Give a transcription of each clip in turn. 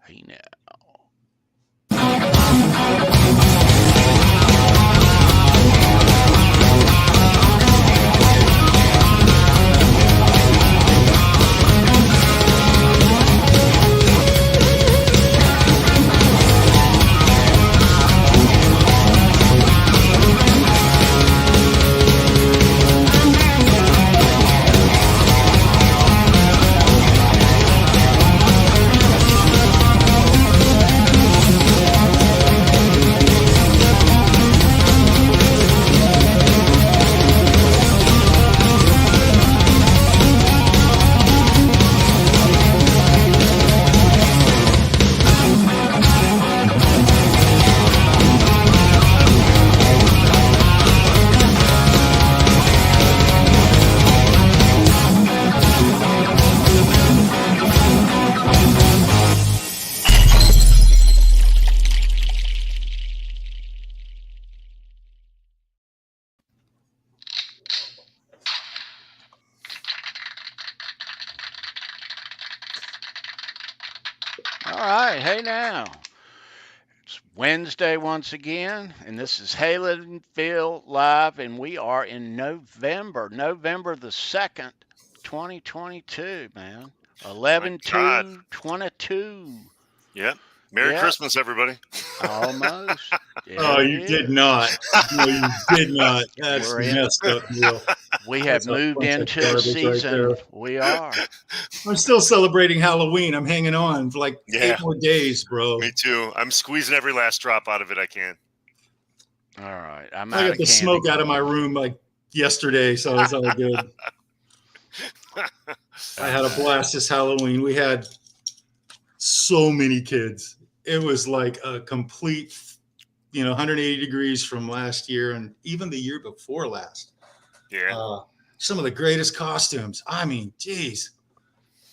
Hey now. All right, hey now. It's Wednesday once again, and this is Halenville Live, and we are in November the 2nd, 2022, man. My 11/2/22. Yep. Merry Yep. Christmas, everybody. Almost. Yeah, Oh, it you is. did not. No, you did not. That's We're in- messed up, Neil. We have That's a moved bunch of into a garbage right season. there. We are. I'm still celebrating Halloween. I'm hanging on for like Yeah. 8 more days, bro. Me too. I'm squeezing every last drop out of it I can. All right. I'm I out got of the candy smoke out of my corn. room like yesterday, so it's all good. I had a blast this Halloween. We had so many kids. It was like a complete, 180 degrees from last year and even the year before last. Yeah. Some of the greatest costumes. I mean, geez.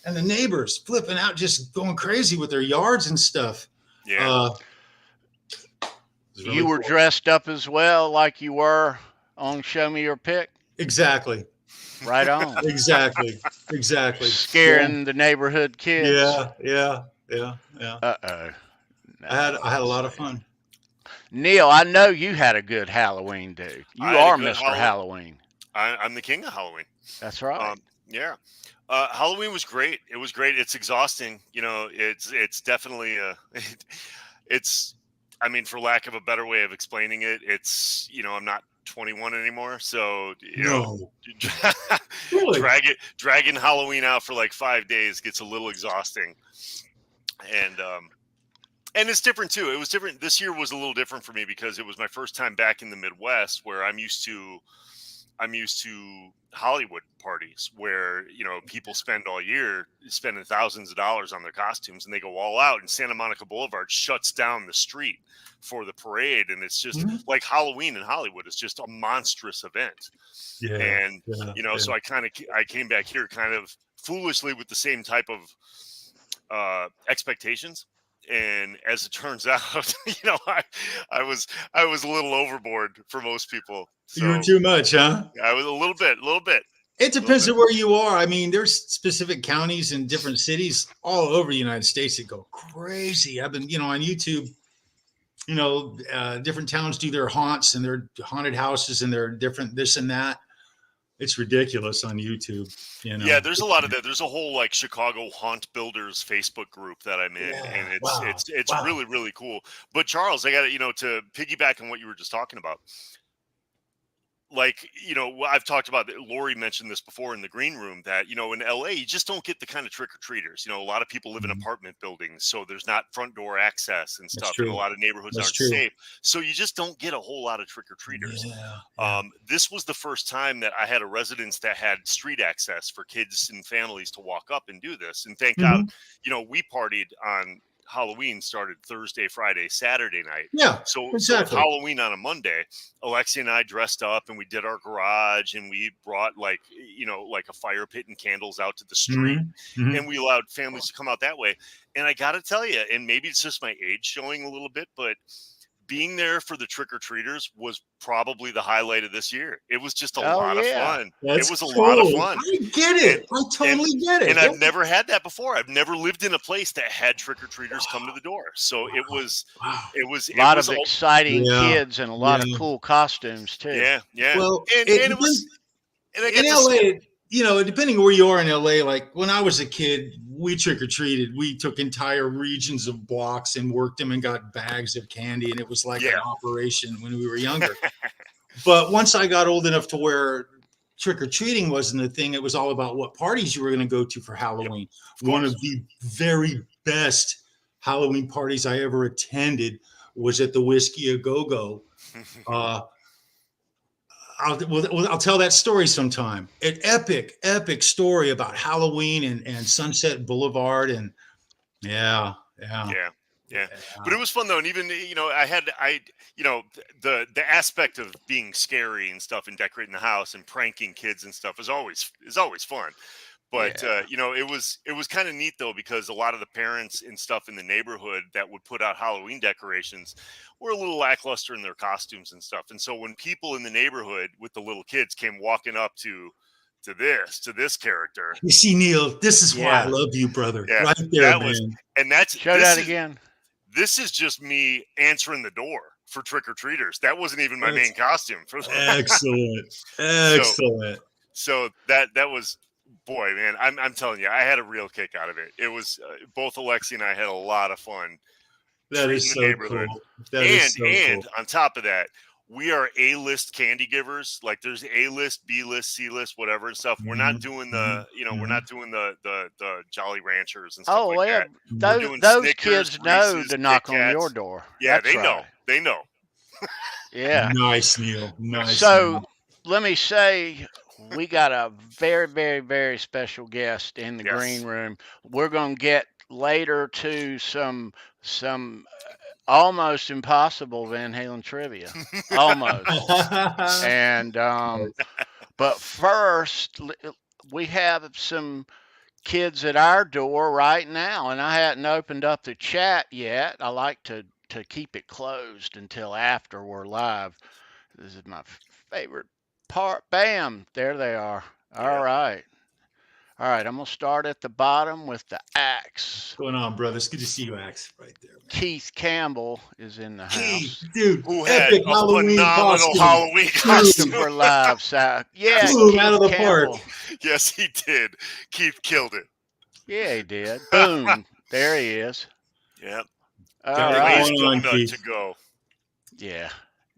And the neighbors flipping out, just going crazy with their yards and stuff. Yeah. Really You were cool. dressed up as well, like you were on Show Me Your Pick. Exactly. Right on. Exactly. Scaring the neighborhood kids. Yeah. Uh-oh. No, I had a lot of fun. Neil, I know you had a good Halloween, dude. You I had a are good Mr. Halloween. I'm the king of Halloween. That's right. Yeah. Halloween was great. It was great. It's exhausting. It's definitely I mean, for lack of a better way of explaining it, it's, I'm not 21 anymore. So, Really? dragging Halloween out for like 5 days gets a little exhausting. And it's different too. It was different. This year was a little different for me because it was my first time back in the Midwest, where I'm used to Hollywood parties where, people spend all year spending thousands of dollars on their costumes, and they go all out, and Santa Monica Boulevard shuts down the street for the parade. And it's just like Halloween in Hollywood is just a monstrous event. Yeah. And, yeah. so I came back here kind of foolishly with the same type of expectations. And as it turns out, I was a little overboard for most people. So You were too much, huh? I was a little bit. It depends on where you are. I mean, there's specific counties in different cities all over the United States that go crazy. I've been, on YouTube, different towns do their haunts and their haunted houses and their different this and that. It's ridiculous on YouTube. Yeah, there's a lot of that. There's a whole like Chicago Haunt Builders Facebook group that I'm in, and it's really, really cool. But Charles, I got to piggyback on what you were just talking about. Like, I've talked about, Lori mentioned this before in the green room, that, in LA, you just don't get the kind of trick-or-treaters. A lot of people live in apartment buildings, so there's not front door access and stuff. And a lot of neighborhoods aren't safe. So you just don't get a whole lot of trick-or-treaters. Yeah. This was the first time that I had a residence that had street access for kids and families to walk up and do this. And thank God, we partied on Halloween, started Thursday, Friday, Saturday night. Yeah, so exactly. Halloween on a Monday, Alexi and I dressed up and we did our garage, and we brought like a fire pit and candles out to the street, and we allowed families to come out that way. And I got to tell you, and maybe it's just my age showing a little bit, but being there for the trick-or-treaters was probably the highlight of this year. It was just a Oh, lot of yeah. fun. That's It was a cool. lot of fun. I get it. I totally get it. And I've never had that before. I've never lived in a place that had trick-or-treaters come to the door. So it was a lot of exciting kids and a lot of cool costumes too. Yeah. Well, and it was in LA, you know, depending where you are in LA, like when I was a kid, we trick-or-treated. We took entire regions of blocks and worked them and got bags of candy. And it was like an operation when we were younger. But once I got old enough to where trick-or-treating wasn't a thing, it was all about what parties you were going to go to for Halloween. One of the very best Halloween parties I ever attended was at the Whiskey A Go-Go. I'll tell that story sometime. An epic story about Halloween and Sunset Boulevard, and yeah. But it was fun though, and even the aspect of being scary and stuff, and decorating the house and pranking kids and stuff is always fun. But it was kind of neat though, because a lot of the parents and stuff in the neighborhood that would put out Halloween decorations were a little lackluster in their costumes and stuff. And so when people in the neighborhood with the little kids came walking up to this character, you see, Neil, this is why I love you, brother. Yeah, right there, man. Show that again. This is just me answering the door for trick-or-treaters. That wasn't even my main costume. Excellent. So that was, boy, man, I'm telling you, I had a real kick out of it. It was both Alexi and I had a lot of fun. That is so cool. And on top of that, we are A-list candy givers. Like there's A-list, B-list, C-list, whatever and stuff. We're not doing the, we're not doing the Jolly Ranchers and stuff like that. Those Snickers, kids know Reese's, to knock Kit on Kats. your door. Yeah, That's right. They know. Yeah. Nice, Neil. Nice. So let me say, we got a very, very, very special guest in the green room. We're going to get later to some almost impossible VanHalen trivia, almost. And but first, we have some kids at our door right now, and I hadn't opened up the chat yet. I like to keep it closed until after we're live. This is my favorite part. Bam, there they are. All right. I'm going to start at the bottom with the Axe. What's going on, brother? It's good to see you, Axe, right there. Man. Keith Campbell is in the house. Dude, who had a phenomenal Halloween costume for live. Yeah, Boom, out of the park. Yes, he did. Keith killed it. Yeah, he did. Boom. There he is. Yep. All right. To go. Yeah,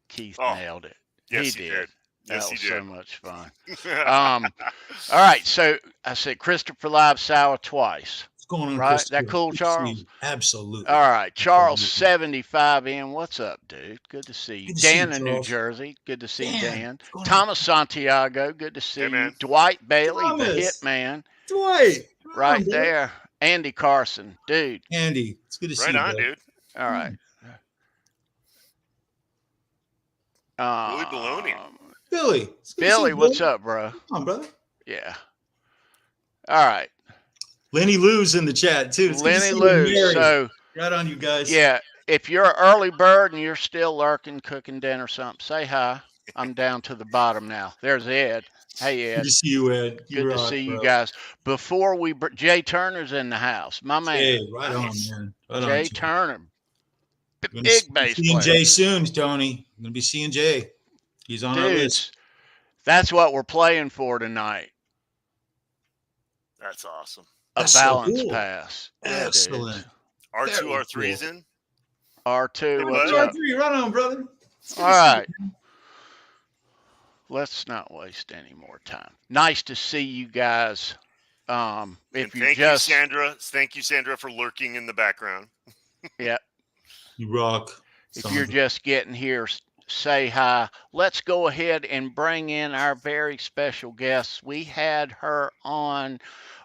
Keith nailed it. Yes, he did. That was so much fun. All right, so I said Christopher Live Sour twice. What's going on, right? That cool, Charles? Absolutely. All right, Charles 75 in. What's up, dude? Good to see you. Dan in New Jersey. Good to see Dan. Thomas Santiago. Good to see you. Dwight Bailey, the Hitman. Dwight. Right there. Andy Carson, dude. Andy, it's good to see you. Right on, dude. All right. Billy Baloney. Billy, what's up, bro? Come on, brother. Yeah. All right. Lenny Lou's in the chat too. Lenny Lou. So right on, you guys. Yeah. If you're an early bird and you're still lurking, cooking dinner or something, say hi. I'm down to the bottom now. There's Ed. Hey, Ed. Good to see you, Ed. Good to see you guys. Before Jay Turner's in the house. My man. Hey, right on, man. Right Jay on, Turner. Big bass player. Seeing Jay soon, Tony. I'm going to be seeing Jay. He's on our list. That's what we're playing for tonight. That's awesome. A balance pass. Excellent. R2, R3's in. R2. What's R3, up? right on, brother. All right. Let's not waste any more time. Nice to see you guys. Thank you, Sandra. Thank you, Sandra, for lurking in the background. Yep. You rock. If you're just getting here, say hi. Let's go ahead and bring in our very special guest. We had her on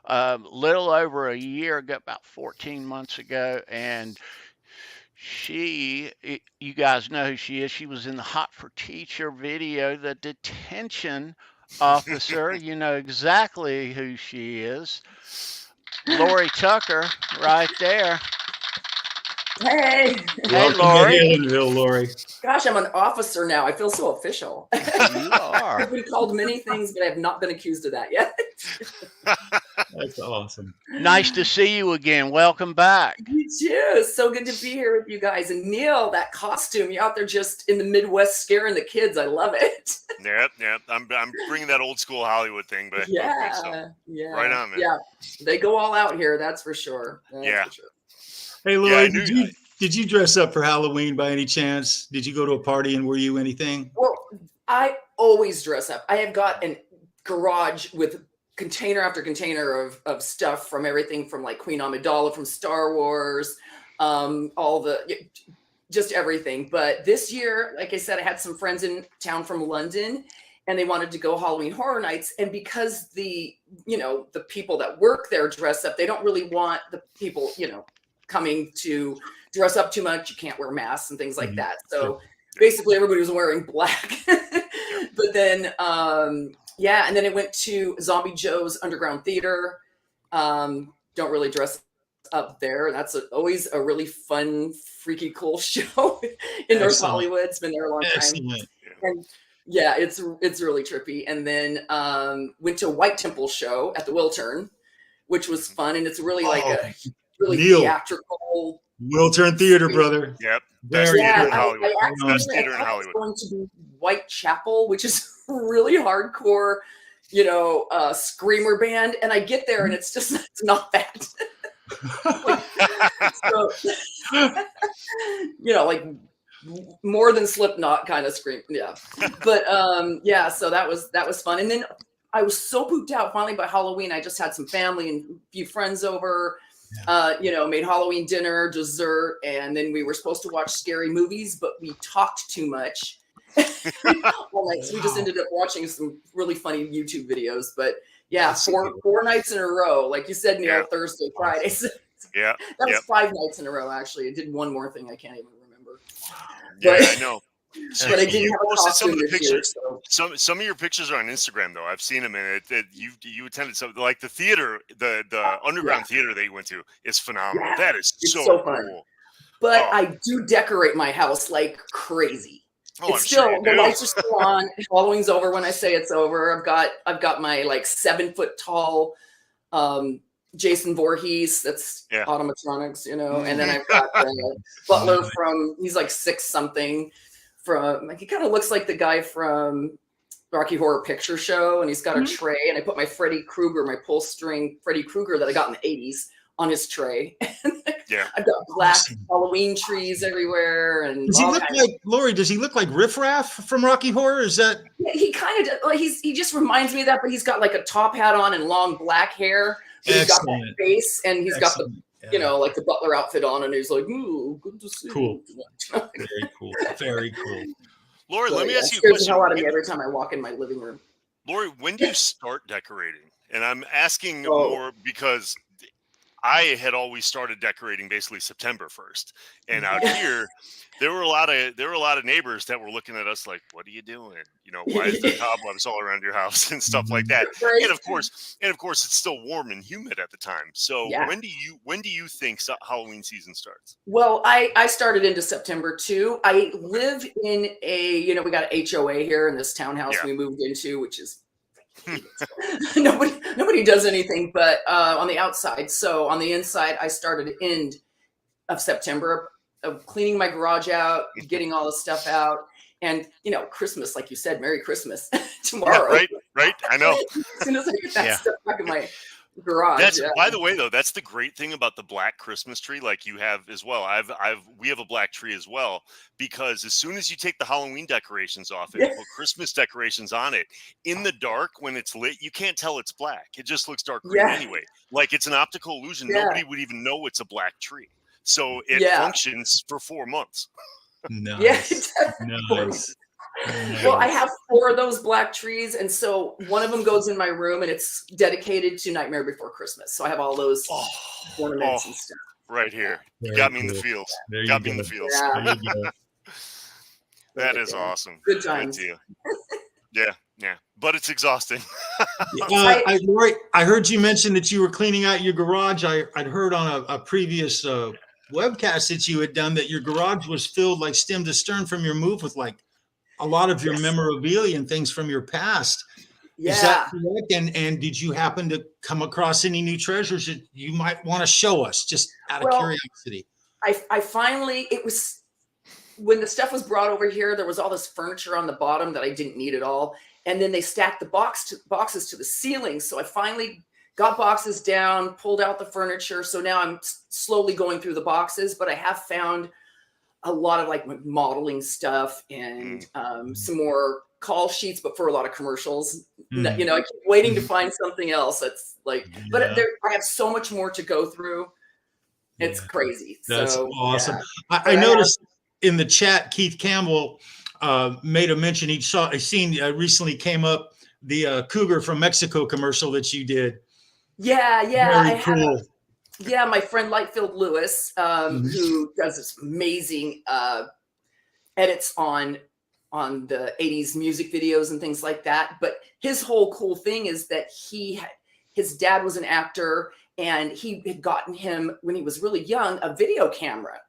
a little over a year ago, about 14 months ago, and you guys know who she is. She was in the Hot for Teacher video, the detention officer. You know exactly who she is. Lori Tucker, right there. Hey. Hey, Welcome Lori. to Halenville, Lori. Gosh, I'm an officer now. I feel so official. You are. I've been called many things, but I have not been accused of that yet. That's awesome. Nice to see you again. Welcome back. You too. So good to be here with you guys. And Neil, that costume, you're out there just in the Midwest scaring the kids. I love it. Yep. I'm bringing that old school Hollywood thing, but Yeah. Right on, man. Yeah. They go all out here. That's for sure. Yeah. For sure. Hey, Lori, did you dress up for Halloween by any chance? Did you go to a party and were you anything? Well, I always dress up. I have got a garage with container after container of stuff from everything from like Queen Amidala from Star Wars, just everything. But this year, like I said, I had some friends in town from London and they wanted to go Halloween Horror Nights. And because the people that work there dress up, they don't really want the people, coming to dress up too much. You can't wear masks and things like that. So basically everybody was wearing black. But then, and then it went to Zombie Joe's Underground Theater. Don't really dress up there. That's always a really fun, freaky, cool show in North Hollywood. It's been there a long time. And yeah, it's really trippy. And then went to a White Temple show at the Wiltern, which was fun. And it's really like a really theatrical. Wiltern Theater, brother. Yep. Best theater in Hollywood. Best theater in Hollywood. It's going to be Whitechapel, which is really hardcore, screamer band. And I get there and it's not that. Like more than Slipknot kind of scream. Yeah. But so that was fun. And then I was so pooped out finally by Halloween. I just had some family and a few friends over. Made Halloween dinner, dessert, and then we were supposed to watch scary movies, but we talked too much. All night, so we just ended up watching some really funny YouTube videos. But yeah, four nights in a row, like you said, Neil, Thursday, Friday. So that was 5 nights in a row. Actually, I did one more thing I can't even remember. Yeah, I know. But I didn't have a costume some of the this pictures. year, Some of your pictures are on Instagram though. I've seen them, and you attended some like the theater, the underground theater that you went to is phenomenal. Yeah, that is it's so fun. Cool. But I do decorate my house like crazy. It's still the lights are still on. Halloween's over when I say it's over. I've got my like 7 foot tall Jason Voorhees, that's automatronics, and then I've got Butler he's like 6 something. He kind of looks like the guy from Rocky Horror Picture Show, and he's got a tray, and I put my Freddy Krueger, my pull string Freddy Krueger that I got in the 80s on his tray. I've got black Halloween trees everywhere. And does he look like Lori? Does he look like Riff Raff from Rocky Horror? Is that he kind of like he just reminds me of that, but he's got like a top hat on and long black hair. He's got that face, and he's got the like the Butler outfit on, and he's like, "Ooh, good to see." Cool. Very cool. Very cool. Lori, let me ask you a question. It scares question. the hell out of me every time I walk in my living room. Lori, when do you start decorating? And I'm asking more because I had always started decorating basically September 1st, and out here there were a lot of neighbors that were looking at us like, "What are you doing? Why is there cobwebs all around your house and stuff like that?" Right. And of course, it's still warm and humid at the time. So when do you think Halloween season starts? Well, I started into September too. I live in we got an HOA here in this townhouse we moved into, which is nobody does anything but on the outside. So on the inside, I started end of September of cleaning my garage out, getting all the stuff out, and Christmas, like you said, Merry Christmas tomorrow. Yeah, right. I know. As soon as I get that stuff back in my garage. By the way, though, that's the great thing about the black Christmas tree, like you have as well. We have a black tree as well, because as soon as you take the Halloween decorations off it, put Christmas decorations on it, in the dark when it's lit, you can't tell it's black. It just looks dark green anyway. Like it's an optical illusion. Nobody would even know it's a black tree. So it functions for 4 months. Nice. Nice. Well, I have 4 of those black trees, and so one of them goes in my room, and it's dedicated to Nightmare Before Christmas. So I have all those ornaments and stuff. Right here. You got me in the feels. Got me in the feels. That is awesome. Good times. Yeah. But it's exhausting. Lori, I heard you mention that you were cleaning out your garage. I'd heard on a previous webcast that you had done that your garage was filled like stem to stern from your move with like a lot of your memorabilia and things from your past. Yeah. Is that correct? And did you happen to come across any new treasures that you might want to show us just out of curiosity? I finally, it was when the stuff was brought over here, there was all this furniture on the bottom that I didn't need at all. And then they stacked the boxes to the ceiling. So I finally got boxes down, pulled out the furniture. So now I'm slowly going through the boxes, but I have found a lot of like modeling stuff and some more call sheets, but for a lot of commercials. You know, I keep waiting to find something else that's like, but I have so much more to go through. It's crazy. That's awesome. Yeah. I noticed in the chat, Keith Campbell made a mention. I seen recently came up the Cougar from Mexico commercial that you did. Yeah. Very cool. Yeah, my friend Lightfield Lewis, who does this amazing edits on the 80s music videos and things like that. But his whole cool thing is that his dad was an actor, and he had gotten him when he was really young a video camera.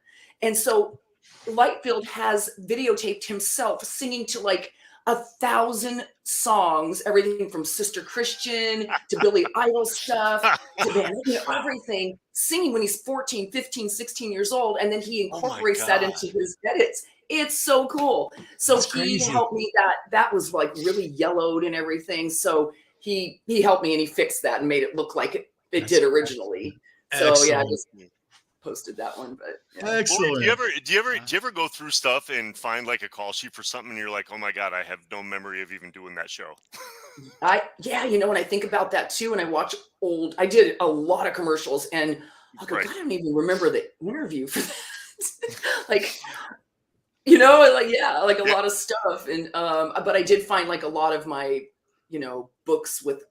And so Lightfield has videotaped himself singing to like 1,000 songs, everything from Sister Christian to Billy Idol stuff to everything, singing when he's 14, 15, 16 years old. And then he incorporates that into his edits. It's so cool. So he helped me that was like really yellowed and everything. So he helped me and he fixed that and made it look like it did originally. So yeah, I just posted that one, but excellent. Do you ever go through stuff and find like a call sheet for something and you're like, oh my God, I have no memory of even doing that show? You know, when I think about that too, and I watch I did a lot of commercials and I'll go, God, I don't even remember the interview for that. Like, you know, like a lot of stuff. And but I did find like a lot of my, you know, books with,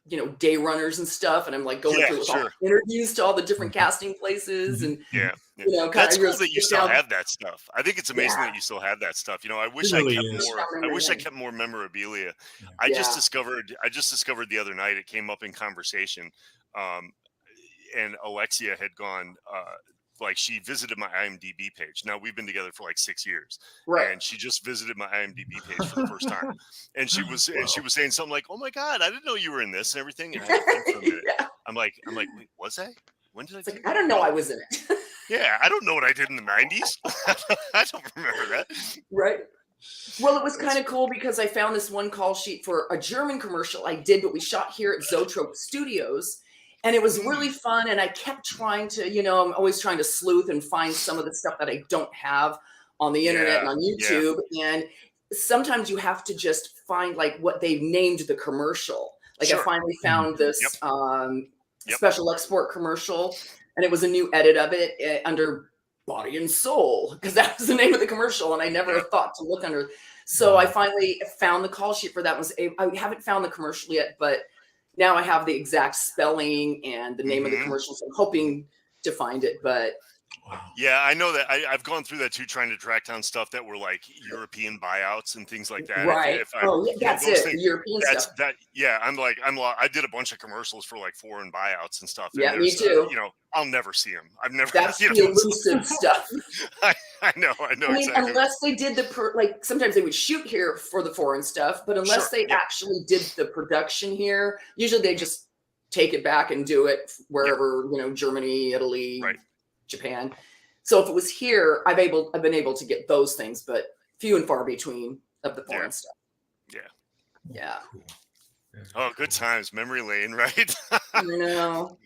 you know, day runners and stuff, and I'm like going through all the interviews to all the different casting places, and you know, that's cool that you still have that stuff. I think it's amazing that you still have that stuff. You know, I wish I kept more. I wish I kept more memorabilia. I just discovered the other night. It came up in conversation, and Alexia had gone. Like she visited my IMDb page. Now we've been together for like 6 years, and she just visited my IMDb page for the first time. And she was saying something like, "Oh my God, I didn't know you were in this and everything." And I had to think for a minute. I'm like, wait, was I? When did I? I don't know. I was in it. Yeah, I don't know what I did in the 90s. I don't remember that. Right. Well, it was kind of cool because I found this one call sheet for a German commercial I did, but we shot here at Zoetrope Studios. And it was really fun. And I kept trying to, you know, I'm always trying to sleuth and find some of the stuff that I don't have on the internet and on YouTube. And sometimes you have to just find like what they've named the commercial. Like I finally found this special export commercial, and it was a new edit of it under Body and Soul, because that was the name of the commercial. And I never thought to look under. So I finally found the call sheet for that. I haven't found the commercial yet, but now I have the exact spelling and the name of the commercial. So I'm hoping to find it, but yeah, I know that I've gone through that too, trying to track down stuff that were like European buyouts and things like that. Right. That's it. European stuff. I did a bunch of commercials for like foreign buyouts and stuff. Yeah, me too. You know, I'll never see them. I've never. That's the elusive stuff. I know. I mean, exactly. Unless they did like sometimes they would shoot here for the foreign stuff, but unless they actually did the production here, usually they just take it back and do it wherever, you know, Germany, Italy, Japan. So if it was here, I've been able to get those things, but few and far between of the foreign stuff. Yeah. Cool. Oh, good times, memory lane, right? I know.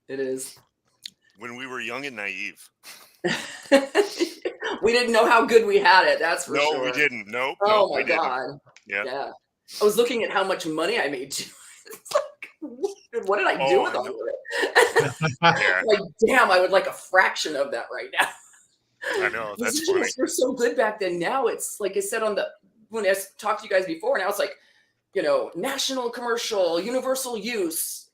It is. When we were young and naive. We didn't know how good we had it. That's for sure. No, we didn't. Nope. Oh my God. Yeah. I was looking at how much money I made too. It's like, what did I do with all of it? Like, damn, I would like a fraction of that right now. I know. That's funny. Were so good back then. Now it's like I said when I talked to you guys before. Now it's like, you know, national commercial, universal use.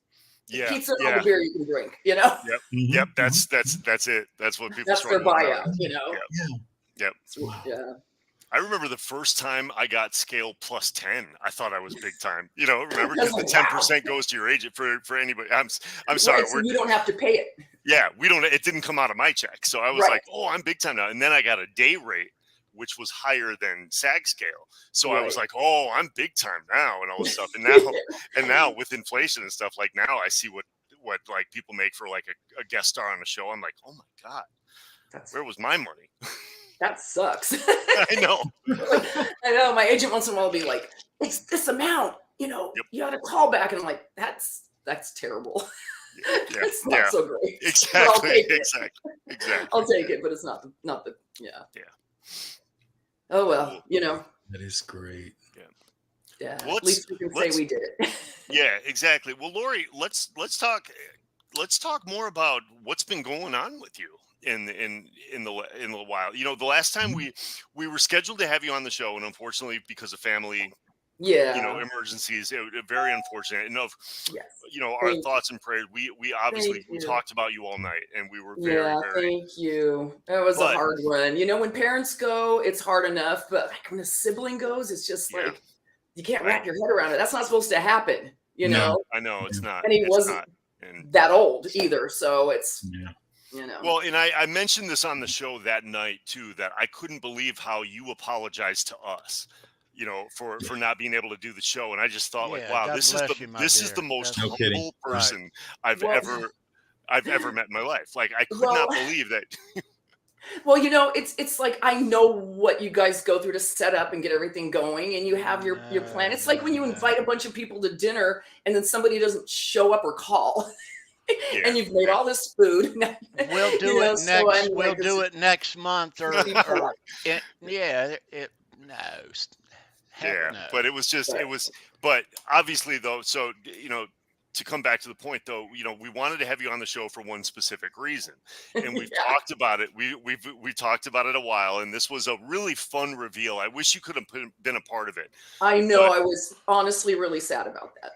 Pizza and all the beer you can drink, you know? Yep. That's it. That's what people That's their buyout, you know? Yep. Yeah. I remember the first time I got scale plus 10. I thought I was big time. You know, remember, because the 10% goes to your agent for anybody. I'm sorry. So you don't have to pay it. Yeah, it didn't come out of my check. So I was like, oh, I'm big time now. And then I got a day rate, which was higher than SAG scale. So I was like, oh, I'm big time now and all this stuff. And now with inflation and stuff, like now I see what like people make for like a guest star on a show. I'm like, oh my God, where was my money? That sucks. I know. I know. My agent once in a while will be like, it's this amount, you got to call back. And I'm like, that's terrible. Yeah. It's not so great. Exactly. I'll take it, but it's not the. Yeah. Oh, well, That is great. Yeah. Well, at least we can say we did it. Yeah, exactly. Well, Lori, let's talk more about what's been going on with you in the while. The last time we were scheduled to have you on the show, and unfortunately because of family emergencies, very unfortunate. And our thoughts and prayers, we obviously we talked about you all night, and we were very thank you. It was a hard one. When parents go, it's hard enough, but like when a sibling goes, it's just like you can't wrap your head around it. That's not supposed to happen, No, I know it's not. And he wasn't that old either, so it's Well, and I mentioned this on the show that night too, that I couldn't believe how you apologized to us, for not being able to do the show. And I just thought wow, this is the most humble person I've ever met in my life. Like I could not believe that. Well, it's like I know what you guys go through to set up and get everything going, and you have your plan. It's like when you invite a bunch of people to dinner and then somebody doesn't show up or call. And you've made all this food. We'll do it next. We'll do it next month, or but it was just But obviously, though, so to come back to the point, though, we wanted to have you on the show for one specific reason, and we've talked about it. We talked about it a while, and this was a really fun reveal. I wish you could have been a part of it. I know. I was honestly really sad about that.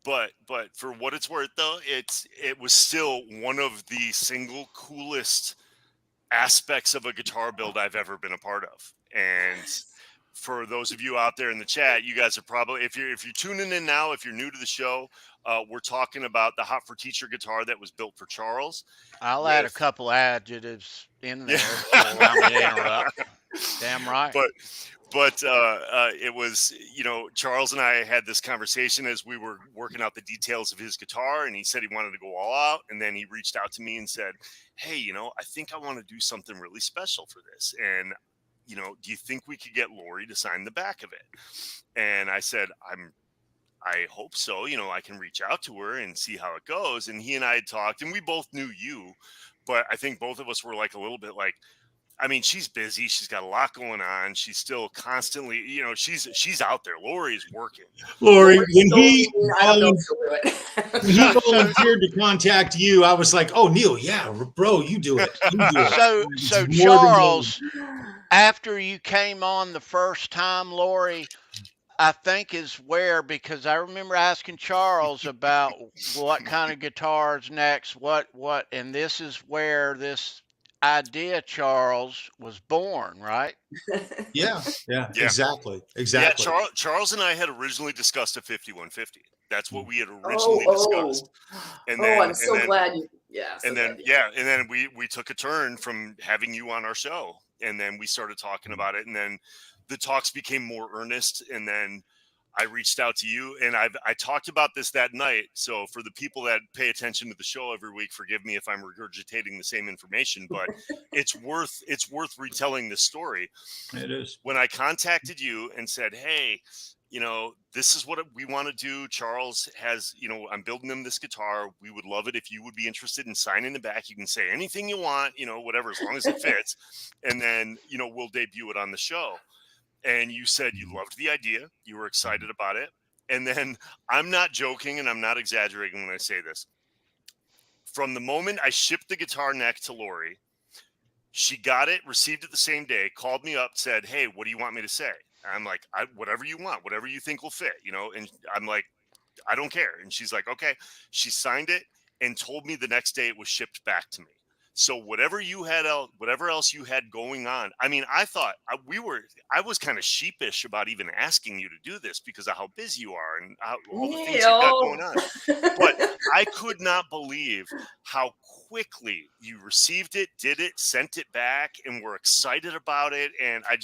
But for what it's worth, though, it was still one of the single coolest aspects of a guitar build I've ever been a part of. And for those of you out there in the chat, you guys are probably, if you're tuning in now, if you're new to the show, we're talking about the Hot for Teacher guitar that was built for Charles. I'll add a couple adjectives in there. So I'm going to interrupt. Damn right. But it was, Charles and I had this conversation as we were working out the details of his guitar, and he said he wanted to go all out. And then he reached out to me and said, hey, I think I want to do something really special for this. And, do you think we could get Lori to sign the back of it? And I said, I hope so. I can reach out to her and see how it goes. And he and I had talked, and we both knew you, but I think both of us were like a little bit like, I mean, she's busy. She's got a lot going on. She's still constantly, she's out there. Lori is working. Lori, when he volunteered to contact you, I was like, oh, Neil, yeah, bro, you do it. So Charles, after you came on the first time, Lori, I think is where, because I remember asking Charles about what kind of guitars next, what, and this is where this idea, Charles, was born, right? Yeah, exactly. Yeah, Charles and I had originally discussed a 5150. That's what we had originally discussed. And then, I'm so glad you. Yeah. And then we took a turn from having you on our show, and then we started talking about it, and then the talks became more earnest, and then I reached out to you, and I talked about this that night. So for the people that pay attention to the show every week, forgive me if I'm regurgitating the same information, but it's worth retelling this story. It is. When I contacted you and said, hey, this is what we want to do. Charles has, I'm building him this guitar. We would love it if you would be interested in signing the back. You can say anything you want, whatever, as long as it fits. And then, we'll debut it on the show. And you said you loved the idea. You were excited about it. And then I'm not joking, and I'm not exaggerating when I say this. From the moment I shipped the guitar neck to Lori, she got it, received it the same day, called me up, said, hey, what do you want me to say? And I'm like, whatever you want, whatever you think will fit, and I'm like, I don't care. And she's like, okay. She signed it and told me the next day it was shipped back to me. So whatever else you had going on, I mean, I thought I was kind of sheepish about even asking you to do this because of how busy you are and all the things you've got going on. But I could not believe how quickly you received it, did it, sent it back, and were excited about it. And I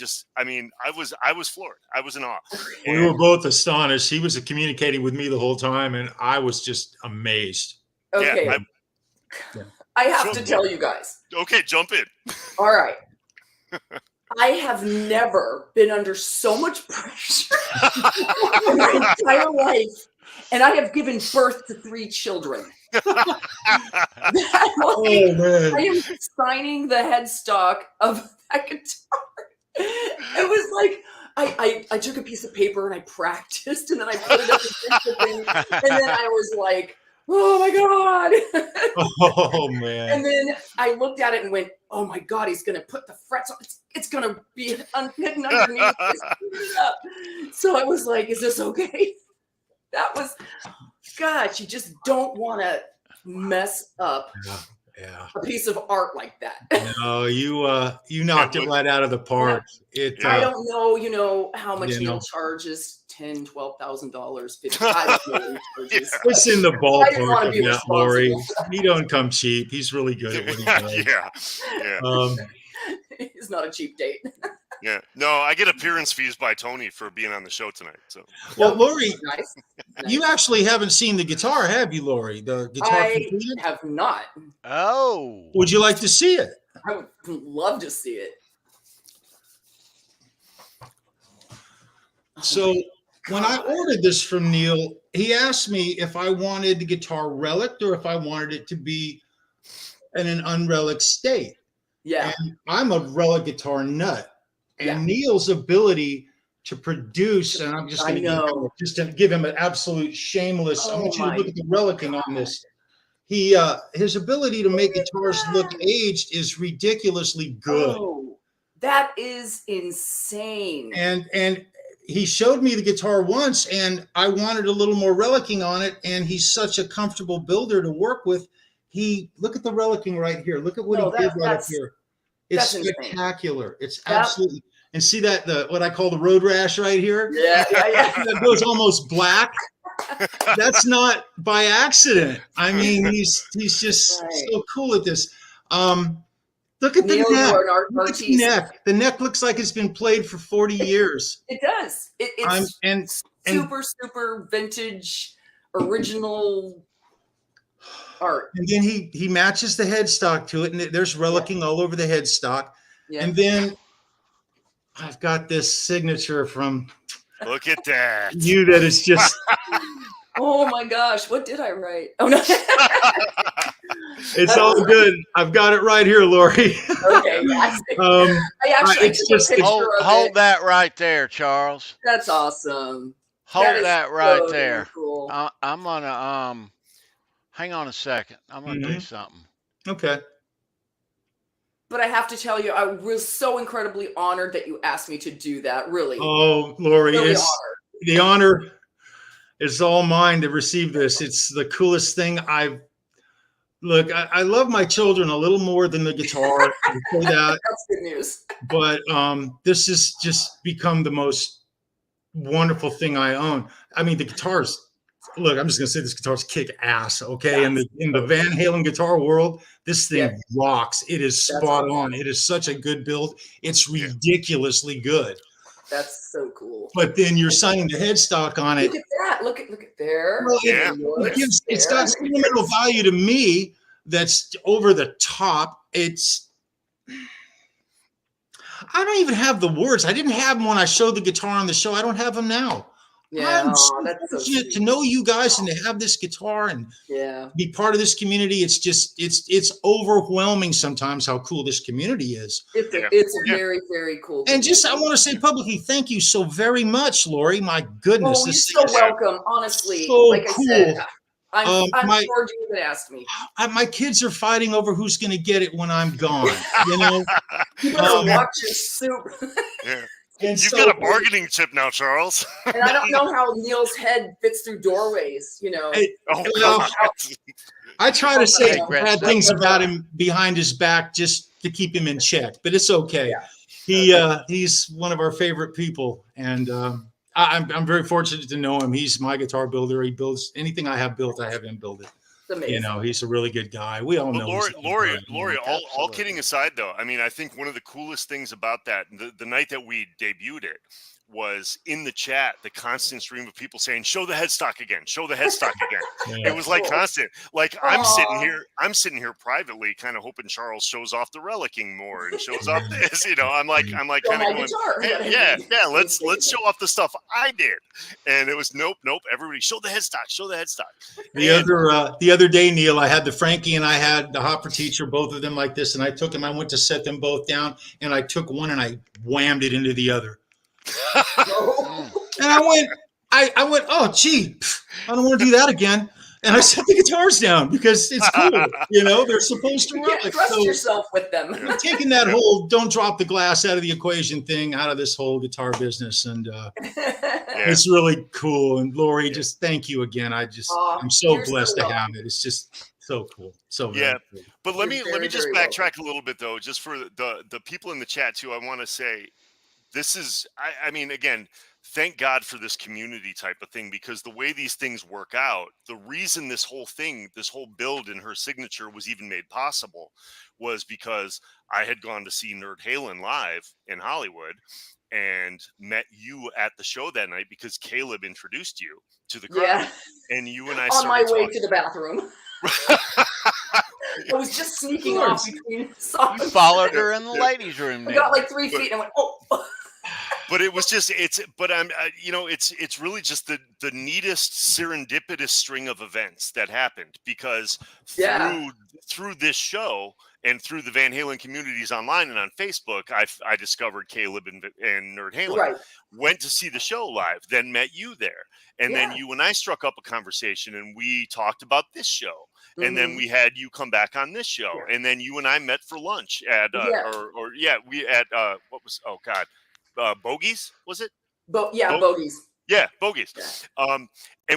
was floored. I was in awe. We were both astonished. He was communicating with me the whole time, and I was just amazed. Okay. Yeah, I have to tell you guys. Okay, jump in. All right. I have never been under so much pressure in my entire life. And I have given birth to 3 children. Oh, man. I am signing the headstock of that guitar. It was like I took a piece of paper and I practiced, and then I put it up against the thing, and then I was like, oh my God. Oh, man. And then I looked at it and went, oh my God, he's going to put the frets on. It's going to be hidden underneath. So I was like, is this okay? That was, gosh, you just don't want to mess up a piece of art like that. No, you knocked it right out of the park. I don't know, how much Neil charges. $10,000, $12,000, $55 charges. It's in the ballpark of that, Lori. He don't come cheap. He's really good at what he does. Yeah. He's not a cheap date. Yeah. No, I get appearance fees by Tony for being on the show tonight. So, well, Lori, nice. You actually haven't seen the guitar, have you, Lori? The guitar I have not. Oh. Would you like to see it? I would love to see it. So when I ordered this from Neil, he asked me if I wanted the guitar relic or if I wanted it to be in an unrelic state. Yeah. And I'm a relic guitar nut. And Neil's ability to produce, and I'm just going to give him an absolute shameless. I want you to look at the relicing on this. His ability to make guitars look aged is ridiculously good. Oh, that is insane. And he showed me the guitar once, and I wanted a little more relicing on it. And he's such a comfortable builder to work with. Look at the relicing right here. Look at what he did right up here. It's spectacular. It's absolutely. And see that what I call the road rash right here? Yeah. That goes almost black. That's not by accident. I mean, he's just so cool at this. Look at the neck. Look at the neck. The neck looks like it's been played for 40 years. It does. It's super vintage, original art. And then he matches the headstock to it, and there's relicing all over the headstock. Yeah. And then I've got this signature from. Look at that. You that is just. Oh my gosh, what did I write? Oh no. It's all good. I've got it right here, Lori. Okay. I actually it's just hold that right there, Charles. That's awesome. Hold that right there. Cool. I'm gonna hang on a second. I'm gonna do something. Okay. But I have to tell you, I was so incredibly honored that you asked me to do that. Really. Oh, Lori, really the honor is all mine to receive this. It's the coolest thing I love my children a little more than the guitar. That's good news. But this has just become the most wonderful thing I own. I mean, the guitars. Look, I'm just gonna say this guitar's kick ass. Okay, in the VanHalen guitar world, this thing rocks. It is spot on. It is such a good build. It's ridiculously good. That's so cool. But then you're signing the headstock on it. Look at that. Look at there. Well, it's got sentimental value to me. That's over the top. I don't even have the words. I didn't have them when I showed the guitar on the show. I don't have them now. Yeah, I'm so fortunate to know you guys and to have this guitar and be part of this community. It's just it's overwhelming sometimes how cool this community is. It's a very, very cool community. And just I want to say publicly thank you so very much, Lori. My goodness, you're so welcome. Honestly, so like cool. I said, I'm glad you even asked me. My kids are fighting over who's going to get it when I'm gone. You know, you better watch your soup. You've got a bargaining chip now, Charles. And I don't know how Neil's head fits through doorways, you know. I try to say bad things about him behind his back just to keep him in check, but it's okay. Yeah. He's one of our favorite people, and I'm very fortunate to know him. He's my guitar builder. He builds anything I have built. I have him build it. You know, he's a really good guy. We all know. Lori, all kidding aside, though, I mean, I think one of the coolest things about that, the night that we debuted it, was in the chat, the constant stream of people saying, "Show the headstock again, show the headstock again." It was like constant. Like I'm sitting here privately, kind of hoping Charles shows off the relicking more and shows off this. You know, I'm like kind of going, hey, yeah, let's show off the stuff I did. And it was nope. Everybody show the headstock, show the headstock. The other day, Neil, I had the Frankie and I had the Hopper teacher, both of them like this, and I took them. I went to set them both down, and I took one and I whammed it into the other. And I went, oh gee, I don't want to do that again. And I set the guitars down because it's cool, you know. They're supposed to relic. Trust yourself with them. Taking that whole "don't drop the glass" out of the equation thing out of this whole guitar business, and it's really cool. And Lori, just thank you again. I'm so blessed to have it. It's just so cool. So cool. But let me just backtrack welcome. A little bit though, just for the people in the chat too. I want to say, this is, I mean, again, thank God for this community type of thing, because the way these things work out, the reason this whole build in her signature was even made possible was because I had gone to see Halen live in Hollywood and met you at the show that night because Caleb introduced you to the crowd. And you and I on my way to the bathroom. I was just sneaking off between songs. You followed her in the ladies' room. We got like 3 feet and I went, oh. But it was just, it's really just the neatest serendipitous string of events that happened, because through this show and through the Van Halen communities online and on Facebook, I discovered Caleb and Halen. Right. Went to see the show live, then met you there. And then you and I struck up a conversation and we talked about this show. And then we had you come back on this show. And then you and I met for lunch at, Bogies, was it? Bogies. Yeah, Bogies. And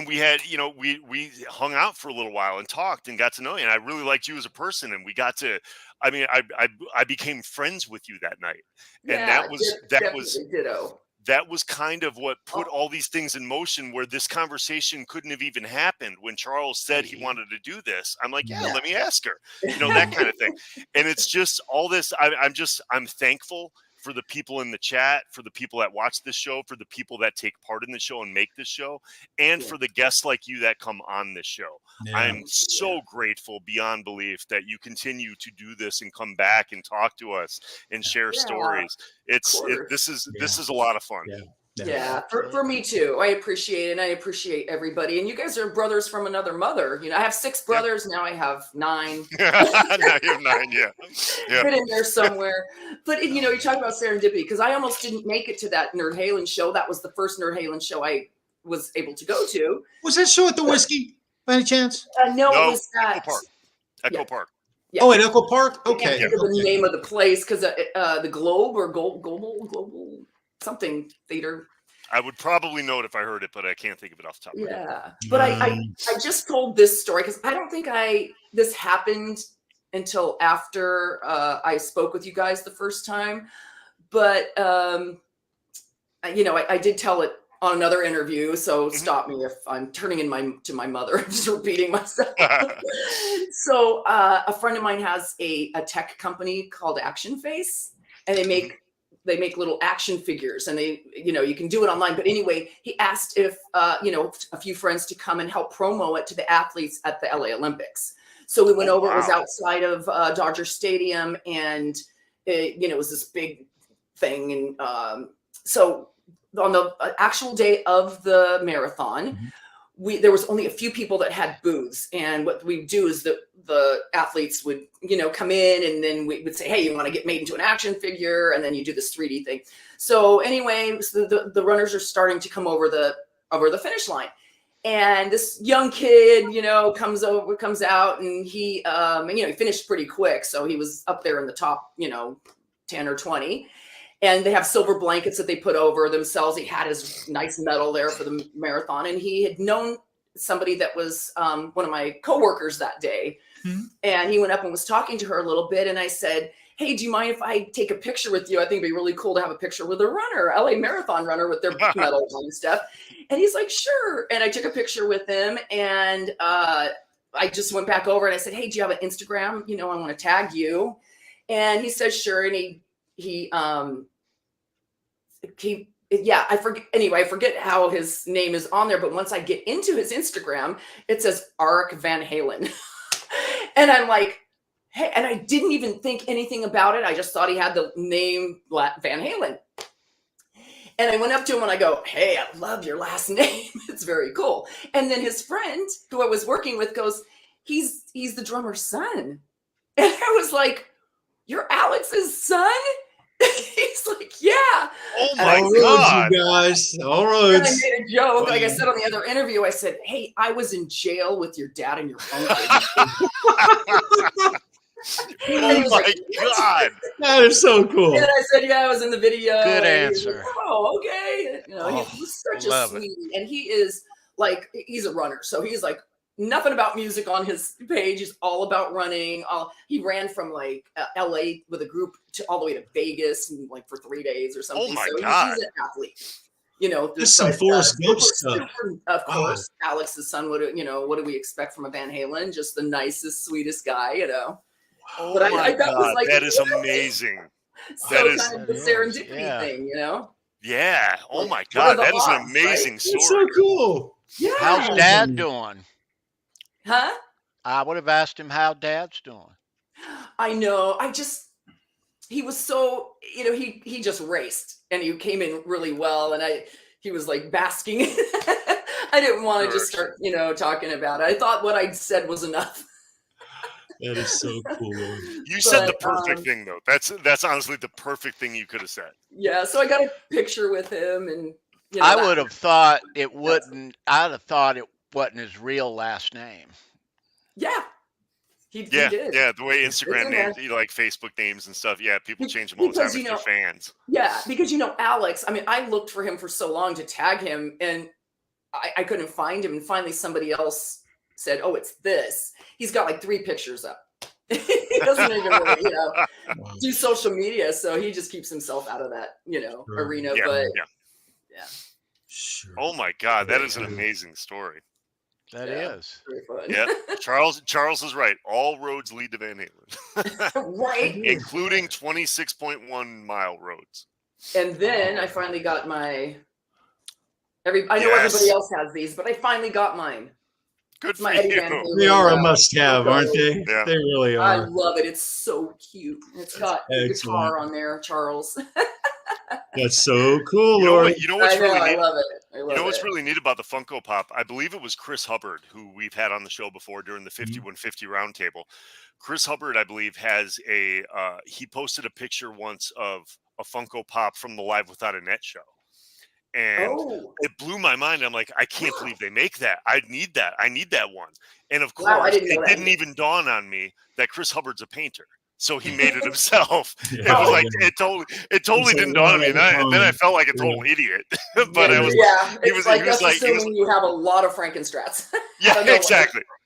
we had, we hung out for a little while and talked and got to know you. And I really liked you as a person. And we got to, I became friends with you that night. And that was kind of what put all these things in motion, where this conversation couldn't have even happened when Charles said he wanted to do this. I'm like, let me ask her, that kind of thing. And it's just all this. I'm thankful for the people in the chat, for the people that watch this show, for the people that take part in the show and make this show, and for the guests like you that come on this show. I'm so grateful beyond belief that you continue to do this and come back and talk to us and share stories. This is a lot of fun. For me too. I appreciate it, and I appreciate everybody. And you guys are brothers from another mother. I have 6 brothers. Now I have 9. Now you have 9, Fit in there somewhere. But you talk about serendipity, because I almost didn't make it to that Halen show. That was the first Halen show I was able to go to. Was that show at the Whiskey by any chance? No, it was at Echo Park. Yeah. Oh, at Echo Park? Okay. I can't think of the name of the place, because the Globe or Global something theater. I would probably know it if I heard it, but I can't think of it off the top of my head. But I just told this story because I don't think this happened until after I spoke with you guys the first time. But I did tell it on another interview, so stop me if I'm turning to my mother. I'm just repeating myself. So a friend of mine has a tech company called Action Face, and they make little action figures, and you can do it online. But anyway, he asked if, a few friends to come and help promo it to the athletes at the LA Olympics. So we went over, it was outside of Dodger Stadium, and it was this big thing. And so on the actual day of the marathon, there was only a few people that had booths. And what we do is the athletes would, come in, and then we would say, hey, you want to get made into an action figure? And then you do this 3D thing. So anyway, the runners are starting to come over the finish line. And this young kid, comes out, and he, he finished pretty quick. So he was up there in the top, 10 or 20. And they have silver blankets that they put over themselves. He had his nice medal there for the marathon. And he had known somebody that was one of my coworkers that day. And he went up and was talking to her a little bit. And I said, hey, do you mind if I take a picture with you? I think it'd be really cool to have a picture with a runner, LA marathon runner, with their medals and stuff. And he's like, sure. And I took a picture with him. And I just went back over and I said, hey, do you have an Instagram? You know, I want to tag you. And he says, sure. And I forget. Anyway, I forget how his name is on there. But once I get into his Instagram, it says Arik VanHalen. And I'm like, hey, and I didn't even think anything about it. I just thought he had the name VanHalen. And I went up to him and I go, hey, I love your last name. It's very cool. And then his friend who I was working with goes, he's the drummer's son. And I was like, you're Alex's son? He's like, yeah. Oh my God. You guys. All roads. And I made a joke. Like I said on the other interview, I said, hey, I was in jail with your dad and your uncle. Oh my like, God. That is so cool. And I said, yeah, I was in the video. Good and he was answer. like, oh, okay. You know, he's such a sweetie. And he is like, he's a runner. So he's like, nothing about music on his page. He's all about running. He ran from like LA with a group all the way to Vegas and like for 3 days or something. Oh my so God. He's an athlete. You know, There's some Forrest Gump stuff. Of course, Alex's son. What do we expect from a VanHalen? Just the nicest, sweetest guy. You know. Oh but my that was God, like, that is amazing. So that is kind of the serendipity thing, you know. Yeah. Oh Like, my God, that is an odds, amazing right? story. It's so cool. Yeah. How's Dad doing? Huh? I would have asked him how Dad's doing. I know. He was so, you know, he just raced and he came in really well. And he was like basking. I didn't want to just start, you know, talking about it. I thought what I'd said was enough. That is so cool. You said the perfect thing, though. That's honestly the perfect thing you could have said. Yeah. So I got a picture with him, and you know, I would have thought it wouldn't. I'd have thought it wasn't his real last name. Yeah. He Yeah, did. yeah. The way Instagram names, you know, like Facebook names and stuff. Yeah, people change them all the time if they're fans. Yeah, because you know, Alex. I mean, I looked for him for so long to tag him, and I couldn't find him. And finally, somebody else said, "Oh, it's this." He's got like 3 pictures up. He doesn't even really, you know, do social media, so he just keeps himself out of that, you know, arena. Yeah, but yeah. Sure. Oh my God, that is an amazing story. That is. Very fun. Yeah, Charles is right. All roads lead to VanHalen. Right. Including 26.1 mile roads. And then I finally got my. I know everybody else has these, but I finally got mine. Good for you. They are a must-have, aren't they? Yeah. They really are. I love it. It's so cute. It's got a guitar on there, Charles. That's so cool, Lori. You know what's really neat? I love it. You know what's really neat about the Funko Pop? I believe it was Chris Hubbard, who we've had on the show before during the 5150 roundtable. Chris Hubbard, I believe, has he posted a picture once of a Funko Pop from the Live Without a Net show. And it blew my mind. I'm like, I can't believe they make that. I need that. I need that one. And of course, it didn't even dawn on me that Chris Hubbard's a painter. So he made it himself. It was like it totally didn't dawn on me. And then I felt like a total idiot. But I was he was assuming you have a lot of Frankenstrats. Yeah,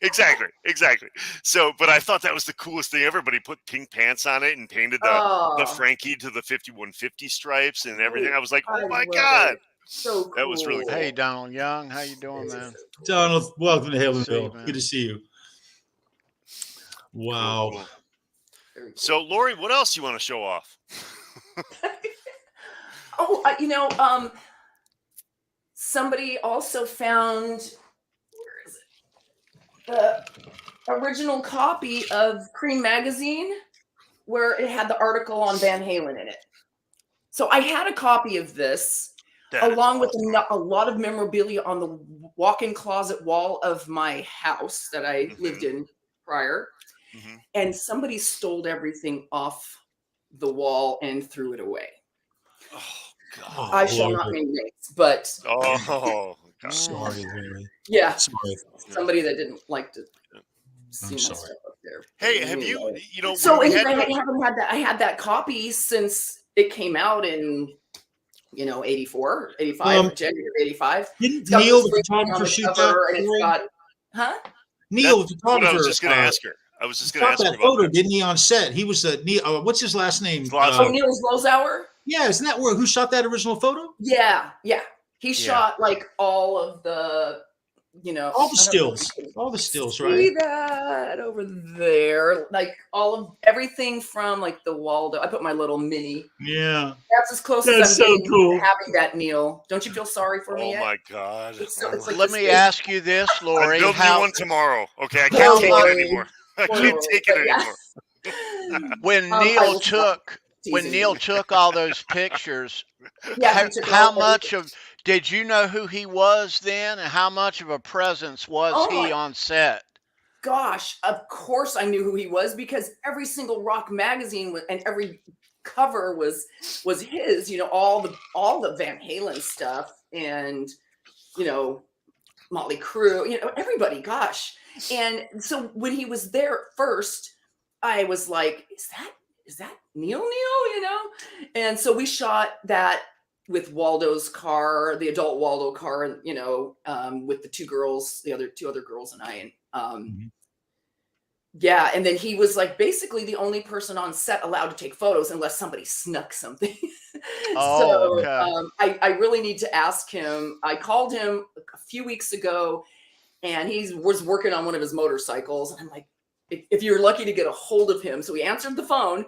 exactly. So, but I thought that was the coolest thing. Everybody put pink pants on it and painted the Frankie to the 5150 stripes and everything. I was like, oh my God. So cool. That was really cool. Hey, Donald Young, how you doing, man? Donald, welcome to Halenville. Good to see you. Wow. Cool. So, Lori, what else do you want to show off? You know, somebody also found, where is it? The original copy of Cream Magazine, where it had the article on VanHalen in it. So I had a copy of this. Along with a lot of memorabilia on the walk-in closet wall of my house that I lived in prior. And somebody stole everything off the wall and threw it away. Oh, God. I shall not name names, but... Oh, God. Sorry. Yeah. Sorry. Somebody that didn't like to see my stuff up there. Hey, have you know... So I haven't had that. I had that copy since it came out in... 84, 85, January 85. Didn't Neil, the photographer, shoot that? Neil, the photographer. I was just going to ask her. I was just going to ask her that photo, didn't he, on set? He was Neil. What's his last name? Neil Lozauer? Yeah, isn't that who shot that original photo? Yeah. He shot like all of the you know, all the stills, right? See that over there, like everything from like the Waldo. I put my little mini. Yeah, that's as close as I'm getting to having that, Neil. Don't you feel sorry for me yet? Oh my God! It's like Let me ask you this, Lori. I'm building you one tomorrow. Okay, I Poor can't take Lori. it anymore. I Poor can't Lori, take but it yeah. anymore. When I Neil will stop took teasing you. all those pictures, Yeah, he took how all much of did you know who he was then, and how much of a presence was Oh he my on set? gosh, of course I knew who he was because every single rock magazine and every cover was his, you know, all the Van Halen stuff and, you know, Motley Crue, you know, everybody, gosh. And so when he was there first, I was like, is that Neil, you know? And so we shot that with Waldo's car, the adult Waldo car, you know, with the two other girls and I, and yeah, and then he was like basically the only person on set allowed to take photos unless somebody snuck something. Oh, So okay. I really need to ask him. I called him a few weeks ago and he was working on one of his motorcycles. And I'm like, if you're lucky to get a hold of him. So he answered the phone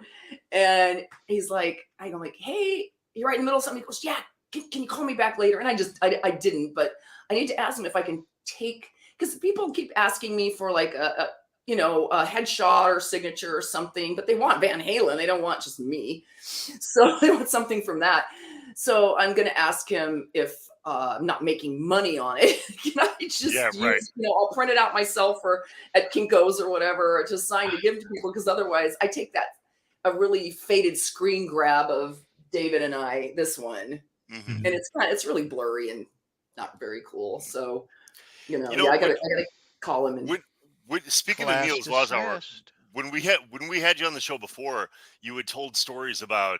and he's like, I'm like, hey, you're right in the middle of something. He goes, yeah, can you call me back later? And I didn't, but I need to ask him if I can take, because people keep asking me for like you know, a headshot or signature or something, but they want Van Halen. They don't want just me. So they want something from that. So I'm going to ask him if I'm not making money on it. Can I just use, you know, I'll print it out myself or at Kinko's or whatever to sign to give to people. Because otherwise I take a really faded screen grab of David and I, this one, and it's really blurry and not very cool. So, you know I gotta call him and. Speaking of Neil's Laws Hour, when we had you on the show before, you had told stories about,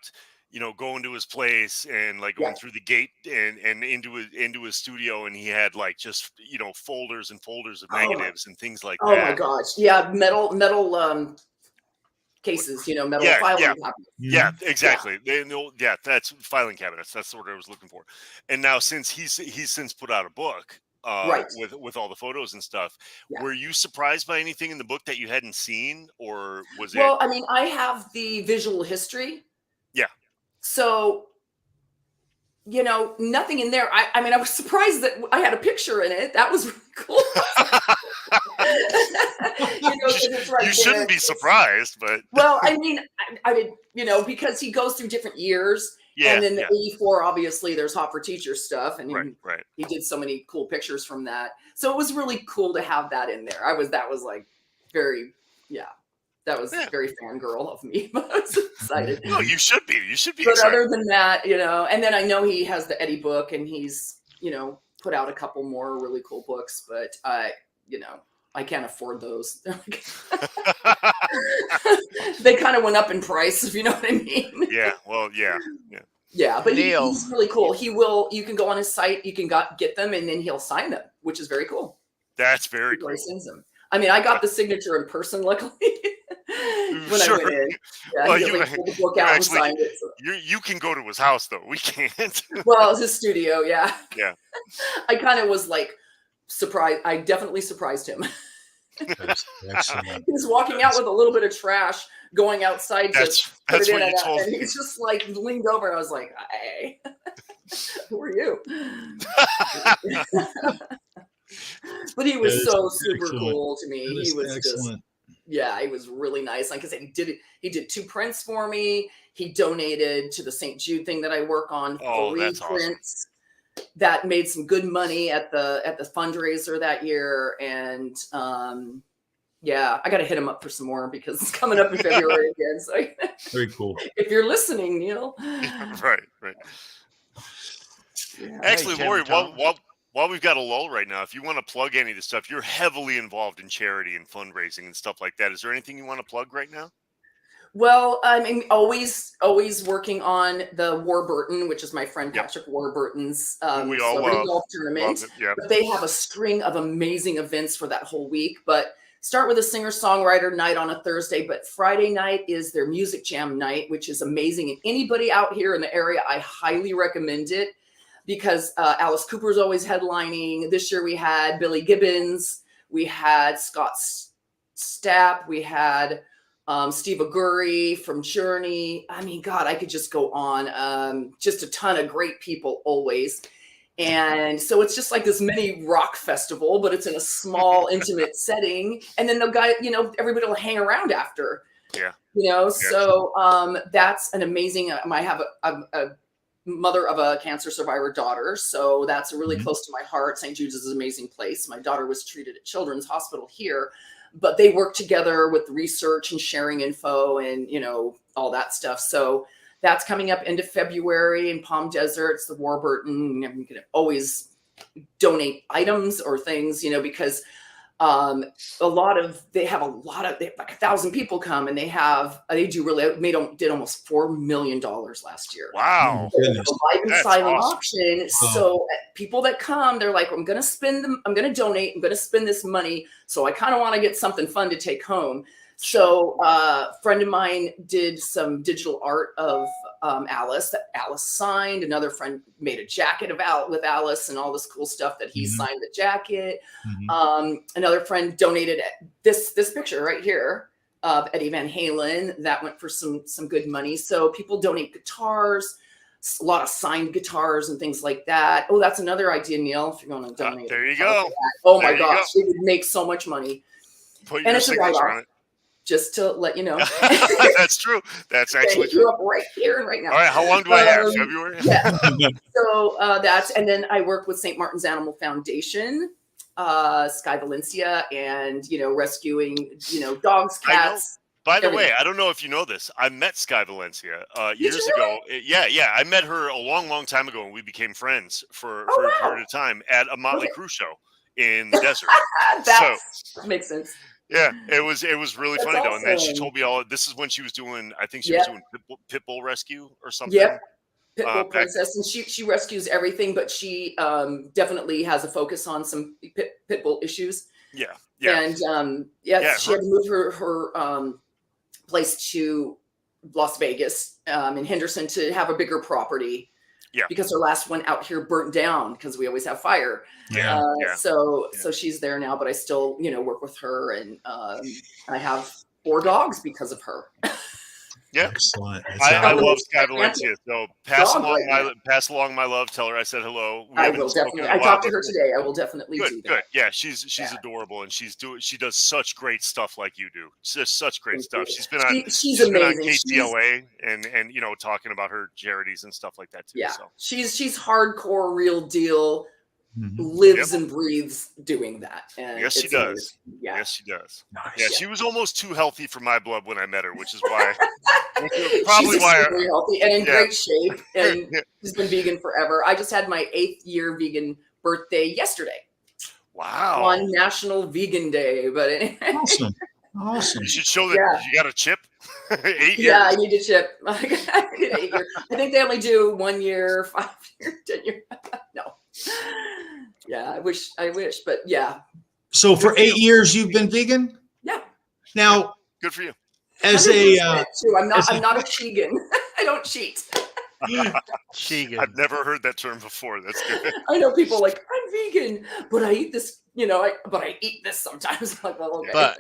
you know, going to his place and like going through the gate and into his studio, and he had like just, you know, folders and folders of negatives and things like that. Oh my gosh, yeah, metal cases, you know, metal filing cabinets. Yeah, exactly. Yeah, that's filing cabinets. That's the word I was looking for. And now since he's since put out a book. With all the photos and stuff, were you surprised by anything in the book that you hadn't seen, or was it? Well, I mean, I have the visual history. Yeah. So, you know, nothing in there. I mean, I was surprised that I had a picture in it. That was really cool. You know, it's right you shouldn't be surprised, but well, I mean, I did, you know, because he goes through different years. Yeah, and then the 84, obviously, there's Hot for Teacher stuff, and he did so many cool pictures from that. So it was really cool to have that in there. That was like very, that was very fangirl of me. But I was excited. No, you should be. You should be. But excited. Other than that, you know, and then I know he has the Eddie book, and he's, you know, put out a couple more really cool books, but you know, I can't afford those. They kind of went up in price, if you know what I mean. Yeah, well, yeah. Yeah, but he's really cool. You can go on his site, you can get them, and then he'll sign them, which is very cool. That's very cool. He sends them. I mean, I got the signature in person, luckily, when I went in. Yeah, well, he pulled the book out and signed it. So. You can go to his house, though. We can't. Well, it's his studio, yeah. Yeah. I kind of was like surprised. I definitely surprised him. He was walking out with a little bit of trash going outside to put it in, and he's just like leaned over, and I was like, "Hey, who are you?" But he was so super cool to me. He was excellent. He was really nice. Like I said, he did 2 prints for me. He donated to the St. Jude thing that I work on. Oh, that's awesome. That made some good money at the fundraiser that year, and I got to hit him up for some more because it's coming up in February again. So very cool. If you're listening, Neil. Right. Yeah. Actually, Lori, while we've got a lull right now, if you want to plug any of the stuff, you're heavily involved in charity and fundraising and stuff like that. Is there anything you want to plug right now? Well, I mean, always working on the Warburton, which is my friend Patrick Warburton's celebrity golf tournament. But they have a string of amazing events for that whole week. But start with a singer-songwriter night on a Thursday. But Friday night is their music jam night, which is amazing. And anybody out here in the area, I highly recommend it. because Alice Cooper's always headlining. This year we had Billy Gibbons, we had Scott Stapp, we had Steve Aguri from Journey. I mean, God, I could just go on. Just a ton of great people always. And so it's just like this mini rock festival, but it's in a small, intimate setting. And then the guy, you know, everybody will hang around after. Yeah. You know, so that's an amazing. I have a mother of a cancer survivor daughter, so that's really close to my heart. St. Jude's is an amazing place. My daughter was treated at Children's Hospital here, but they work together with research and sharing info and, you know, all that stuff. So that's coming up end of February in Palm Desert. It's the Warburton. You can always donate items or things, you know, because they have like 1,000 people come, and they did almost $4 million last year. Wow. So live and silent auction. Wow. So people that come, they're like, I'm going to donate, I'm going to spend this money. So I kind of want to get something fun to take home. So a friend of mine did some digital art of Alice that Alice signed. Another friend made a jacket with Alice and all this cool stuff that he signed the jacket. Another friend donated this picture right here of Eddie Van Halen. That went for some good money. So people donate guitars, a lot of signed guitars and things like that. Oh, that's another idea, Neil, if you're going to donate. There you go. Oh my gosh, it would make so much money. Put your signature on it. Just to let you know. That's true. That's actually true. Up right here and right now. All right. How long do I have? February? Yeah. So and then I work with St. Martin's Animal Foundation, Sky Valencia, and, you know, rescuing, you know, dogs, cats. By the way, I don't know if you know this. I met Sky Valencia years ago. Yeah. I met her a long time ago, and we became friends for a period of time at a Motley Crue show in the desert. That makes sense. Yeah, it was really funny though. And then she told me this is when she was doing, I think she was doing pit bull rescue or something. Yep. Pit bull princess, and she rescues everything, but she definitely has a focus on some pit bull issues. Yeah. And she had to move her place to Las Vegas in Henderson to have a bigger property. Yeah, because her last one out here burnt down because we always have fire. So she's there now, but I still, you know, work with her, and I have 4 dogs because of her. Yeah, excellent. I love Sky Valencia. So pass along my love. Tell her I said hello. I will definitely. I talked to her today. I will definitely do that. Good. Yeah, she's adorable, and she does such great stuff like you do. Just such great stuff. She's been on KTLA and you know, talking about her charities and stuff like that too. Yeah, so. she's hardcore, real deal. Lives and breathes doing that. And yes, she does. Yeah. Yes, she does. Nice. Yeah, she was almost too healthy for my blood when I met her, which is why probably why very healthy and in great shape, and she's been vegan forever. I just had my 8th year vegan birthday yesterday. Wow. On National Vegan Day, but anyway. Awesome. You should show that you got a chip. 8 years. Yeah, I need a chip. I need 8 years. I think they only do 1 year, 5 years, 10 years. No. Yeah, I wish, but yeah. So for 8 years you've been vegan? Yeah. Now, good for you. As I'm not a vegan. I don't cheat. I've never heard that term before. That's good. I know people like, I'm vegan, but I eat this, you know, but I eat this sometimes. I'm like, well, okay. But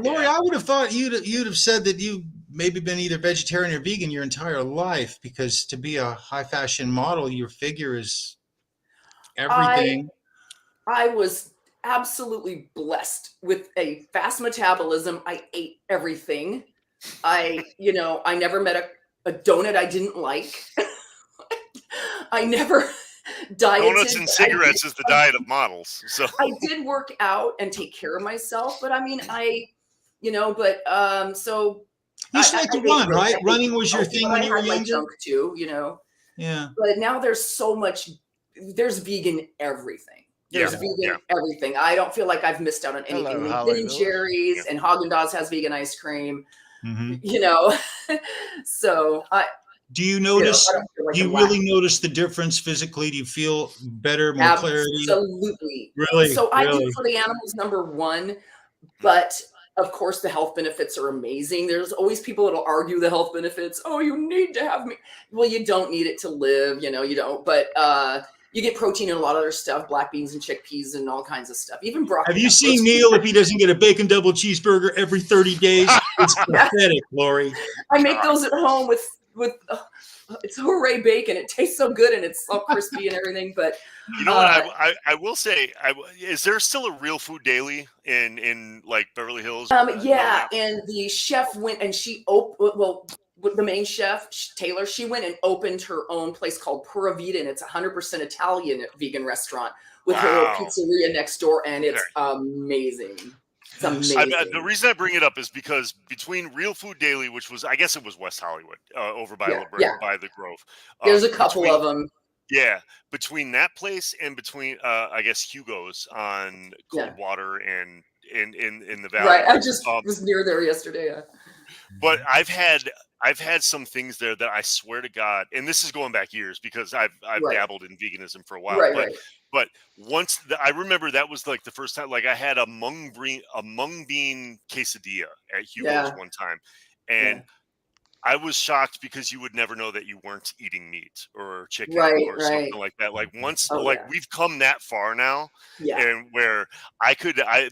Lori, I would have thought you'd have said that you maybe been either vegetarian or vegan your entire life, because to be a high fashion model, your figure is everything. I was absolutely blessed with a fast metabolism. I ate everything. I never met a donut I didn't like. I never dieted. Donuts and cigarettes is the diet of models. So I did work out and take care of myself, but I mean, so you used to like to run, right? Running was your thing when you were younger. Junk too, you know. Yeah. But now there's so much. There's vegan everything. There's vegan everything. I don't feel like I've missed out on anything. Ben & Jerry's and Haagen-Dazs has vegan ice cream. You know, so do you notice? Do you really notice the difference physically? Do you feel better, more clarity? Absolutely. Really? So I do for the animals, #1, but of course the health benefits are amazing. There's always people that'll argue the health benefits. Oh, you need to have me. Well, you don't need it to live, you know, you don't. But you get protein in a lot of other stuff, black beans and chickpeas and all kinds of stuff. Even broccoli. Have you seen Neil if he doesn't get a bacon double cheeseburger every 30 days? It's pathetic, Lori. I make those at home with it's hooray bacon. It tastes so good and it's all crispy and everything. But you know what I will say, is there still a Real Food Daily in like Beverly Hills? Yeah, and the chef went and she the main chef Taylor, she went and opened her own place called Pura Vida, and it's 100% Italian vegan restaurant with her pizzeria next door, and it's amazing. It's amazing. The reason I bring it up is because between Real Food Daily, which was, I guess it was West Hollywood, over by by the Grove. There's a couple of them. Yeah, between that place and between I guess Hugo's on Coldwater and in the valley. Right, I just was near there yesterday. Yeah. But I've had some things there that I swear to God, and this is going back years because I've dabbled in veganism for a while. But once I remember that was like the first time, like I had a mung bean quesadilla at Hugo's one time, and I was shocked because you would never know that you weren't eating meat or chicken or something like that. Like once, we've come that far now, and where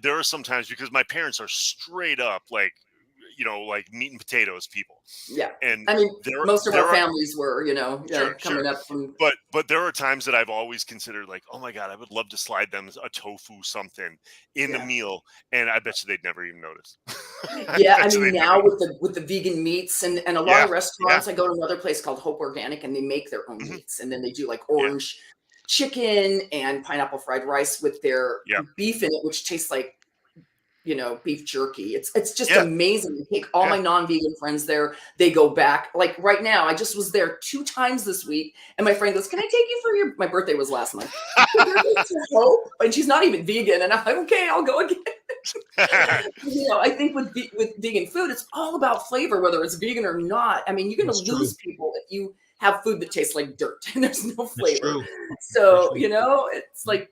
there are some times because my parents are straight up like, you know, like meat and potatoes people. Yeah. And I mean, most of our families were, you know, coming up from. But there are times that I've always considered like, oh my God, I would love to slide them a tofu something in the meal. And I bet you they'd never even notice. Yeah. I mean, now with the vegan meats and a lot of restaurants, I go to another place called Hope Organic and they make their own meats. And then they do like orange chicken and pineapple fried rice with their beef in it, which tastes like, you know, beef jerky. It's just amazing. I take all my non-vegan friends there. They go back. Like right now, I just was there 2 times this week. And my friend goes, can I take you for my birthday was last month. Hope? And she's not even vegan. And I'm like, okay, I'll go again. You know, I think with vegan food, it's all about flavor, whether it's vegan or not. I mean, you're going to lose people if you have food that tastes like dirt and there's no flavor. So, you know, it's like,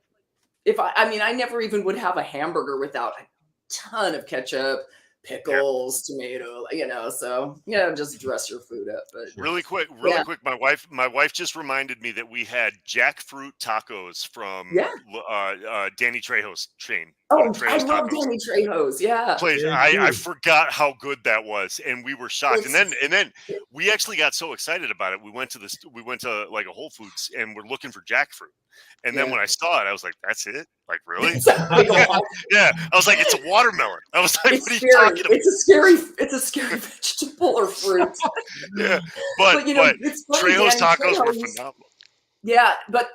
I never even would have a hamburger without ton of ketchup, pickles, tomato, you know, so just dress your food up. But really quick, my wife just reminded me that we had jackfruit tacos from Danny Trejo's chain. Oh, I love Danny Trejo's. Yeah. I forgot how good that was, and we were shocked. And then we actually got so excited about it. We went to like a Whole Foods and we're looking for jackfruit. And then when I saw it, I was like, "That's it? Like, really?" Yeah. I was like, "It's a watermelon." I was like, "What are you talking about?" It's a scary vegetable or fruit. but you know, it's funny, Trejo's tacos were phenomenal. Yeah, but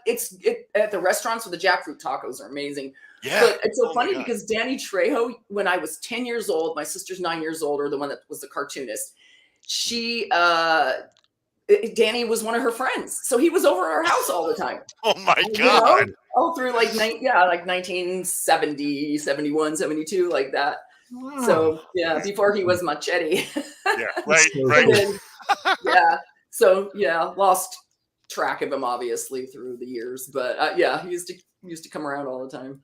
at the restaurants with the jackfruit tacos are amazing. Yeah, but it's so funny because Danny Trejo, when I was 10 years old, my sister's 9 years older, the one that was the cartoonist. Danny was one of her friends, so he was over at our house all the time. Oh my God! Know? All through like 1970, 71, 72, like that. Wow. So before he was Machete. Right. So lost track of him obviously through the years, but he used to come around all the time.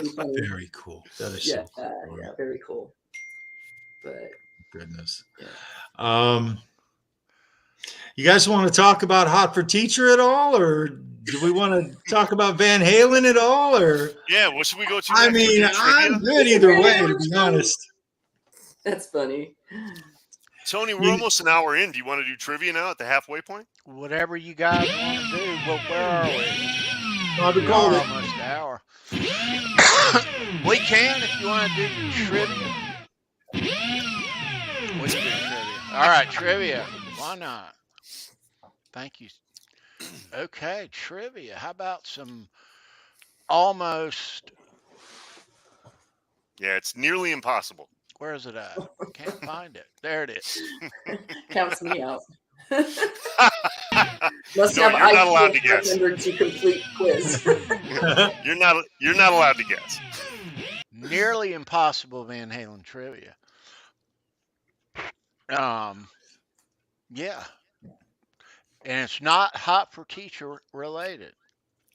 Very cool. That is so cool. Very cool. But goodness. Yeah. You guys want to talk about Hot for Teacher at all, or do we want to talk about VanHalen at all, or? Yeah, what should we go to? I mean, I'm good either way, to be honest. That's funny. Tony, we're almost an hour in. Do you want to do trivia now at the halfway point? Whatever you guys want to do. Well, where are we? We are almost an hour. We can if you want to do trivia. We can do trivia. All right, trivia. Why not? Thank you. Okay, trivia. How about some almost? Yeah, it's nearly impossible. Where is it at? Can't find it. There it is. Counts me out. You're not allowed to guess. To complete quiz. You're not allowed to guess. Nearly impossible VanHalen trivia. Yeah. And it's not Hot for Teacher related.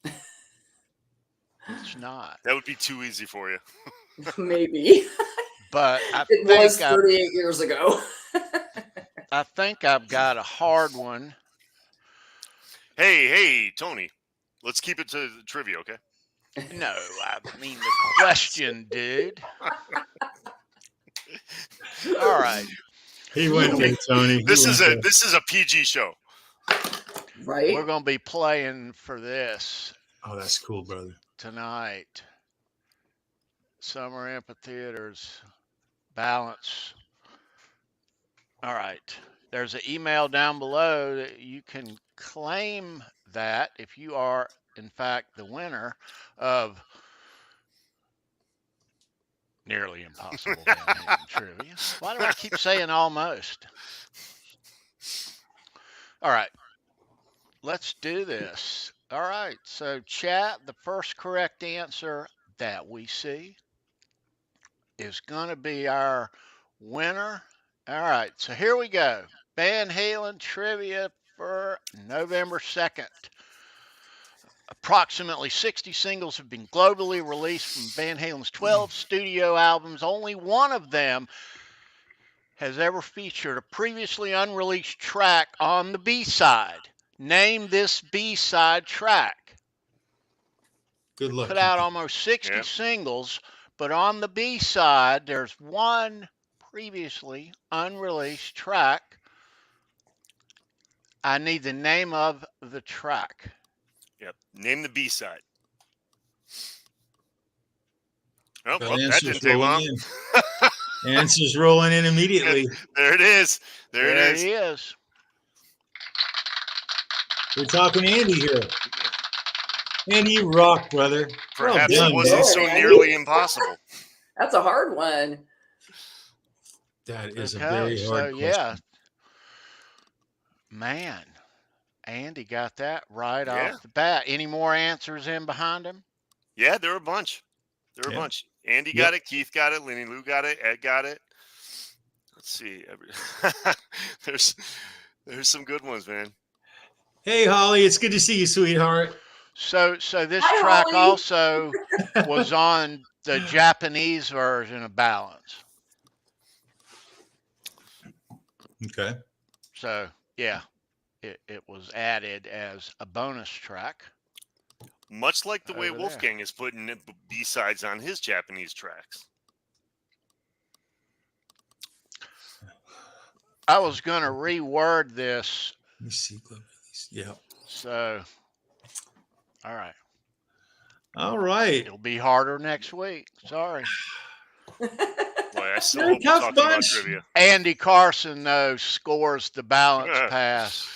It's not. That would be too easy for you. Maybe. But it was 38 years ago. I think I've got a hard one. Hey, Tony. Let's keep it to the trivia, okay? No, I mean the question, dude. All right. He went there, Tony. This is a PG show. Right. We're going to be playing for this. Oh, that's cool, brother. Tonight. Summer amphitheaters. Balance. All right. There's an email down below that you can claim that if you are, in fact, the winner of Nearly Impossible VanHalen Trivia. Why do I keep saying almost? All right. Let's do this. All right. So, chat, the first correct answer that we see is going to be our winner. All right. So, here we go. VanHalen Trivia for November 2nd. Approximately 60 singles have been globally released from Van Halen's 12 studio albums. Only one of them has ever featured a previously unreleased track on the B-side. Name this B-side track. Good luck. Put out almost 60 singles, but on the B-side, there's one previously unreleased track. I need the name of the track. Yep. Name the B-side. Oh, Well, well, that didn't take long. Answers rolling in immediately. There it is. There it He is. We're talking Andy here. Andy, you rock, brother. Perhaps well it wasn't so nearly impossible. That's a hard one. That is a very hard question. Yeah. Man, Andy got that right off the bat. Any more answers in behind him? Yeah, there were a bunch. There were a bunch. Andy got it. Keith got it. Lenny Lou got it. Ed got it. Let's see. There's some good ones, man. Hey, Holly, it's good to see you, sweetheart. So this Hi, track Holly. also was on the Japanese version of Balance. Okay. So, yeah, it was added as a bonus track. Much like the way Over Wolfgang is putting B-sides on his Japanese tracks. I was going to reword this. Let me see. Yeah. So, all right. All right. It'll be harder next week. Sorry. Boy, I still hope we're talking about trivia. Andy Carson, though, scores the balance pass.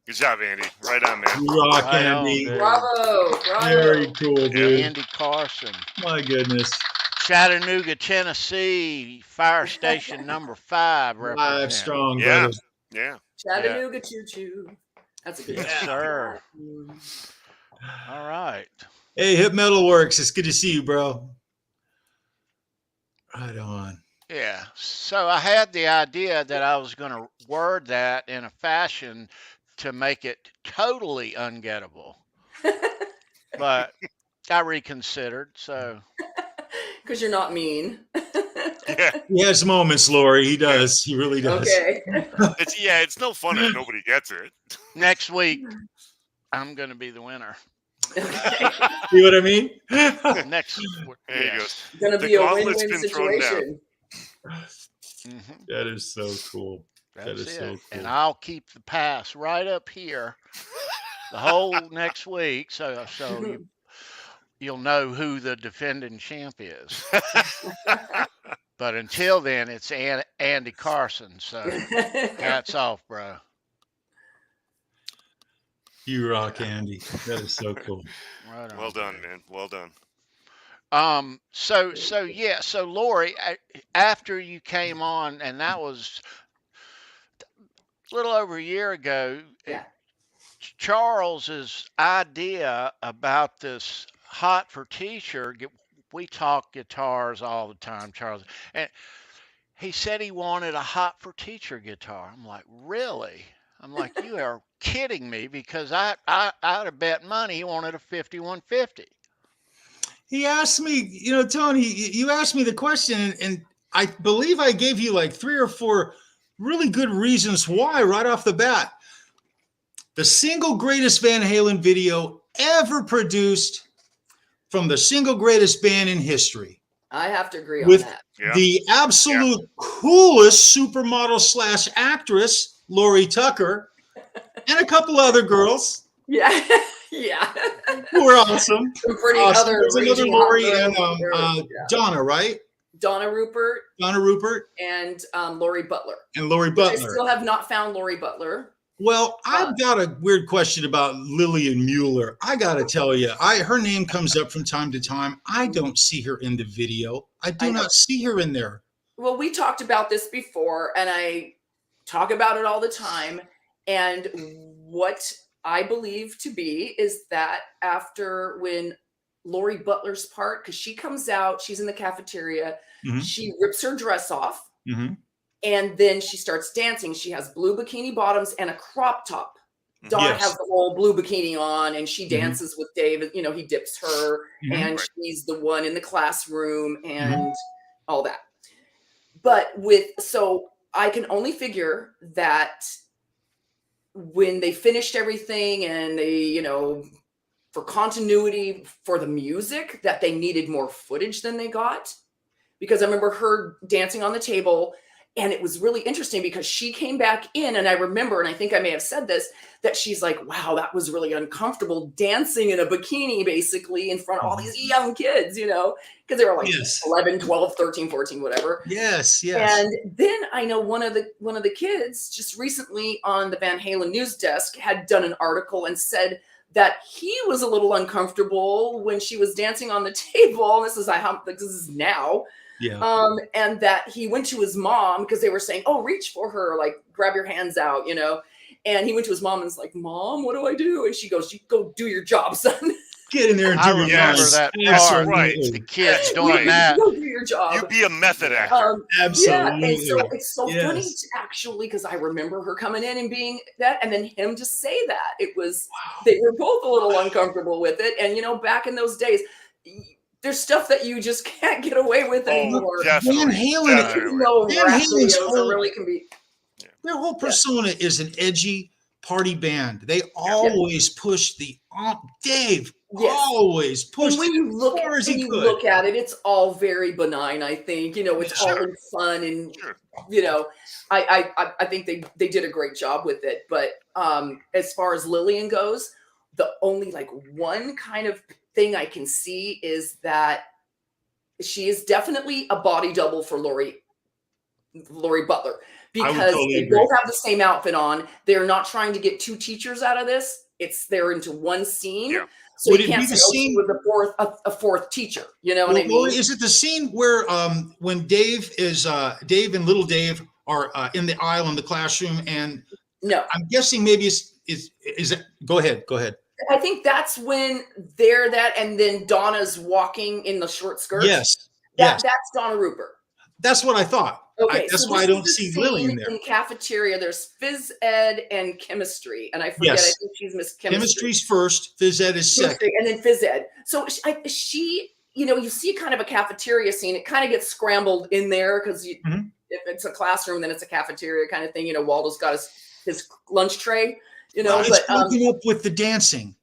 Good job, Andy. Right on, man. You rock, right Andy. On, bravo. Very cool, dude. Andy Carson. My goodness. Chattanooga, Tennessee, fire station number 5. 5 strong, yeah. brother. Yeah. Chattanooga choo-choo. That's a good yes, sir. All right. Hey, Hip Metal Works. It's good to see you, bro. Right on. Yeah. So I had the idea that I was going to word that in a fashion to make it totally ungettable. But I reconsidered, so. Because you're not mean. Yeah. He has moments, Lori. He does. He really does. Okay. It's no fun if nobody gets it. Next week, I'm going to be the winner. Okay. See what I mean? Next, there you go. It's going to be a win-win situation. That is so cool. That is so cool. And I'll keep the pass right up here the whole next week, so you'll know who the defending champ is. But until then, it's Andy Carson. So hats off, bro. You rock, Andy. That is so cool. Right on, well done, man. Well done. So Lori, after you came on, and that was a little over a year ago, Charles's idea about this Hot for Teacher, we talk guitars all the time, Charles, and he said he wanted a Hot for Teacher guitar. I'm like, really? I'm like, you are kidding me, because I'd have bet money he wanted a 5150. He asked me, Tony, you asked me the question, and I believe I gave you like 3 or 4 really good reasons why right off the bat. The single greatest Van Halen video ever produced from the single greatest band in history. I have to agree on With that. the absolute coolest supermodel / actress, Lori Tucker, and a couple other girls. Yeah. Yeah. Who were awesome. Some pretty awesome. other There's another raging Lori hot girls. and Donna, right? Donna Rupert Donna Rupert and Lori Butler. and Lori I Butler. still have not found Lori Butler. Well, I've got a weird question about Lillian Mueller. I got to tell you, her name comes up from time to time. I don't see her in the video. I do not see her in there. Well, we talked about this before, and I talk about it all the time. And what I believe to be is that after when Lori Butler's part, because she comes out, she's in the cafeteria, she rips her dress off. And then she starts dancing. She has blue bikini bottoms and a crop top. Donna has the whole blue bikini on, and she dances with David. You know, he dips her, and she's the one in the classroom and all that. But so I can only figure that when they finished everything and they, you know, for continuity for the music, that they needed more footage than they got. Because I remember her dancing on the table. And it was really interesting because she came back in, and I remember, and I think I may have said this, that she's like, wow, that was really uncomfortable dancing in a bikini, basically, in front of all these young kids, you know, because they were like 11, 12, 13, 14, whatever. Yes. And then I know one of the kids just recently on the VanHalen news desk had done an article and said that he was a little uncomfortable when she was dancing on the table. This is now. Yeah. And that he went to his mom because they were saying, oh, reach for her, like grab your hands out, you know. And he went to his mom and was like, Mom, what do I do? And she goes, you go do your job, son. Get in there and do your job. That part. Right. The kids doing that. Go do your job. You be a method actor. Absolutely. Yeah, and so it's so funny to actually, because I remember her coming in and being that, and then him to say that. It was, they were both a little uncomfortable with it. And, you know, back in those days, there's stuff that you just can't get away with anymore. VanHalen, really can be. Their whole persona is an edgy party band. They always push the Dave. Always push. When you look at it, it's all very benign. I think, you know, it's all in fun, and you know, I think they did a great job with it. But as far as Lillian goes, the only like one kind of thing I can see is that she is definitely a body double for Lori Butler, because they both have the same outfit on. They're not trying to get two teachers out of this. They're into one scene. Yeah. So you can't say she was a fourth teacher. You know what I mean? Lori, is it the scene where when Dave and little Dave are in the aisle in the classroom, and I'm guessing maybe is it? Go ahead. I think that's when they're that, and then Donna's walking in the short skirt. Yes. That's Donna Rupert. That's what I thought. Okay, that's why I don't see Lillian there. In the cafeteria, there's phys ed and chemistry, and I forget. I think she's Miss Chemistry. Chemistry's first, phys ed is second, and then phys ed. So she, you know, you see kind of a cafeteria scene. It kind of gets scrambled in there because if it's a classroom, then it's a cafeteria kind of thing. You know, Waldo's got his lunch tray. You know, it's breaking up with the dancing.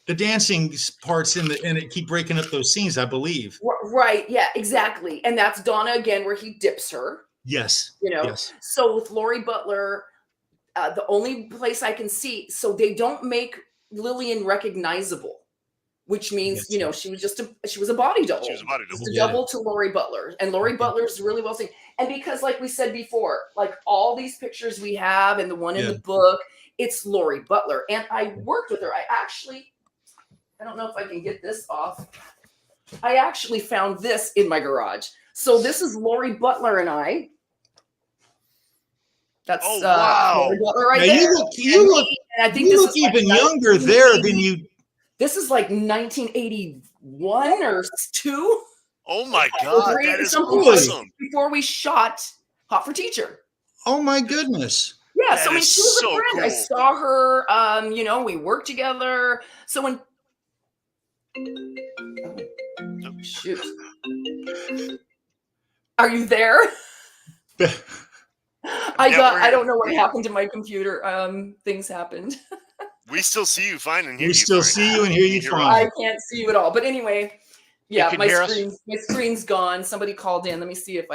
The dancing parts and it keep breaking up those scenes, I believe. Right. Yeah, exactly. And that's Donna again, where he dips her. Yes. You know, so with Lori Butler, the only place I can see, so they don't make Lillian recognizable, which means, you know, she was a body double. She was a body double. Just a double to Lori Butler. And Lori Butler's really well seen. And because like we said before, like all these pictures we have and the one in the book, it's Lori Butler. And I worked with her. I don't know if I can get this off. I actually found this in my garage. So this is Lori Butler and I. That's Lori Butler right there. You look even younger there than you. This is like 1981 or 2. Oh my God, that is awesome. Before we shot Hot for Teacher. Oh my goodness. Yeah, so I mean, she was a friend. Cool. I saw her. You know, we worked together. So when. Oh, shoot. Are you there? I don't know what happened to my computer. Things happened. We still see you fine and hear you. We still see you and hear you fine. I can't see you at all. But anyway, yeah, can my hear us? screen's gone. Somebody called in. Let me see if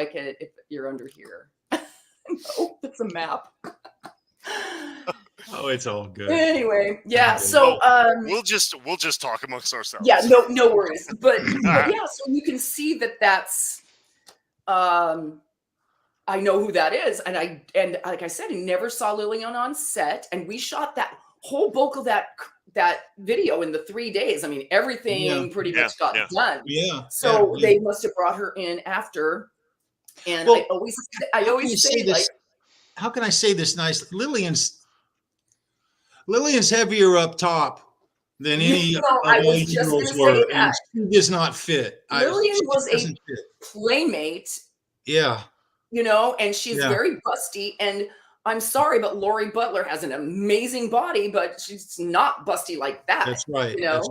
you're under here. No, it's a map. Oh, it's all good. Anyway, yeah. So we'll just talk amongst ourselves. Yeah, no worries. But yeah, so you can see that I know who that is, and like I said, I never saw Lillian on set, and we shot that whole bulk of that video in the 3 days. I mean, everything pretty much got done. Yeah. So they must have brought her in after. And well, I always say this, like, how can I say this nice? Lillian's heavier up top than any of I was just going to say that. She does not fit. Lillian was a playmate. Yeah. You know, and she's very busty. And I'm sorry, but Lori Butler has an amazing body, but she's not busty like that. That's right. You know?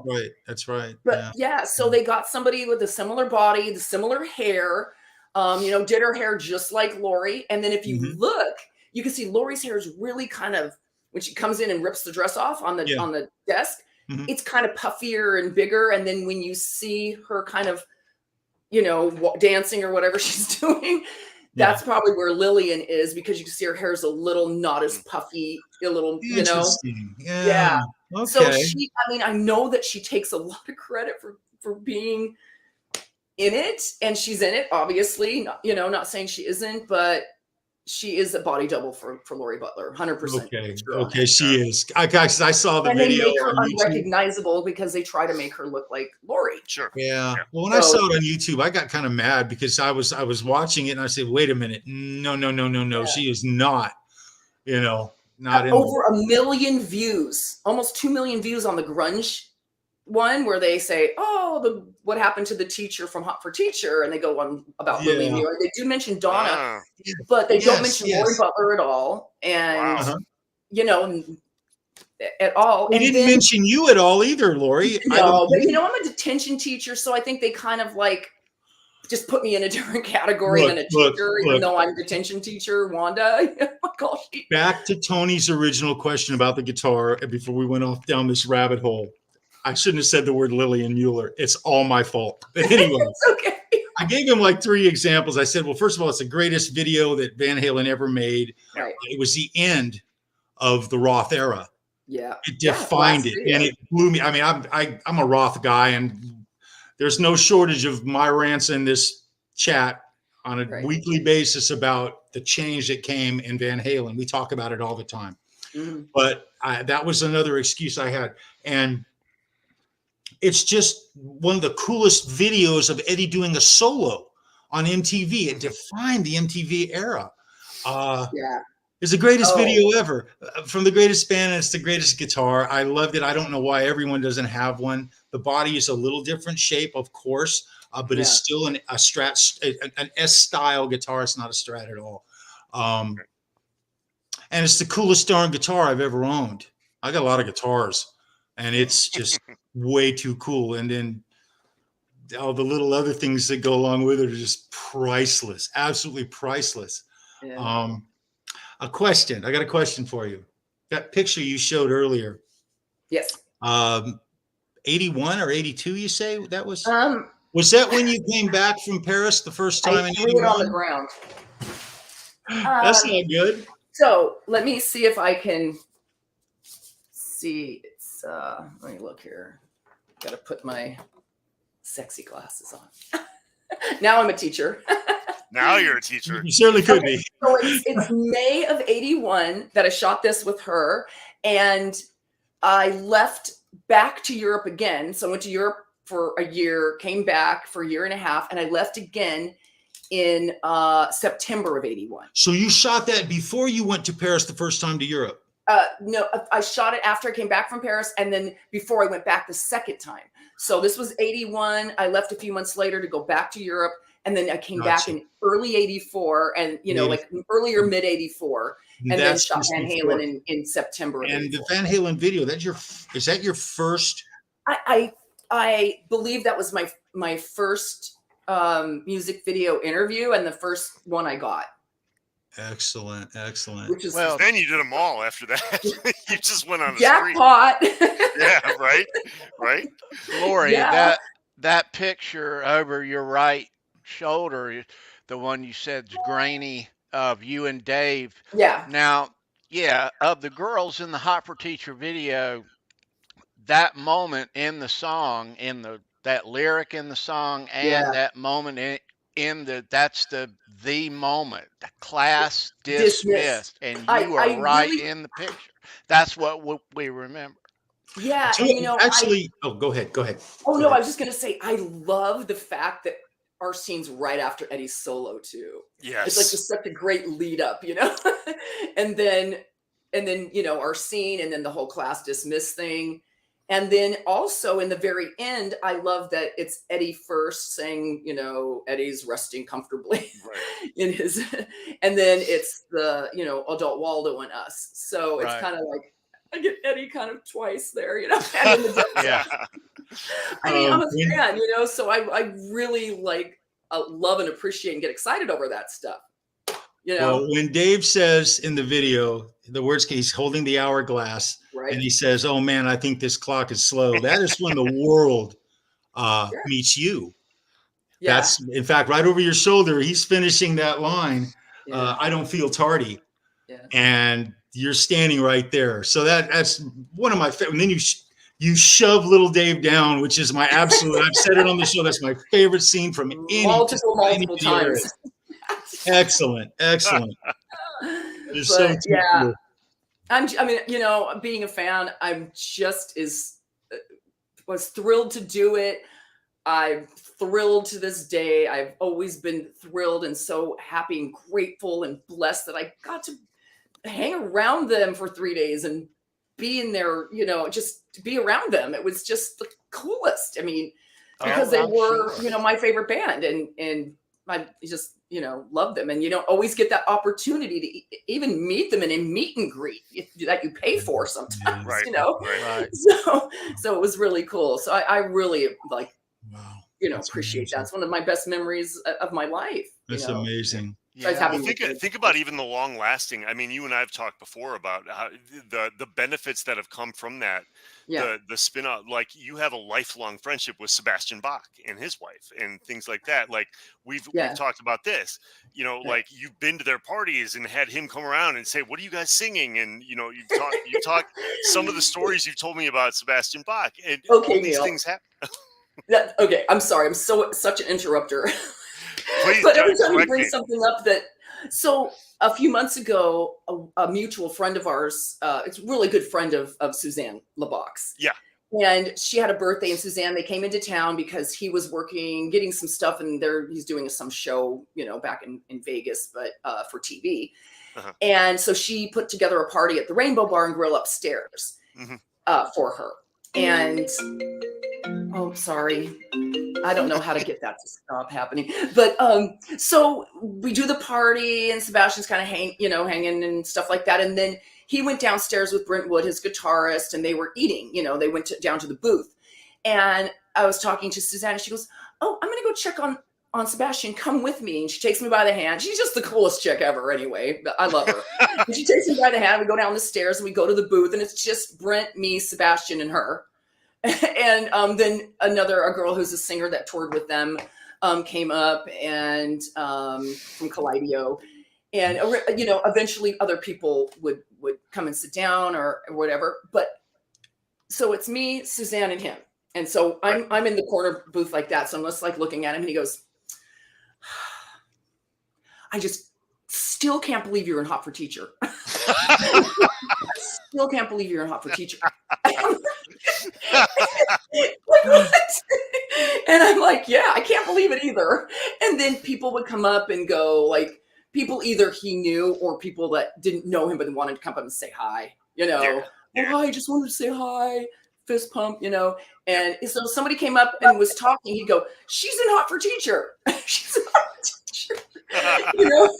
That's right. But so they got somebody with a similar body, the similar hair, did her hair just like Lori. And then if you look, you can see Lori's hair is really kind of, when she comes in and rips the dress off on the desk, it's kind of puffier and bigger. And then when you see her kind of, dancing or whatever she's doing, that's probably where Lillian is, because you can see her hair is a little not as puffy, a little, Yeah. Okay. So I know that she takes a lot of credit for being in it, and she's in it, obviously, not saying she isn't, but she is a body double for Lori Butler, 100%. Okay, she is. I saw the video. They make her unrecognizable because they try to make her look like Lori. Sure. Yeah. Well, when I saw it on YouTube, I got kind of mad because I was watching it and I said, "Wait a minute, no, yeah. She is not." Not in over 1 million views, almost 2 million views on the grunge one, where they say, "Oh, what happened to the teacher from Hot for Teacher?" And they go on about Lillian Mueller. They do mention Donna, but they don't mention Lori Butler at all, and at all. They didn't mention you at all either, Lori. No, but I'm a detention teacher, so I think they kind of like just put me in a different category than a teacher, even though I'm detention teacher, Wanda. Back to Tony's original question about the guitar, before we went off down this rabbit hole. I shouldn't have said the word Lillian Mueller. It's all my fault. But anyway, it's okay. I gave him like 3 examples. I said, well, first of all, it's the greatest video that Van Halen ever made. Right. It was the end of the Roth era. Yeah. It defined it. And it blew me. I mean, I'm a Roth guy, and there's no shortage of my rants in this chat on a weekly basis about the change that came in Van Halen. We talk about it all the time. But that was another excuse I had. And it's just one of the coolest videos of Eddie doing a solo on MTV. It defined the MTV era. It's the greatest video ever from the greatest band, and it's the greatest guitar. I loved it. I don't know why everyone doesn't have one. The body is a little different shape, of course, but it's still an S-style guitar. It's not a Strat at all. And it's the coolest darn guitar I've ever owned. I got a lot of guitars, and it's just way too cool. And then all the little other things that go along with it are just priceless, absolutely priceless. A question. I got a question for you. That picture you showed earlier. Yes. 81 or 82, you say that was? Was that when you came back from Paris the first time? I threw it on the ground. That's not good. So let me see if I can see. It's let me look here. Got to put my sexy glasses on. Now I'm a teacher. Now you're a teacher. You certainly could be. So it's May of 81 that I shot this with her, and I left back to Europe again. So I went to Europe for a year, came back for a year and a half, and I left again in September of 81. So you shot that before you went to Paris the first time to Europe? No, I shot it after I came back from Paris, and then before I went back the second time. So this was 81. I left a few months later to go back to Europe. And then I came back in early 84 and, like earlier mid 84. And then shot Van Halen in September. And the Van Halen video, is that your first? I believe that was my first music video interview and the first one I got. Excellent. Which is well, then you did them all after that. You just went on a jackpot. Yeah, right. Lori, Yeah. that picture over your right shoulder, the one you said's grainy of you and Dave. Yeah. Now, yeah, of the girls in the Hot for Teacher video, that moment in the song, that lyric in the song, and Yeah. that moment in that's the moment, the class Dismissed. dismissed, and you are I right really, in the picture. That's what we remember. yeah. So And you know, actually, go ahead. oh no, I was just going to say, I love the fact that our scene's right after Eddie's solo too. Yes. It's like just such a great lead up, you know? and then, you know, our scene and then the whole class dismiss thing. And then also in the very end, I love that it's Eddie first saying, you know, Eddie's resting comfortably in his, and then it's the, you know, adult Waldo and us. So it's kind of like, I get Eddie kind of twice there, you know, and in the Yeah. I mean, I'm a fan, you know, so I really like love and appreciate and get excited over that stuff. You know, well, when Dave says in the video, the words, he's holding the hourglass, right? And he says, "Oh man, I think this clock is slow." That is when the world meets you. Yeah. That's, in fact, right over your shoulder. He's finishing that line. I don't feel tardy. Yeah. And you're standing right there. So that's one of my favorite. And then you shove little Dave down, which is my absolute, I've said it on the show, that's my favorite scene from any multiple times. Excellent. But, so yeah. cool. I mean, you know, being a fan, I'm just was thrilled to do it. I'm thrilled to this day. I've always been thrilled and so happy and grateful and blessed that I got to hang around them for 3 days and be in there, you know, just to be around them. It was just the coolest. I mean, because they were, you know, my favorite band, and I just, you know, love them. And you don't always get that opportunity to even meet them in a meet and greet that you pay for sometimes, you know? Right. So it was really cool. So I really like, you know, That's appreciate amazing. that. It's one of my best memories of my life. That's you know? amazing. Yeah. Well, think about even the long lasting. I mean, you and I have talked before about how the benefits that have come from that. Yeah. The spin off, like you have a lifelong friendship with Sebastian Bach and his wife and things like that. Like we've talked about this, you know, like you've been to their parties and had him come around and say, "What are you guys singing?" And you know, you talk some of the stories you've told me about Sebastian Bach, and all these things happen. Okay, I'm sorry. I'm such an interrupter. Please, but every time you bring something up so a few months ago, a mutual friend of ours, it's a really good friend of Suzanne LeBox. Yeah. And she had a birthday, and Suzanne, they came into town because he was getting some stuff, and he's doing some show, you know, back in Vegas, but for TV. Uh-huh. And so she put together a party at the Rainbow Bar and Grill upstairs for her. And oh, sorry. I don't know how to get that to stop happening. But so we do the party, and Sebastian's kind of hanging and stuff like that. And then he went downstairs with Brentwood, his guitarist, and they were eating. You know, they went down to the booth. And I was talking to Suzanne, and she goes, "Oh, I'm going to go check on Sebastian. Come with me." And she takes me by the hand. She's just the coolest chick ever anyway. I love her. And she takes me by the hand. We go down the stairs, and we go to the booth, and it's just Brent, me, Sebastian, and her. And then a girl who's a singer that toured with them came up, and from Kaleido, and you know, eventually other people would come and sit down or whatever. But so it's me, Suzanne, and him, and so I'm in the corner booth like that. So I'm just like looking at him, and he goes, "I just still can't believe you're in Hot for Teacher." Still can't believe you're in Hot for Teacher. And I'm like, yeah, I can't believe it either. And then people would come up and go, like, people either he knew or people that didn't know him but wanted to come up and say hi, you know. Oh, hi, I just wanted to say hi, fist pump, you know. And so somebody came up and was talking, he'd go, "She's in Hot for Teacher." She's in Hot for Teacher. You know?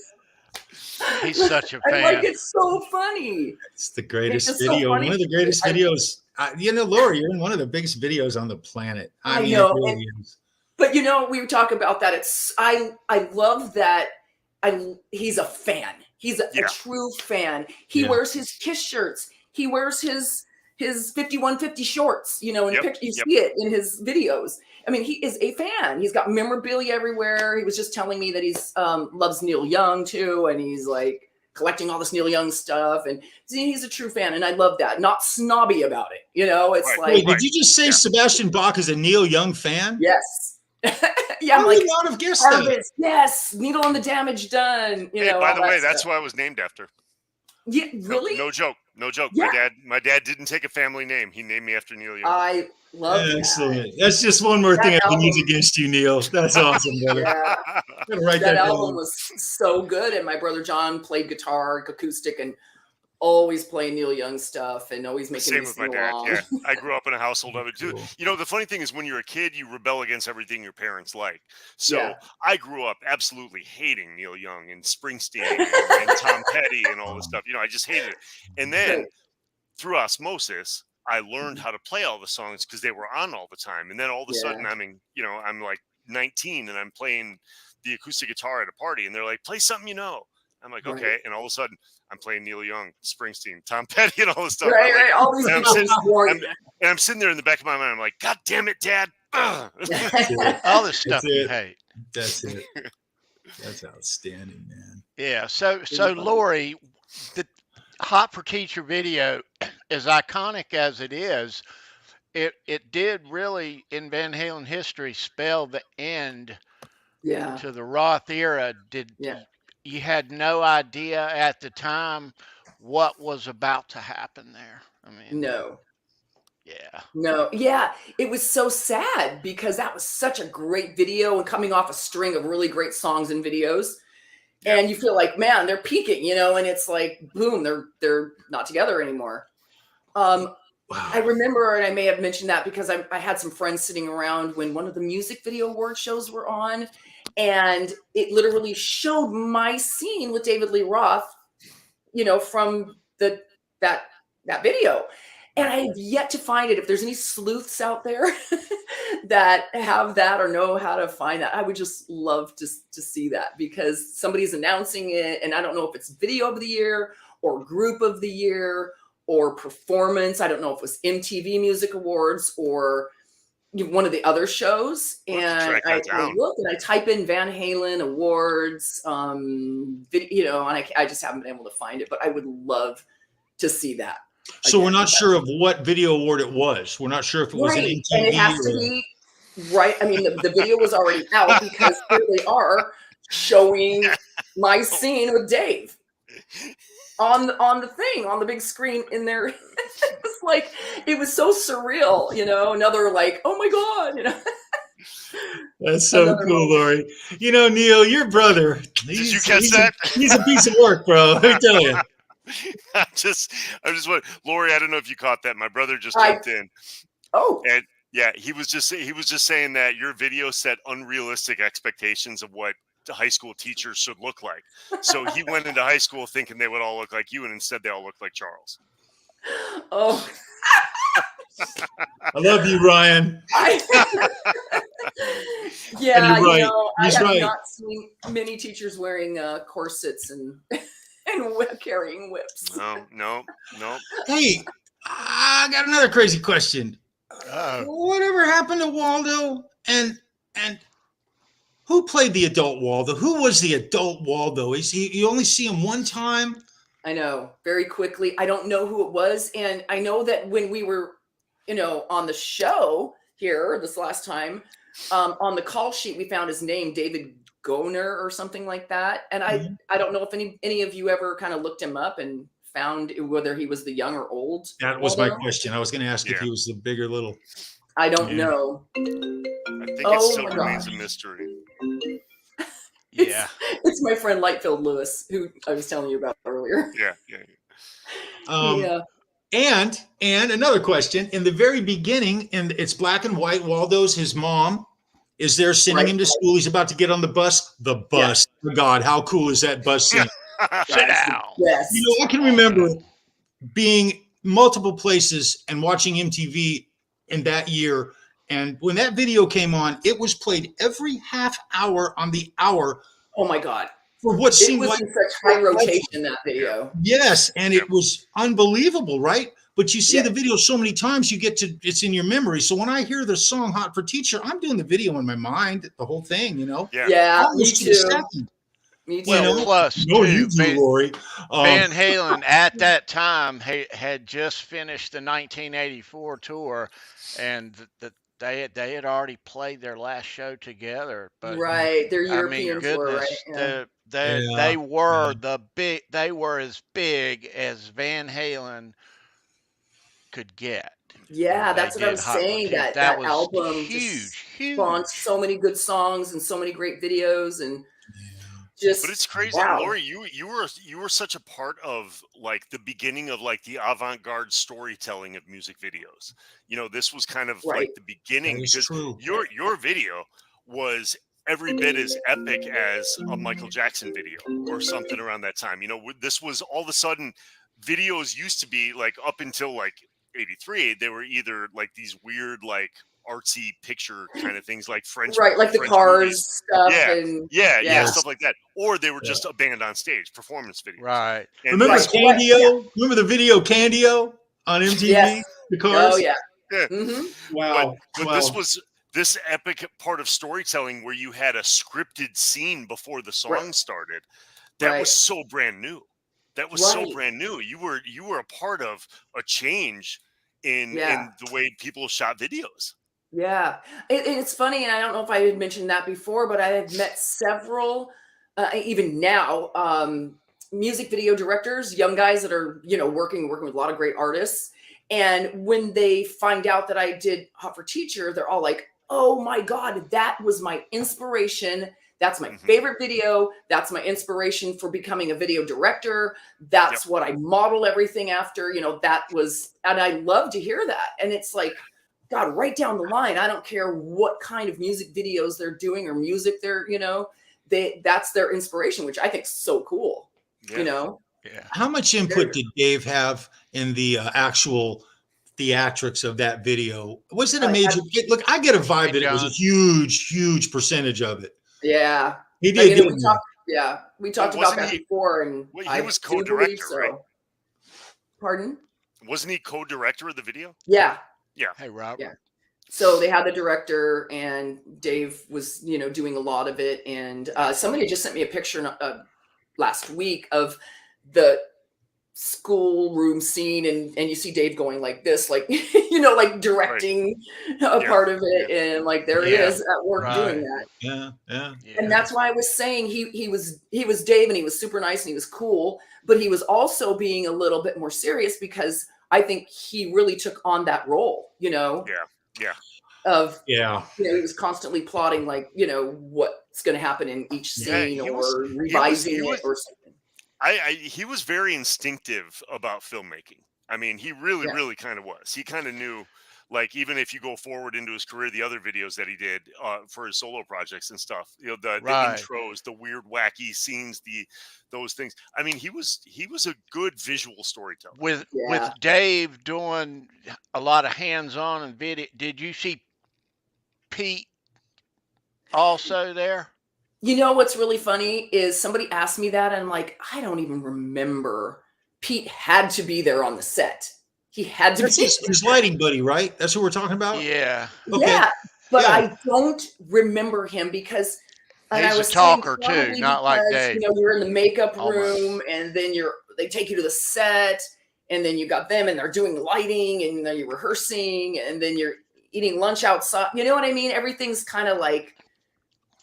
He's such a fan. Like, it's so funny. It's the greatest video. So one of the greatest videos. You know, Laura, you're in one of the biggest videos on the planet. I know. But you know, we talk about that. I love that he's a fan. He's a true fan. He wears his Kiss shirts. He wears his 5150 shorts, you know, and you see it in his videos. I mean, he is a fan. He's got memorabilia everywhere. He was just telling me that he's loves Neil Young too, and he's like collecting all this Neil Young stuff, and he's a true fan, and I love that. Not snobby about it, you know. It's like, wait, did you just say Sebastian Bach is a Neil Young fan? Yes. Yeah, like, not have guessed that. Yes, Needle on the Damage Done. You know, by the way, that's who I was named after. Yeah, really? No joke. No joke. Yeah. My dad didn't take a family name. He named me after Neil Young. I love Excellent. That's just one more thing I can use against you, Neil. That's awesome, brother. Yeah. Write that album down. was so good, and my brother John played guitar, acoustic, and always playing Neil Young stuff, and always making Same me with my sing dad. along. Yeah, I grew up in a household of it too. Cool. You know, the funny thing is, when you're a kid, you rebel against everything your parents like. So I grew up absolutely hating Neil Young and Springsteen and Tom Petty and all this stuff. You know, I just hated it. And then through osmosis, I learned how to play all the songs because they were on all the time. And then all of a sudden, I'm like 19 and I'm playing the acoustic guitar at a party, and they're like, "Play something you know." I'm like, okay. And all of a sudden, I'm playing Neil Young, Springsteen, Tom Petty, and all this stuff. Right. All these and I'm sitting there in the back of my mind. I'm like, God damn it, Dad. All this stuff you hate. That's it. That's outstanding, man. Yeah. So Lori, the Hot for Teacher video, as iconic as it is, it did really, in Van Halen history, spell the end to the Roth era. You had no idea at the time what was about to happen there? I mean, no. Yeah. No. Yeah. It was so sad because that was such a great video and coming off a string of really great songs and videos. And you feel like, man, they're peaking, you know, and it's like, boom, they're not together anymore. Wow. I remember, and I may have mentioned that because I had some friends sitting around when one of the music video award shows were on, and it literally showed my scene with David Lee Roth, you know, from that video. And I have yet to find it. If there's any sleuths out there that have that or know how to find that, I would just love to see that, because somebody's announcing it, and I don't know if it's video of the year or group of the year or performance. I don't know if it was MTV Music Awards or one of the other shows. And I look and I type in Van Halen Awards, you know, and I just haven't been able to find it, but I would love to see that. So we're not sure of what video award it was. We're not sure if it was an MTV. And it has to be right. I mean, the video was already out because here they are showing my scene with Dave on the big screen in there. It's like, it was so surreal, you know, another like, oh my God, you know. That's so cool, Lori. You know, Neil, your brother. Did you catch that? He's a piece of work, bro. Let me tell you. I'm just Lori, I don't know if you caught that. My brother just jumped in. Oh. And yeah, he was just saying that your video set unrealistic expectations of what high school teachers should look like. So he went into high school thinking they would all look like you, and instead they all look like Charles. Oh. I love you, Ryan. Yeah, right. You know, I have not seen many teachers wearing corsets and carrying whips. No. Hey, I got another crazy question. Whatever happened to Waldo? And who played the adult Waldo? Who was the adult Waldo? You only see him one time? I know, very quickly. I don't know who it was. And I know that when we were, you know, on the show here this last time, on the call sheet, we found his name, David Goner or something like that. And I don't know if any of you ever kind of looked him up and found whether he was the young or old. That was my question. I was going to ask if he was the big or little. I don't know. I think it still remains a mystery. Yeah. It's my friend Lightfield Lewis, who I was telling you about earlier. Yeah. And another question. In the very beginning, and it's black and white, Waldo's his mom is there sending him to school. He's about to get on the bus. The bus. Yeah. Oh God, how cool is that bus scene? Sit down. Yes. You know, I can remember being multiple places and watching MTV in that year. And when that video came on, it was played every half hour on the hour. Oh my God. for what seemed was like in such high rotation, that video. Yes, and it was unbelievable, right? But you see Yeah. the video so many times, it's in your memory. So when I hear the song "Hot for Teacher," I'm doing the video in my mind, the whole thing, Yeah, me almost to the too. second. Me too. Well, plus No, you too, do, Lori. Van Halen at that time had just finished the 1984 tour, and they had already played their last show together. But Right, their I mean, European tour, right? goodness, Yeah. they were they were as big as Van Halen could get. Yeah, They that's what I did was Hot for saying. Teacher. That That that was album just huge, spawned huge. so many good songs and so many great videos, and But it's just crazy, wow. Lori. You were such a part of like the beginning of like the avant-garde storytelling of music videos. This was kind of like Right. the beginning, That is because true. your video was every bit as epic as a Michael Jackson video or something around that time. This was all of a sudden, videos used to be like, up until like 83, they were either like these weird like artsy picture kind of things, like Right, like the French Cars movies. stuff, Yeah, and yeah, stuff like that. Or they were just a band on stage, performance videos. Right. And Remember this, Candio? Remember the video Candio on MTV? Yes. The Cars? Oh yeah. yeah. Mm-hmm. Wow. But this was this epic part of storytelling where you had a scripted scene before the song started. That was so brand new. That was so brand new. You were a part of a change in the way people shot videos. Yeah, it's funny, and I don't know if I had mentioned that before, but I have met several, even now, music video directors, young guys that are working with a lot of great artists. And when they find out that I did Hot for Teacher, they're all like, "Oh my God, that was my inspiration. That's my favorite video. That's my inspiration for becoming a video director. That's what I model everything after." That was, and I love to hear that. And it's like, God, right down the line. I don't care what kind of music videos they're doing or music that's their inspiration, which I think is so cool. Yeah. How much input did Dave have in the actual theatrics of that video? Was it a major? Look, I get a vibe that it was a huge percentage of it. Yeah, he did. We talked about that before, and he was co-director, right? Pardon? Wasn't he co-director of the video? Yeah. Yeah. Hey, Robert. Yeah. So they had the director, and Dave was, doing a lot of it. And somebody just sent me a picture last week of the schoolroom scene, and you see Dave going like this, like like directing a part of it, and like there he is at work doing that. Yeah. And that's why I was saying he was Dave, and he was super nice and he was cool, but he was also being a little bit more serious, because I think he really took on that role, Yeah. He was constantly plotting, like, what's going to happen in each scene, or revising it or something. He was very instinctive about filmmaking. I mean, he really kind of was. He kind of knew, like, even if you go forward into his career, the other videos that he did for his solo projects and stuff, the intros, the weird, wacky scenes, those things. I mean, he was a good visual storyteller. With Dave doing a lot of hands-on and video, did you see Pete also there? What's really funny is somebody asked me that, and I'm like, I don't even remember. Pete had to be there on the set. He had to be his lighting buddy, right? That's what we're talking about? Yeah. Okay. Yeah, but I don't remember him, because he's a talker too, not like Dave. You're in the makeup room, and then they take you to the set, and then you got them, and they're doing lighting, and then you're rehearsing, and then you're eating lunch outside. You know what I mean? Everything's kind of like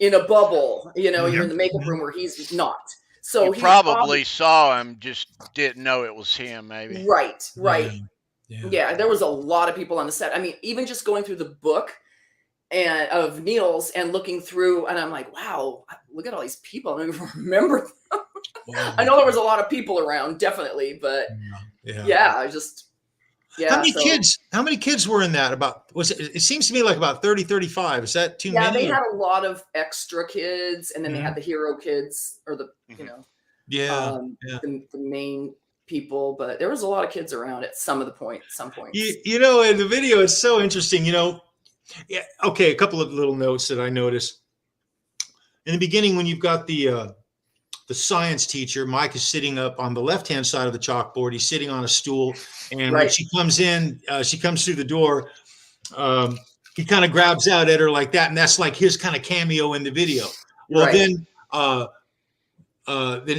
in a bubble. You're in the makeup room where he's not. So he probably saw him, just didn't know it was him, maybe. Right. Yeah, there was a lot of people on the set. I mean, even just going through the book and of Neil's and looking through, and I'm like, wow, look at all these people. I don't even remember them. I know there was a lot of people around, definitely, but How many kids were in that? It seems to me like about 30, 35. Is that too many? Yeah, they had a lot of extra kids, and then they had the hero kids, or the the main people, but there was a lot of kids around at some points. In the video, it's so interesting. A couple of little notes that I noticed in the beginning when you've got the the science teacher. Mike is sitting up on the left-hand side of the chalkboard. He's sitting on a stool. And when she comes in, she comes through the door. He kind of grabs out at her like that. And that's like his kind of cameo in the video. Well, then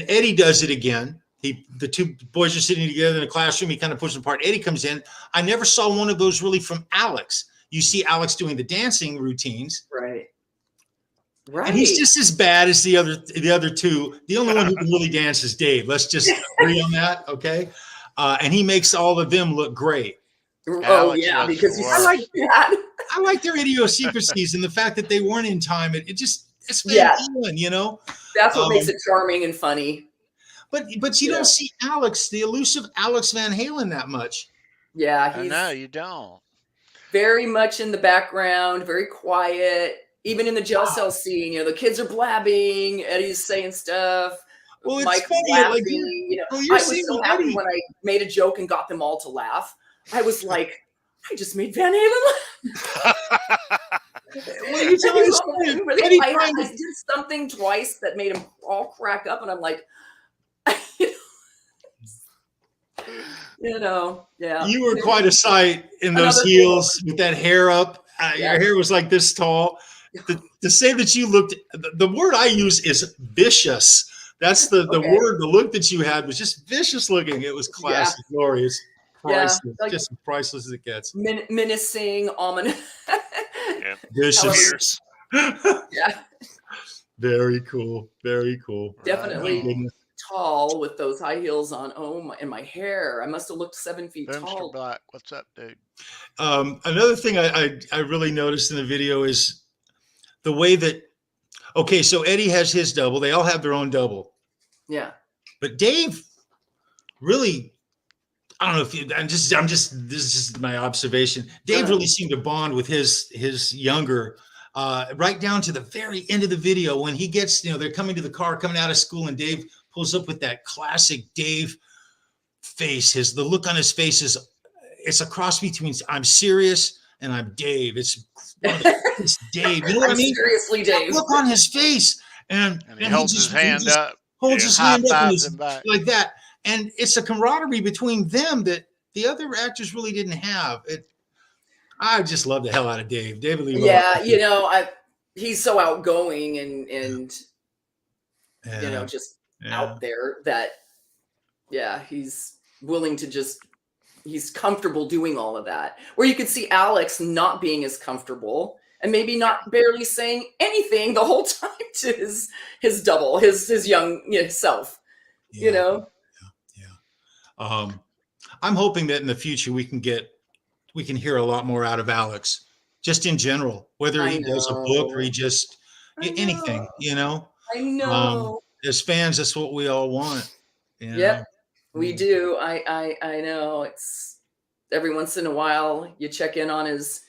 Eddie does it again. The two boys are sitting together in a classroom. He kind of pushes them apart. Eddie comes in. I never saw one of those really from Alex. You see Alex doing the dancing routines. Right. And he's just as bad as the other two. The only one who can really dance is Dave. Let's just agree on that, okay? And he makes all of them look great. Oh, yeah, because I like that. I like their idiosyncrasies and the fact that they weren't in time. It's VanHalen, you know? That's what makes it charming and funny. But you don't see Alex, the elusive Alex VanHalen, that much. Yeah, no, you don't. Very much in the background, very quiet. Even in the jail cell scene, you know, the kids are blabbing, Eddie's saying stuff. Well, it's Mike funny, laughing. like you know, you're I was so happy Eddie. when I made a joke and got them all to laugh. I was like, I just made VanHalen laugh. Well, you tell us, really, I did something twice that made them all crack up, and I'm like, you know, yeah. You were quite a sight in those heels with that hair up. Your hair was like this tall. To say that you looked, the word I use is vicious. That's the word, the look that you had was just vicious looking. It was classic, glorious, priceless, like, just as priceless as it gets. Menacing, ominous. Vicious. Yeah. Very cool. Very cool. Definitely tall with those high heels on. Oh my! And my hair. I must have looked 7 feet tall. Mr. Black, what's up, dude? Another thing I really noticed in the video is the way that. Okay, so Eddie has his double. They all have their own double. Yeah. But Dave really. I don't know if you, this is just my observation. Dave really seemed to bond with his younger, right down to the very end of the video when he gets, you know, they're coming to the car, coming out of school, and Dave pulls up with that classic Dave face. The look on his face it's a cross between I'm serious and I'm Dave. It's Dave. You know what I mean? Seriously, Dave. That look on his face, and he holds his hand up, holds his hand up like that. And it's a camaraderie between them that the other actors really didn't have. I just love the hell out of Dave. David Lee. Yeah, you know, he's so outgoing and you know, just out there that he's willing to he's comfortable doing all of that. Where you could see Alex not being as comfortable and maybe not barely saying anything the whole time to his double, his young self. You know. I'm hoping that in the future we can hear a lot more out of Alex, just in general, whether he does a book or he just anything, you know. I know. As fans, that's what we all want. Yep, we do. I know. It's every once in a while you check in on his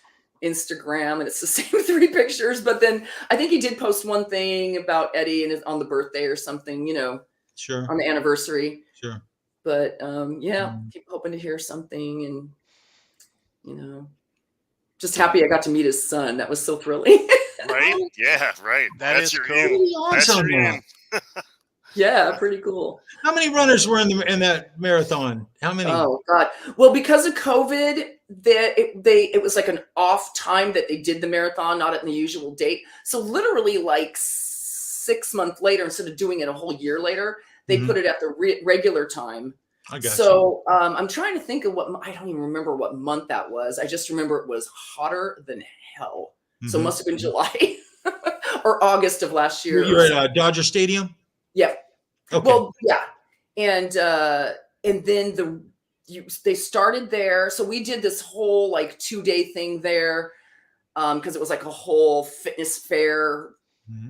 Instagram and it's the same 3 pictures, but then I think he did post one thing about Eddie and on the birthday or something, you know. Sure. On the anniversary. Sure. But keep hoping to hear something, and you know, just happy I got to meet his son. That was so thrilling. Right? Yeah, right. That's your cool. That's your in. Yeah, pretty cool. How many runners were in that marathon? How many? Oh God! Well, because of COVID, it was like an off time that they did the marathon, not at the usual date. So literally, like 6 months later, instead of doing it a whole year later, they put it at the regular time. I got you. I'm trying to think of I don't even remember what month that was. I just remember it was hotter than hell. So it must have been July or August of last year. You're at Dodger Stadium? Yeah. Okay. Well, yeah. And then they started there. So we did this whole like 2-day thing there because it was like a whole fitness fair.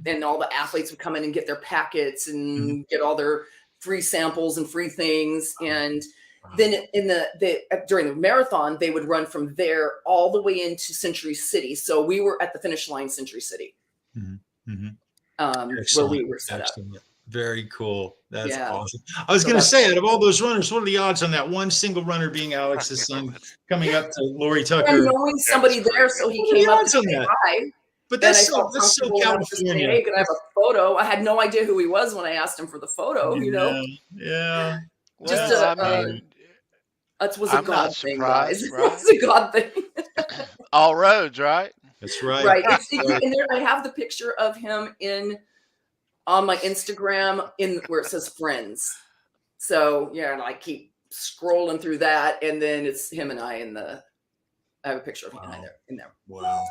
And all the athletes would come in and get their packets and get all their free samples and free things. And then during the marathon, they would run from there all the way into Century City. So we were at the finish line, Century City, where we were set up. Very cool. That's awesome. I was going to say, out of all those runners, what are the odds on that one single runner being Alex's son coming up to Lori Tucker? And knowing somebody there, so he came up to say hi. But then I that's felt so comfortable enough to say, California. hey, can I have a photo? I had no idea who he was when I asked him for the photo, you know? Yeah. Just Well, I mean, that was a I'm not God thing, guys. surprised, It right? was a God thing. All roads, right? That's right. Right. And there I have the picture of him on my Instagram where it says friends. So yeah, and I keep scrolling through that, and then it's him and I I have a picture of him in there. Wow.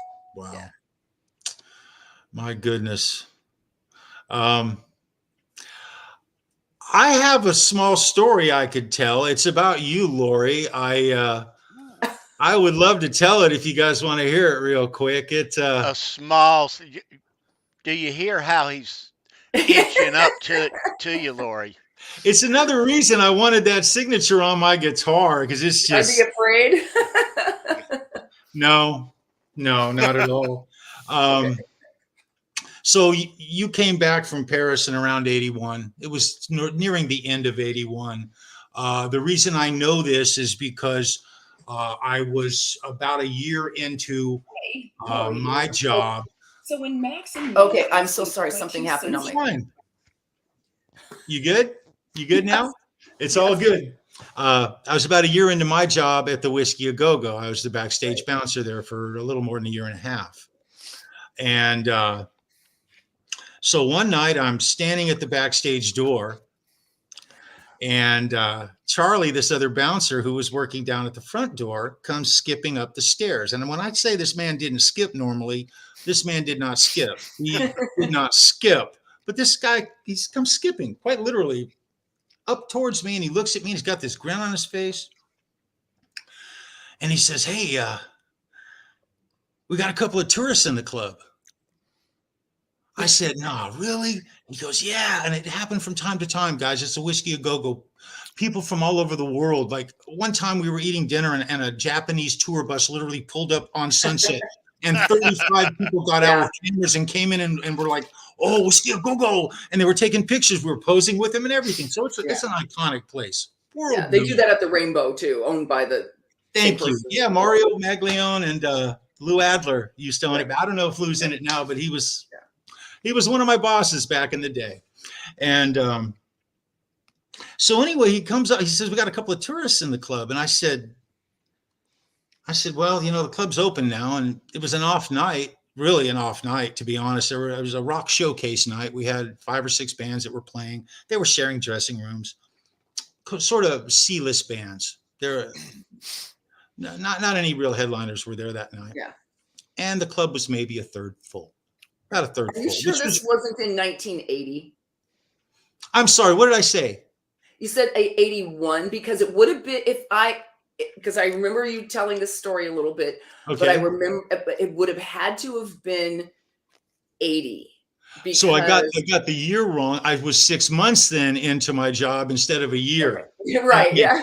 Yeah. My goodness. I have a small story I could tell. It's about you, Lori. I would love to tell it if you guys want to hear it real quick. A small. Do you hear how he's inching up to you, Lori? It's another reason I wanted that signature on my guitar, because it's I'd just be afraid. no, not at all. Okay. So you came back from Paris in around 81. It was nearing the end of 81. The reason I know this is because I was about a year into my job. So when Max and Okay, I'm so sorry. Something happened on my Fine. You good? You good now? It's all good. I was about a year into my job at the Whiskey A Go-Go. I was the backstage bouncer there for a little more than a year and a half. And so one night I'm standing at the backstage door, and Charlie, this other bouncer who was working down at the front door, comes skipping up the stairs. And when I say this man didn't skip normally, this man did not skip. He did not skip. But this guy, he's come skipping quite literally up towards me, and he looks at me, and he's got this grin on his face. And he says, hey, we got a couple of tourists in the club. I said, no, really? He goes, yeah. And it happened from time to time, guys. It's a Whiskey A Go-Go. People from all over the world. Like one time we were eating dinner, and a Japanese tour bus literally pulled up on Sunset, and 35 people got out with cameras and came in and were like, oh, Whiskey A Go-Go. And they were taking pictures. We were posing with them and everything. So it's an iconic place. Yeah, they do that at the Rainbow too, owned by the Thank you. Yeah, Mario Maglione and Lou Adler used to own it. I don't know if Lou's in it now, but he was one of my bosses back in the day. And so anyway, he comes up, he says, we got a couple of tourists in the club. And I said, well, you know, the club's open now. And it was an off night, really an off night, to be honest. It was a rock showcase night. We had 5 or 6 bands that were playing. They were sharing dressing rooms, sort of C-list bands. They're not any real headliners were there that night. Yeah. And the club was maybe a third full. About a third full. Are you sure this wasn't in 1980? I'm sorry, what did I say? You said 81, because it would have been because I remember you telling this story a little bit, but I remember it would have had to have been 80. So I got the year wrong. I was 6 months then into my job instead of a year. Right. Yeah.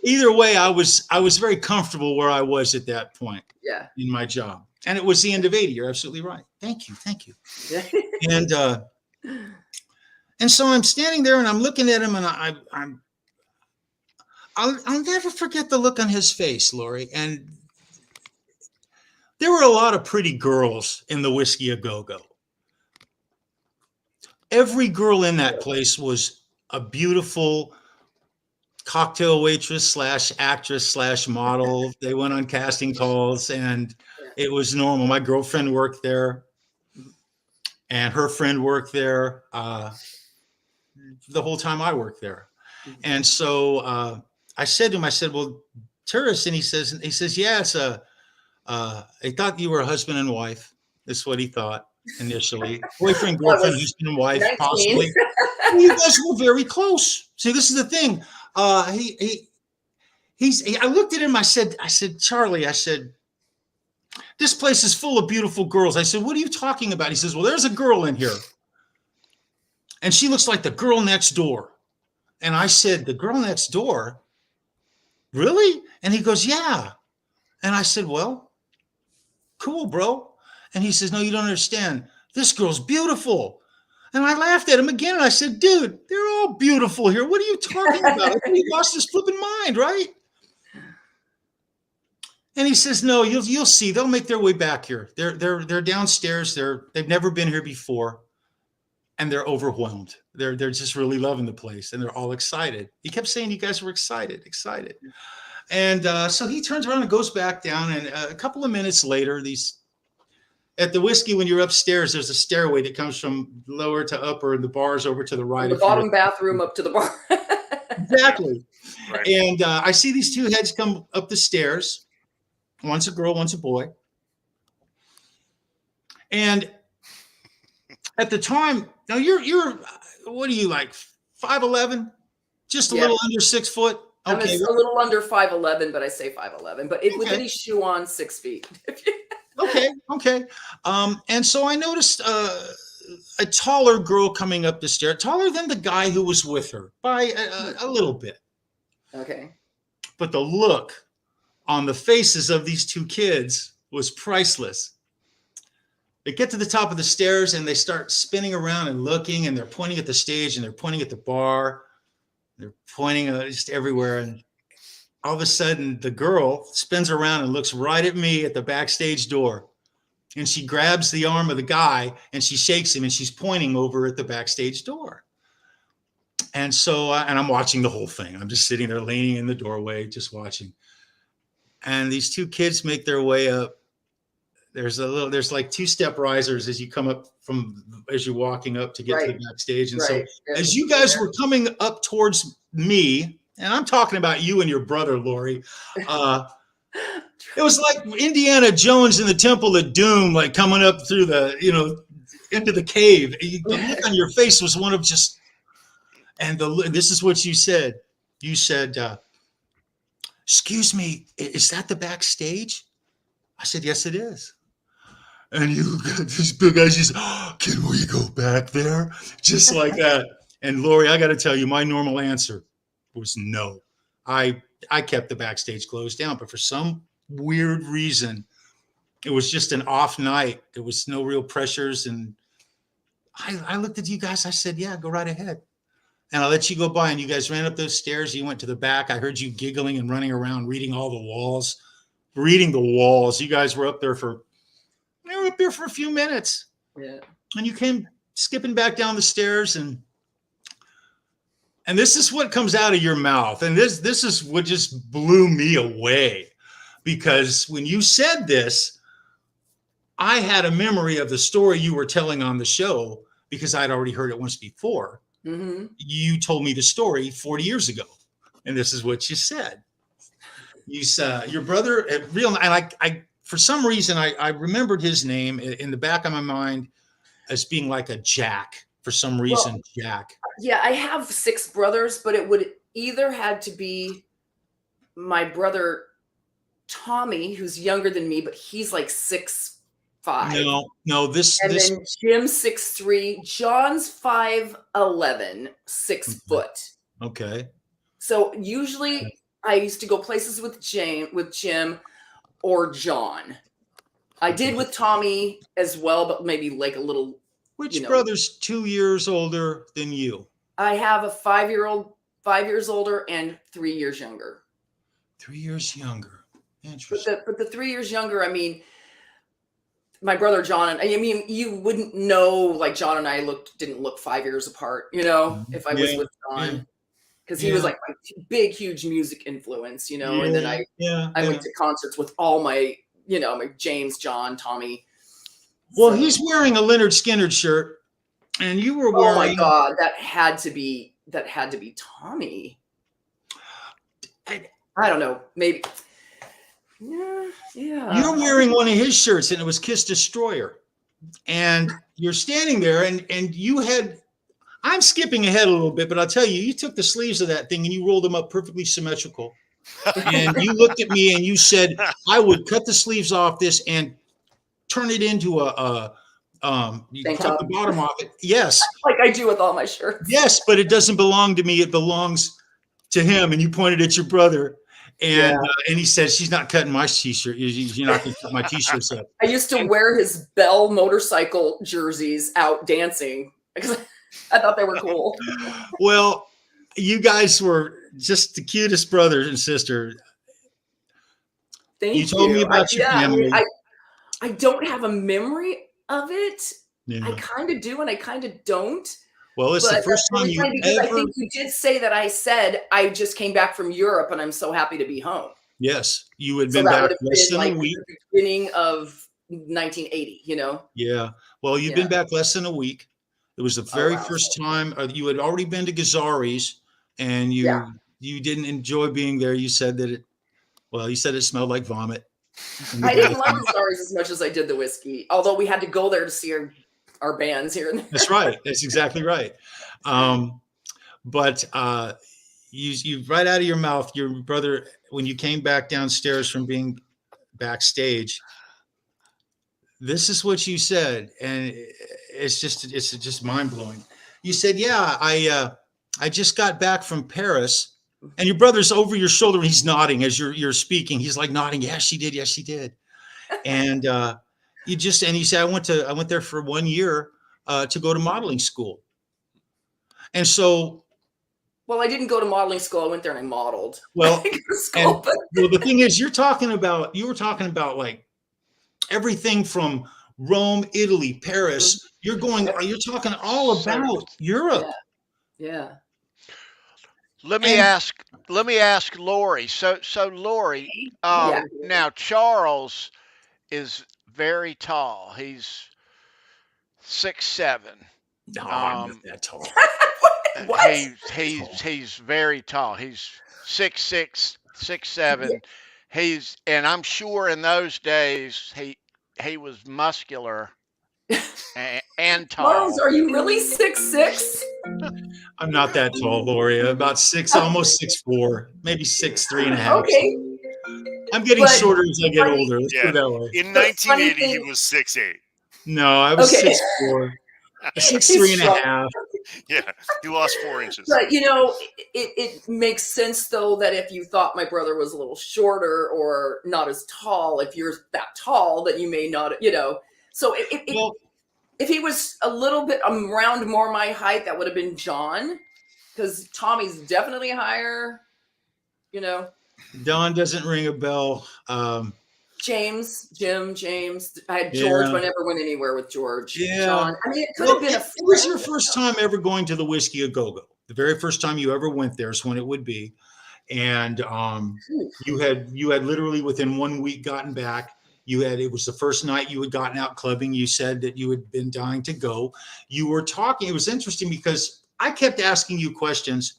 Either way, I was very comfortable where I was at that point. Yeah. In my job. And it was the end of 80. You're absolutely right. Thank you. Yeah. And so I'm standing there and I'm looking at him, and I'll never forget the look on his face, Lori. And there were a lot of pretty girls in the Whiskey A Go-Go. Every girl in that place was a beautiful cocktail waitress / actress / model. They went on casting calls, and it was normal. My girlfriend worked there, and her friend worked there the whole time I worked there. And so I said to him, well, tourists, and he says, yeah, it's I thought you were a husband and wife. That's what he thought initially. Boyfriend, girlfriend, husband and wife, 19. Possibly. You guys were very close. See, this is the thing. I looked at him. I said, Charlie, this place is full of beautiful girls. I said, what are you talking about? He says, well, there's a girl in here, and she looks like the girl next door. And I said, the girl next door? Really? And he goes, yeah. And I said, well, cool, bro. And he says, no, you don't understand. This girl's beautiful. And I laughed at him again, and I said, dude, they're all beautiful here. What are you talking about? You lost his flipping mind, right? And he says, no, you'll see. They'll make their way back here. They're downstairs. They've never been here before. And they're overwhelmed. They're just really loving the place, and they're all excited. He kept saying, you guys were excited. And so he turns around and goes back down. And a couple of minutes later, at the whiskey, when you're upstairs, there's a stairway that comes from lower to upper, and the bar's over to the right. From the bottom bathroom up to the bar. Exactly. Right. And I see these two heads come up the stairs. One's a girl, one's a boy. And at the time, now you're what are you, like 5'11"? Just a little under 6 foot. Okay. I'm a little under 5'11", but I say 5'11", but with any shoe on, 6 feet. Okay. And so I noticed a taller girl coming up the stair, taller than the guy who was with her by a little bit. Okay. But the look on the faces of these two kids was priceless. They get to the top of the stairs and they start spinning around and looking, and they're pointing at the stage and they're pointing at the bar. They're pointing just everywhere. And all of a sudden the girl spins around and looks right at me at the backstage door. And she grabs the arm of the guy and she shakes him, and she's pointing over at the backstage door. And so, and I'm watching the whole thing. I'm just sitting there leaning in the doorway, just watching. And these two kids make their way up. There's like 2-step risers as you come up as you're walking up to get to the backstage. And so as you guys were coming up towards me, and I'm talking about you and your brother, Lori, it was like Indiana Jones in the Temple of Doom, like coming up through into the cave. The look on your face was one of just, and this is what you said. You said, excuse me, is that the backstage? I said, yes, it is. And you got this big guy, she said, oh, can we go back there? Just like that. And Lori, I got to tell you, my normal answer was no. I kept the backstage closed down, but for some weird reason, it was just an off night. There was no real pressures. And I looked at you guys. I said, yeah, go right ahead. And I'll let you go by. And you guys ran up those stairs. You went to the back. I heard you giggling and running around, reading the walls. You guys were up there for a few minutes. Yeah. And you came skipping back down the stairs, and this is what comes out of your mouth. And this is what just blew me away, because when you said this, I had a memory of the story you were telling on the show, because I'd already heard it once before. Mm-hmm. You told me the story 40 years ago, and this is what you said. You said your brother, and I for some reason I remembered his name in the back of my mind as being like a Jack. For some reason, well, Jack. Yeah, I have 6 brothers, but it would either had to be my brother Tommy, who's younger than me, but he's like 6'5". No. Then Jim's 6'3". John's 5'11", 6 foot. Okay. So usually I used to go places with Jim or John. I did with Tommy as well, but maybe like a little. Which brother's 2 years older than you? I have a 5 years older and 3 years younger. 3 years younger. Interesting. But the 3 years younger, I mean, my brother John, and I mean, you wouldn't know, like John and I didn't look 5 years apart, if I was with John, because he was like my big, huge music influence, and then I went to concerts with all my, my James, John, Tommy. Well, he's wearing a Leonard Skinner shirt, and you were wearing. Oh my God, that had to be Tommy. I don't know, maybe. Yeah. You're wearing one of his shirts, and it was Kiss Destroyer, and you're standing there, and you had. I'm skipping ahead a little bit, but I'll tell you, you took the sleeves of that thing and you rolled them up perfectly symmetrical, and you looked at me and you said, "I would cut the sleeves off this and turn it into you cut the bottom off it." Yes. Like I do with all my shirts. Yes, but it doesn't belong to me. It belongs to him. And you pointed at your brother, and he said, "She's not cutting my t-shirt. You're not going to cut my t-shirts up." I used to wear his Bell motorcycle jerseys out dancing because I thought they were cool. Well, you guys were just the cutest brother and sister. Thank you. You told me about your family. I don't have a memory of it. Yeah. I kind of do and I kind of don't. Well, it's the first time you ever. I think you did say that I said I just came back from Europe and I'm so happy to be home. Yes, you had been back less than a week. The beginning of 1980, you know? Yeah. Well, you've been back less than a week. It was the very first time you had already been to Gazzari's, and you didn't enjoy being there. You said that you said it smelled like vomit. I didn't love Gazzari's as much as I did the whiskey, although we had to go there to see our bands here and there. That's right. That's exactly right. But you right out of your mouth, your brother, when you came back downstairs from being backstage, this is what you said, and it's just mind blowing. You said, "Yeah, I just got back from Paris," and your brother's over your shoulder and he's nodding as you're speaking. He's like nodding, "Yes, she did. Yes, she did." And you said, "I went there for 1 year to go to modeling school," and so. Well, I didn't go to modeling school. I went there and I modeled. Well, the thing is, you were talking about like everything from Rome, Italy, Paris. You're talking all about Europe. Yeah. Let me ask Lori. So Lori, now Charles is very tall. He's 6'7". No, I'm not that tall. He's very tall. He's 6'6", 6'7". And I'm sure in those days he was muscular and tall. Charles, are you really 6'6"? I'm not that tall, Lori. About almost 6'4", maybe 6'3.5". Okay. I'm getting shorter as I get older. Let's put it that way. In 1980, he was 6'8". No, I was 6'4". 6'3.5". Yeah, he lost 4 inches. But you know, it makes sense though that if you thought my brother was a little shorter or not as tall, if you're that tall, that you may not, you know. So if he was a little bit around more my height, that would have been John, because Tommy's definitely higher. You know. Don doesn't ring a bell. James. I had George, but I never went anywhere with George. Yeah. John. I mean, it could have been It was your first time ever going to the Whiskey A Go-Go. The very first time you ever went there is when it would be. And you had literally within 1 week gotten back. It was the first night you had gotten out clubbing. You said that you had been dying to go. You were talking. It was interesting because I kept asking you questions.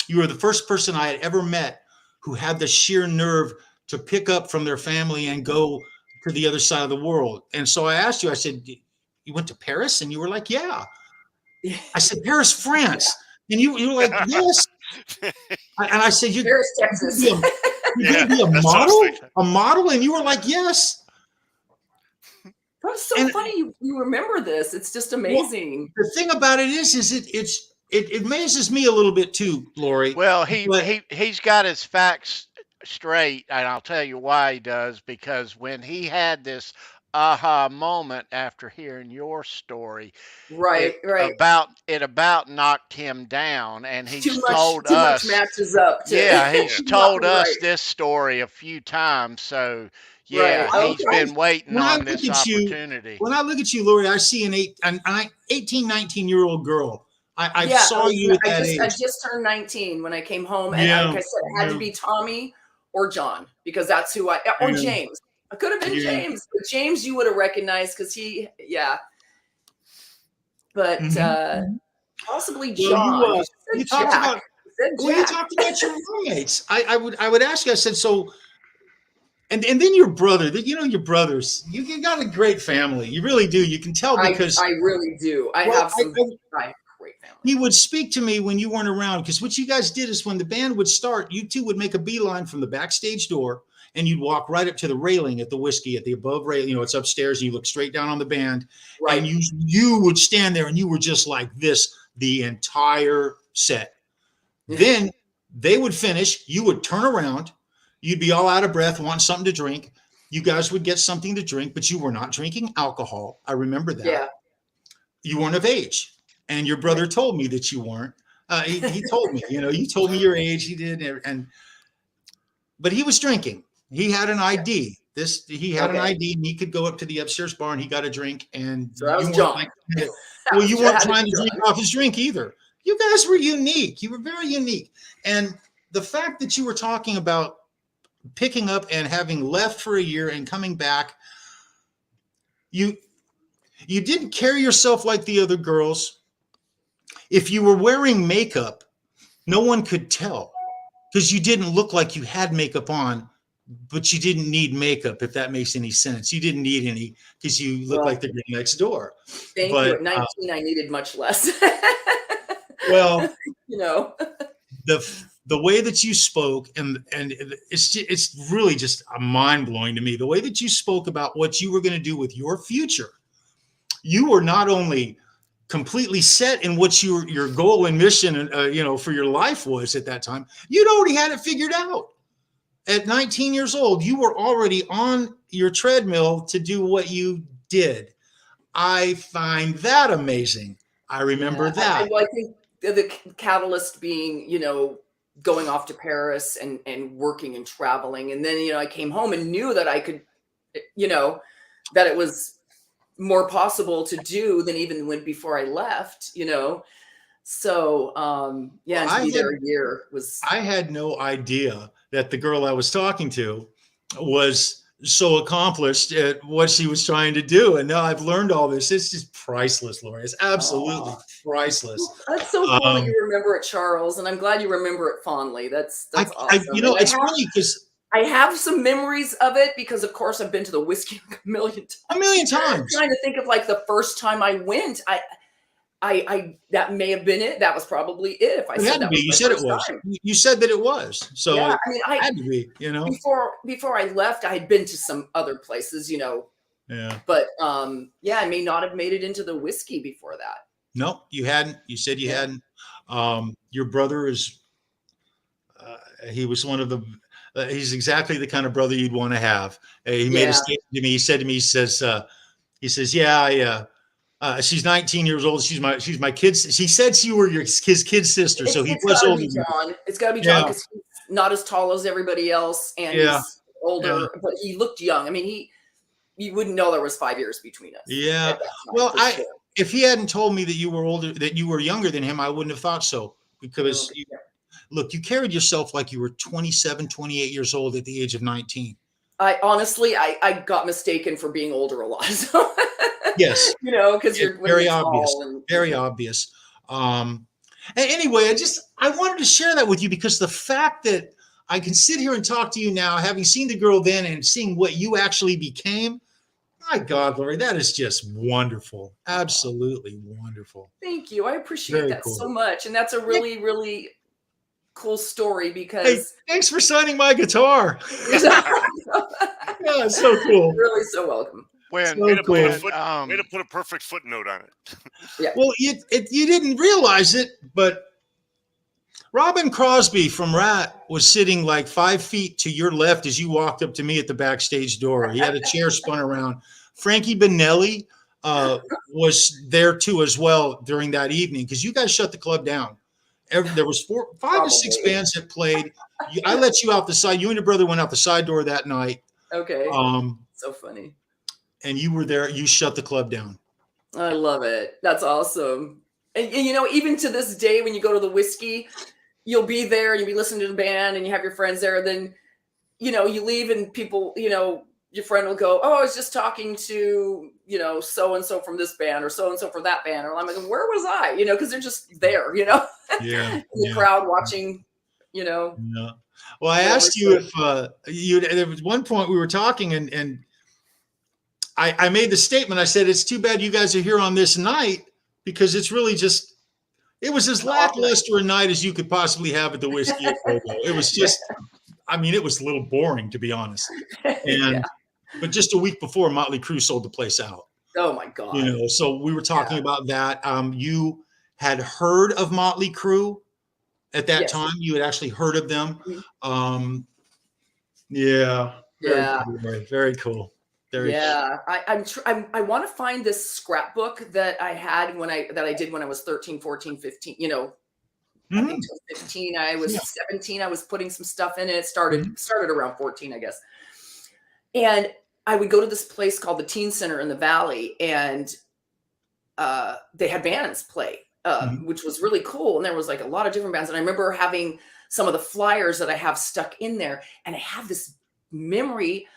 You were the first person I had ever met who had the sheer nerve to pick up from their family and go to the other side of the world. And so I asked you, I said, "You went to Paris?" And you were like, "Yeah." I said, "Paris, France." And you were like, "Yes." And I said, Paris, Texas. You're going to be a model? A model? And you were like, "Yes." That's so funny. You remember this. It's just amazing. Well, the thing about it is it amazes me a little bit too, Lori. Well, he's got his facts straight, and I'll tell you why he does, because when he had this aha moment after hearing your story, it about knocked him down, and he's told us too much matches up to, he's told us this story a few times, so he's been waiting on this opportunity. When I look at you, Lori, I see an 18, 19-year-old girl. I saw you at that age. I just turned 19 when I came home, and like I said, it had to be Tommy or John, because that's who or James. I could have been James, but James you would have recognized because but possibly John. You talked about your roommates. I would ask you, I said, so, and then your brother, your brothers, you got a great family. You really do. You can tell because I really do. I have some great family. He would speak to me when you weren't around, because what you guys did is when the band would start, you two would make a beeline from the backstage door and you'd walk right up to the railing at the Whiskey, at the above railing. It's upstairs, and you look straight down on the band. Right. And you would stand there and you were just like this the entire set. Then they would finish. You would turn around. You'd be all out of breath, wanting something to drink. You guys would get something to drink, but you were not drinking alcohol. I remember that. Yeah. You weren't of age. And your brother told me that you weren't. He told me, you told me your age. He did. But he was drinking. He had an ID. He had an Okay. ID, and he could go up to the upstairs bar and he got a drink. And So that was you John. weren't well, you weren't trying to drink off his drink either. You guys were unique. You were very unique. And the fact that you were talking about picking up and having left for a year and coming back, you didn't carry yourself like the other girls. If you were wearing makeup, no one could tell because you didn't look like you had makeup on, but you didn't need makeup, if that makes any sense. You didn't need any because you look like the girl next door. Thank you. At 19, I needed much less. Well, you know, the way that you spoke, and it's really just mind blowing to me. The way that you spoke about what you were going to do with your future. You were not only completely set in what your goal and mission, for your life was at that time. You'd already had it figured out. At 19 years old, you were already on your treadmill to do what you did. I find that amazing. I remember that. I think the catalyst being, going off to Paris and working and traveling. And then, I came home and knew that I could, that it was more possible to do than even when before I left, So, and to be there a year was. I had no idea that the girl I was talking to was so accomplished at what she was trying to do. And now I've learned all this. It's just priceless, Lori. It's absolutely priceless. That's so cool that you remember it, Charles. And I'm glad you remember it fondly. That's awesome. It's funny because I have some memories of it because, of course, I've been to the whiskey a million times. I'm trying to think of like the first time I went. I that may have been it. That was probably it. If I said that, you said it was. You said that it was. So yeah, I had to be. Before I left, I had been to some other places. Yeah. But I may not have made it into the whiskey before that. No, you hadn't. You said you hadn't. Your brother is. He was one of the. He's exactly the kind of brother you'd want to have. He made a statement to me. He said to me, he says, yeah, she's 19 years old. She's my kid's. She said she were his kid's sister. So he was older. John. It's got to be John because he's not as tall as everybody else, and he's older, but he looked young. I mean, you wouldn't know there was 5 years between us. Yeah. Well, if he hadn't told me that you were older, that you were younger than him, I wouldn't have thought so because. Look, you carried yourself like you were 27, 28 years old at the age of 19. I honestly got mistaken for being older a lot. So, yes. because you're very obvious. Very obvious. Anyway, I wanted to share that with you because the fact that I can sit here and talk to you now, having seen the girl then and seeing what you actually became, my God, Lori, that is just wonderful. Absolutely wonderful. Thank you. I appreciate that so much. And that's a really, really cool story because thanks for signing my guitar. Yeah, it's so cool. You're really so welcome. Way to put a perfect footnote on it. Yeah. Well, you didn't realize it, but Robin Crosby from Rat was sitting like 5 feet to your left as you walked up to me at the backstage door. He had a chair spun around. Frankie Benelli was there too as well during that evening because you guys shut the club down. There was 5 or 6 bands that played. I let you out the side. You and your brother went out the side door that night. Okay. So funny. And you were there. You shut the club down. I love it. That's awesome. And even to this day, when you go to the whiskey, you'll be there and you'll be listening to the band and you have your friends there. And then, you leave and people, your friend will go, oh, I was just talking to, so-and-so from this band or so-and-so from that band. Or I'm like, where was I? Because they're just there, Yeah. in the crowd watching, Yeah. Well, I asked you if there was one point we were talking and I made the statement. I said, it's too bad you guys are here on this night because it's really just, it was as lackluster a night as you could possibly have at the Whiskey at Go-Go. It was just, it was a little boring to be honest. And but just a week before, Motley Crue sold the place out. Oh my God! So we were talking about that. You had heard of Motley Crue at that time. You had actually heard of them. Very cool. I want to find this scrapbook that I had that I did when I was 13, 14, 15. I think 15. I was 17. I was putting some stuff in it. Started around 14, I guess. And I would go to this place called the Teen Center in the Valley, and they had bands play, which was really cool. And there was like a lot of different bands. And I remember having some of the flyers that I have stuck in there. And I have this memory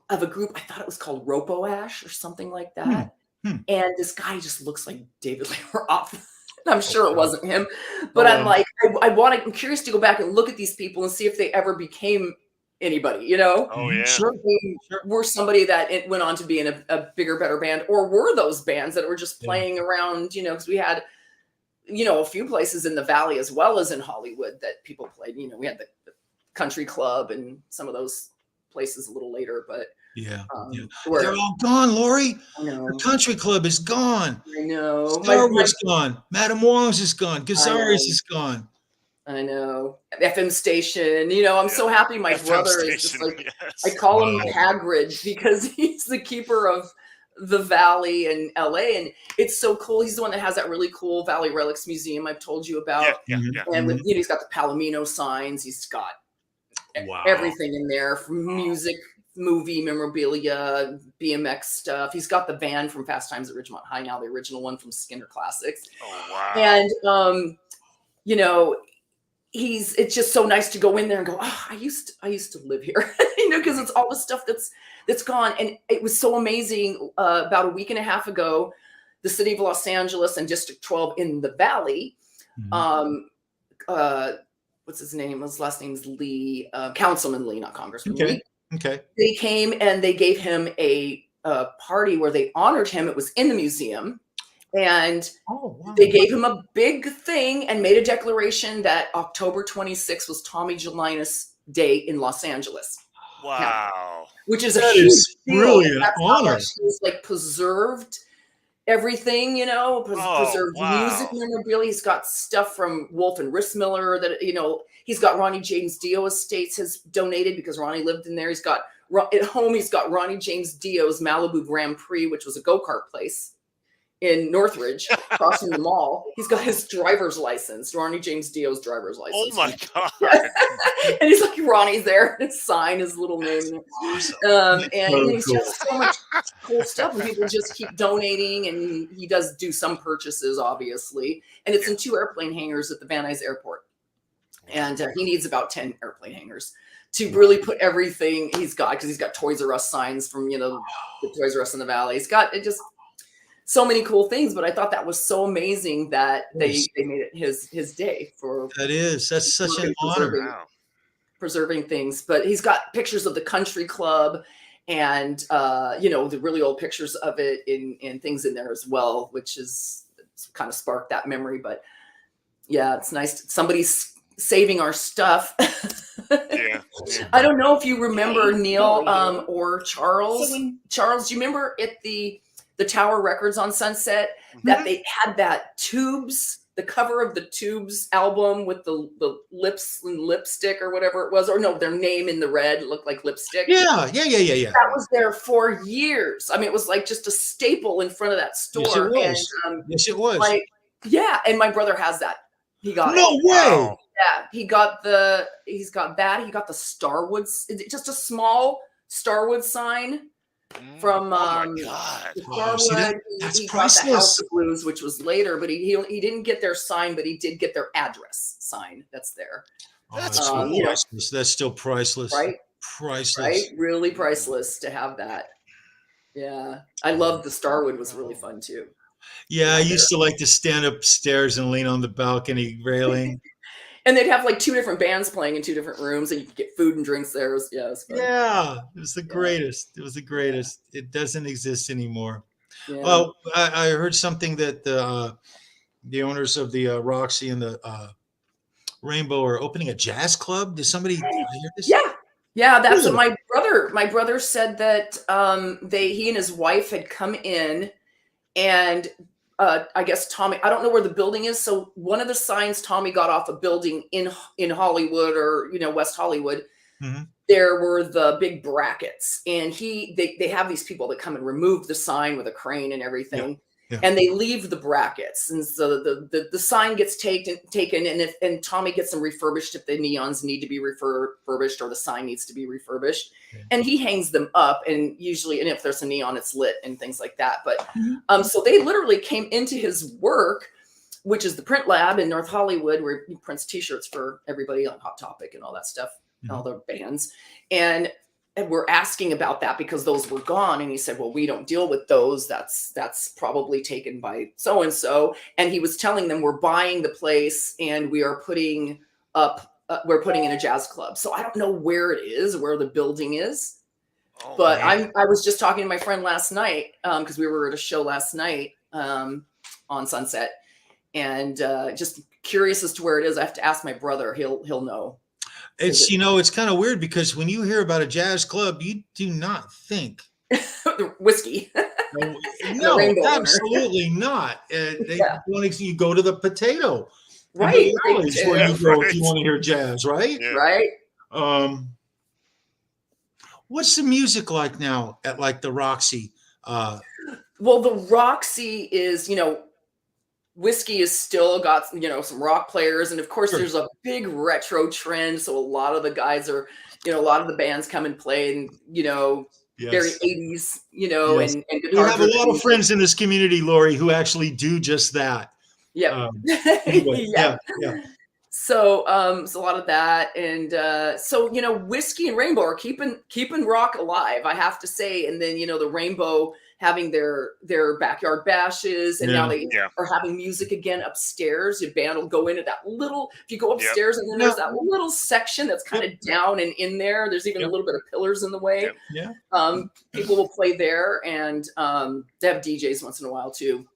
of a group, I thought it was called Ropo Ash or something like that. And this guy just looks like David Lee Roth. I'm sure it wasn't him, but I'm like, I'm curious to go back and look at these people and see if they ever became anybody, you know? Oh yeah. Sure. Were somebody that it went on to be in a bigger, better band, or were those bands that were just playing around, you know, because we had, you know, a few places in the Valley as well as in Hollywood that people played. You know, we had the country club and some of those places a little later, but they're all gone, Lori. I know. The country club is gone. I know. Starwood's gone. Madame Wong's is gone. Gazzari's is gone. I know. FM station. You know, I'm so happy my FM brother station, is just like, I call him Hagrid because he's the keeper of the Valley in LA. And it's so cool. He's the one that has that really cool Valley Relics Museum I've told you about. And with, you know, he's got the Palomino signs. He's got everything in there from music, movie memorabilia, BMX stuff. He's got the van from Fast Times at Ridgemont High now, the original one from Skinner Classics. Oh wow. And you know, it's just so nice to go in there and go, oh, I used to live here, you know, because it's all the stuff that's gone. And it was so amazing. About a week and a half ago, the city of Los Angeles and District 12 in the Valley, what's his name? His last name's Lee, Councilman Lee, not Congressman Lee. Okay. They came and they gave him a party where they honored him. It was in the museum. And they gave him a big thing and made a declaration that October 26th was Tommy Gelinas Day in Los Angeles. Wow. Now, which is that a huge is deal. Really an That's honor. how much he's like preserved everything, you know, preserved music memorabilia. He's got stuff from Wolf and Rissmiller that, you know, he's got Ronnie James Dio Estates has donated because Ronnie lived in there. He's got at home, he's got Ronnie James Dio's Malibu Grand Prix, which was a go-kart place in Northridge, across from the mall. He's got his driver's license, Ronnie James Dio's driver's license. Oh my God. And he's like, Ronnie's there, his sign, his little name. And he's just so much cool stuff. And people just keep donating, and he does do some purchases, obviously. And it's in 2 airplane hangars at the Van Nuys Airport. And he needs about 10 airplane hangars to really put everything he's got, because he's got Toys R Us signs from, you know, the Toys R Us in the Valley. He's got it just so many cool things, but I thought that was so amazing that they made it his day for. That's such an honor. Preserving things, but he's got pictures of the country club and, you know, the really old pictures of it in things in there as well, which is kind of sparked that memory. But yeah, it's nice. Somebody's saving our stuff. I don't know if you remember Neil or Charles. Charles, do you remember at the Tower Records on Sunset that they had that Tubes, the cover of the Tubes album with the lips and lipstick or whatever it was, or no, their name in the red looked like lipstick. Yeah. That was there for years. I mean, it was like just a staple in front of that store. Yes, it was. Yes, it was. Like, yeah, and my brother has that. He got no it. way. Yeah, he's got that. He got the Starwoods, just a small Starwood sign. From Starwood, he got the House of Blues, which was later, but he didn't get their sign, but he did get their address sign that's there. That's priceless. That's still priceless, right? Priceless, right? Really priceless to have that. Yeah, I loved the Starwood. Was really fun too. Yeah, I used to like to stand upstairs and lean on the balcony railing. And they'd have like 2 different bands playing in 2 different rooms, and you could get food and drinks there. It was fun. Yeah, it was the greatest. It was the greatest. Yeah. It doesn't exist anymore. Yeah. Well, I heard something that the owners of the Roxy and the Rainbow are opening a jazz club. Did somebody hear this? Yeah. That's what my brother said that he and his wife had come in, and I guess Tommy, I don't know where the building is. So one of the signs Tommy got off a building in Hollywood, or, you know, West Hollywood, there were the big brackets, and they have these people that come and remove the sign with a crane and everything. and they leave the brackets. And so the sign gets taken, and Tommy gets them refurbished if the neons need to be refurbished or the sign needs to be refurbished. And he hangs them up, and usually, and if there's a neon, it's lit and things like that. But so they literally came into his work, which is the print lab in North Hollywood, where he prints t-shirts for everybody on Hot Topic and all that stuff, all the bands. And we're asking about that because those were gone. And he said, well, we don't deal with those. That's probably taken by so-and-so. And he was telling them, we're buying the place and we are putting up, we're putting in a jazz club. So I don't know where it is, where the building is. But I was just talking to my friend last night because we were at a show last night on Sunset, and just curious as to where it is. I have to ask my brother. He'll know. It's, you know, it's kind of weird because when you hear about a jazz club, you do not think whiskey. No, absolutely not. You go to the Potato, right? Where you go if you want to hear jazz, right? Yeah. Right. What's the music like now at like the Roxy? Well, the Roxy is, you know, whiskey is still got, you know, some rock players. And of course there's a big retro trend. So a lot of the guys are, you know, a lot of the bands come and play and, you know, very 80s, you know, and we have a lot of friends in this community, Lori, who actually do just that. Yeah. Anyway, yeah. So, so a lot of that. And, so, you know, Whiskey and Rainbow are keeping rock alive, I have to say. And then, you know, the Rainbow having their backyard bashes, and now they are having music again upstairs. Your band will go into that little, if you go upstairs and then there's that little section that's kind of down and in there. There's even a little bit of pillars in the way. People will play there, and they have DJs once in a while too.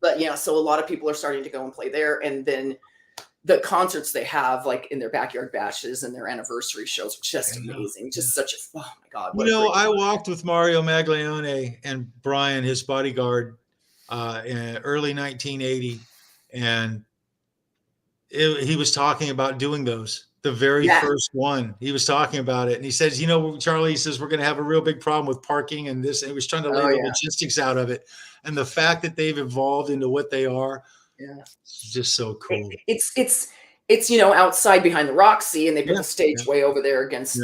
But yeah, so a lot of people are starting to go and play there. And then the concerts they have, like in their backyard bashes and their anniversary shows, are just amazing. Just such a, oh my God. You know, I walked with Mario Maglione and Brian, his bodyguard, in early 1980. And he was talking about doing those. The very first one, he was talking about it. And he says, you know, Charlie, he says, we're going to have a real big problem with parking and this. And he was trying to lay the logistics out of it. And the fact that they've evolved into what they are, it's just so cool. It's, you know, outside behind the Roxy, and they put the stage way over there against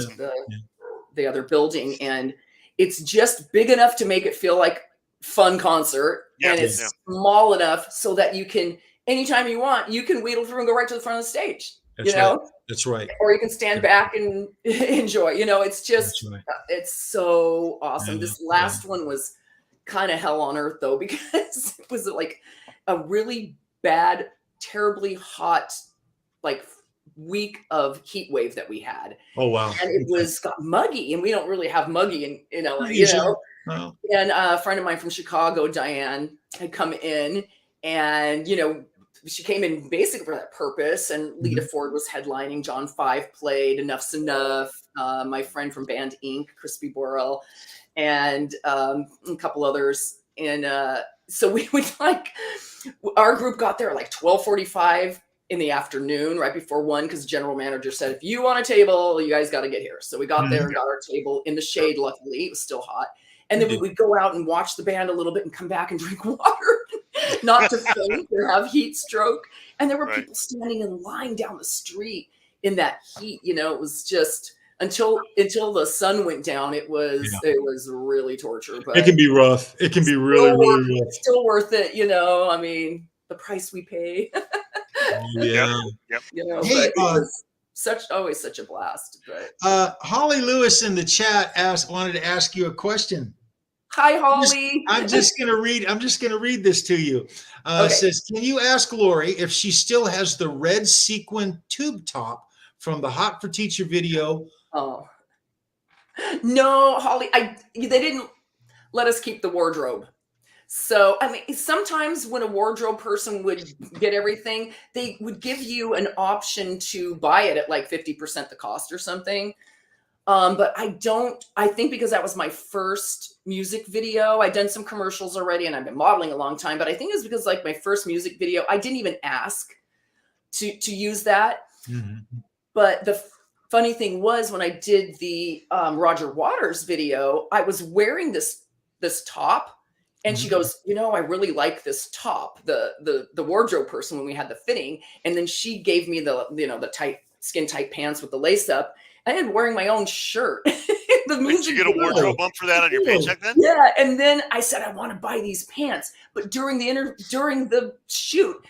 the other building. And it's just big enough to make it feel like fun concert. And it's small enough so that you can, anytime you want, you can wheedle through and go right to the front of the stage. That's right. Or you can stand back and enjoy, you know, it's just, it's so awesome. This last one was kind of hell on earth though, because it was like a really bad, terribly hot, like week of heat wave that we had. Oh, wow. And it got muggy, and we don't really have muggy in LA, you know. Oh. And a friend of mine from Chicago, Diane, had come in, and, you know, she came in basically for that purpose. And Lita Ford was headlining. John Five played. Enough's Enough. My friend from Band Inc., Crispy Borrell, and a couple others. And so we would our group got there at like 12:45 in the afternoon, right before 1, because the general manager said, if you want a table, you guys got to get here. So we got there and got our table in the shade. Luckily, it was still hot. And then we would go out and watch the band a little bit and come back and drink water, not to faint or have heat stroke. And there were people standing in line down the street in that heat. You know, it was just until the sun went down. It was really torture. But it can be rough. It can be really rough. Still worth it. You know, I mean, the price we pay. You know, hey, but it was always such a blast. But Holly Lewis in the chat wanted to ask you a question. Hi, Holly. I'm just gonna read this to you. It says, can you ask Lori if she still has the red sequin tube top from the Hot for Teacher video? Oh no, Holly. They didn't let us keep the wardrobe. So, I mean, sometimes when a wardrobe person would get everything, they would give you an option to buy it at like 50% the cost or something. But I think because that was my first music video, I'd done some commercials already and I've been modeling a long time, but I think it's because like my first music video, I didn't even ask to use that. But the funny thing was when I did the Roger Waters video, I was wearing this top. And she goes, you know, I really like this top, the wardrobe person when we had the fitting. And then she gave me the, you know, the tight skin tight pants with the lace up. I had wearing my own shirt. Did you get a wardrobe bump for that on your paycheck then? Yeah. And then I said, I want to buy these pants. But during the shoot,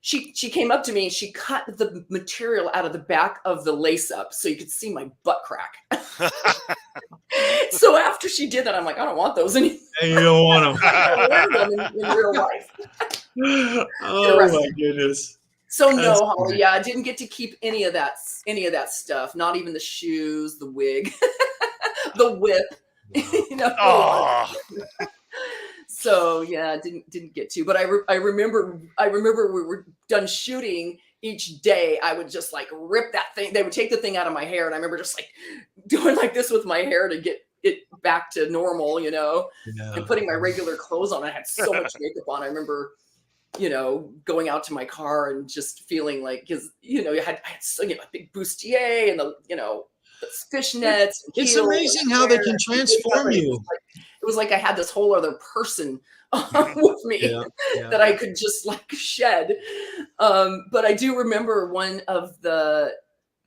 she came up to me and she cut the material out of the back of the lace up so you could see my butt crack. So after she did that, I'm like, I don't want those anymore. You don't want them. I don't wear them in real life. Oh my goodness. So no, Holly, yeah, I didn't get to keep any of that stuff. Not even the shoes, the wig, the whip. You know. Oh. So yeah, didn't get to. But I remember we were done shooting. Each day I would just like rip that thing. They would take the thing out of my hair, and I remember just like doing like this with my hair to get it back to normal, you know, and putting my regular clothes on. I had so much makeup on. I remember, you know, going out to my car and just feeling like, because, you know, I had so, you know, a big bustier and the, you know, the fishnets. It's amazing how they can transform you. It was like I had this whole other person with me that I could just like shed. But I do remember one of the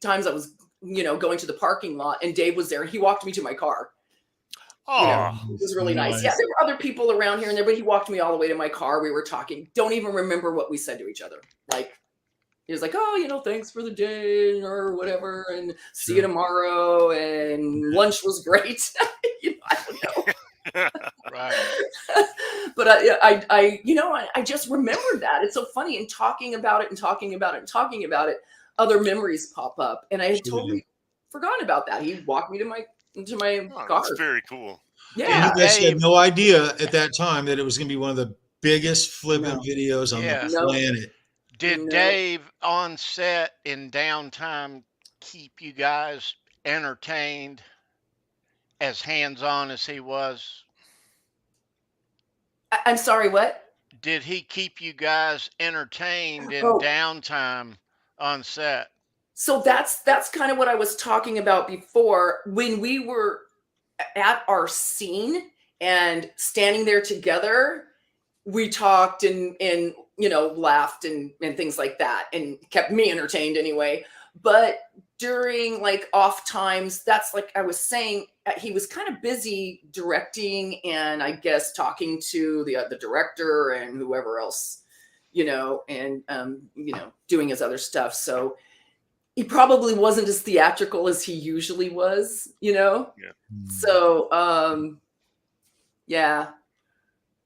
times I was, you know, going to the parking lot and Dave was there and he walked me to my car. Oh, you know, it was really nice. Yeah, there were other people around here and there, but he walked me all the way to my car. We were talking. Don't even remember what we said to each other. Like, he was like, oh, you know, thanks for the day or whatever, and see you tomorrow. And lunch was great. You know, I don't know. Right. But I you know, I just remembered that. It's so funny. And talking about it and talking about it and talking about it, other memories pop up. And I had totally forgotten about that. He walked me to my car. That's very cool. Yeah. And you guys had no idea at that time that it was going to be one of the biggest flipping videos on the planet. Did Dave on set in downtime keep you guys entertained as hands-on as he was? I'm sorry, what? Did he keep you guys entertained in downtime on set? So that's kind of what I was talking about before. When we were at our scene and standing there together, we talked and you know, laughed and things like that, and kept me entertained anyway. But during like off times, that's like I was saying, he was kind of busy directing and I guess talking to the director and whoever else, you know, and you know, doing his other stuff. So he probably wasn't as theatrical as he usually was, you know? Yeah. So, yeah.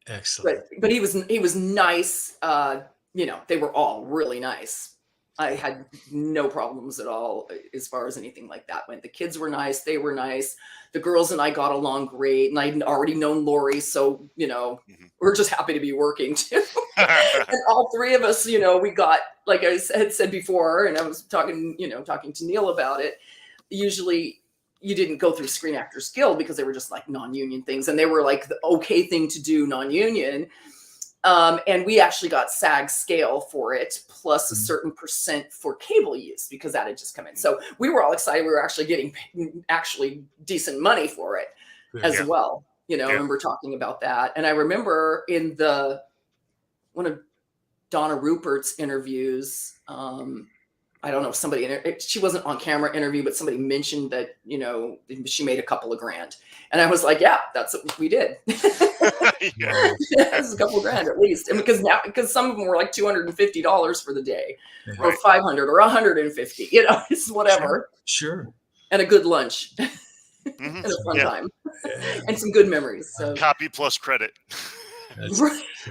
Excellent. But he was nice. You know, they were all really nice. I had no problems at all as far as anything like that went. The kids were nice. They were nice. The girls and I got along great. And I'd already known Lori. So, you know, we're just happy to be working too. And all three of us, you know, we got, like I had said before, and I was talking to Neil about it. Usually you didn't go through Screen Actors Guild because they were just like non-union things. And they were like the okay thing to do non-union. And we actually got SAG scale for it, plus a certain % for cable use because that had just come in. So we were all excited. We were actually getting decent money for it as well. You know, I remember talking about that. And I remember in one of Donna Rupert's interviews, I don't know, she wasn't on camera interview, but somebody mentioned that, you know, she made a couple of grand. And I was like, yeah, that's what we did. It's a couple grand at least. And because some of them were like $250 for the day or $500 or $150, you know, it's whatever. Sure. And a good lunch and a fun time and some good memories. So. Copy plus credit.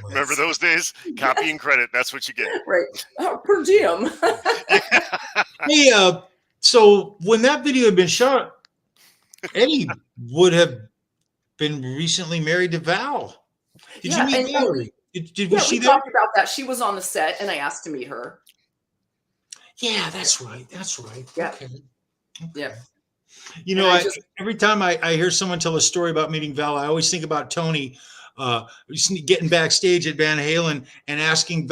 Remember those days? Copy and credit. That's what you get. Right. Per diem. Hey, so when that video had been shot, Eddie would have been recently married to Val. Did you meet Valerie? Was she there? Talked about that. She was on the set, and I asked to meet her. Yeah, that's right. That's right. Yeah. Okay. Yeah. You know, every time I hear someone tell a story about meeting Val, I always think about Tony getting backstage at VanHalen and asking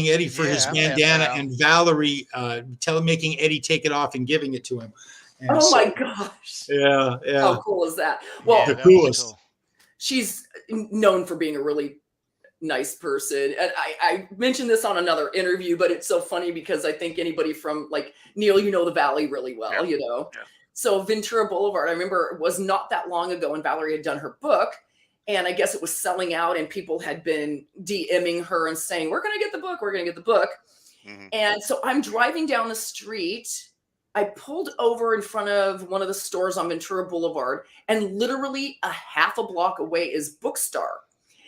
Eddie for his bandana, and Valerie making Eddie take it off and giving it to him. And my gosh! Yeah. How cool is that? Well, the coolest. Cool. she's known for being a really nice person. And I mentioned this on another interview, but it's so funny because I think anybody from like Neil, you know the Valley really well, you know. Yeah. So Ventura Boulevard, I remember it was not that long ago when Valerie had done her book. And I guess it was selling out and people had been DMing her and saying, we're going to get the book. We're going to get the book. Mm-hmm. And so I'm driving down the street. I pulled over in front of one of the stores on Ventura Boulevard, and literally a half a block away is Bookstar.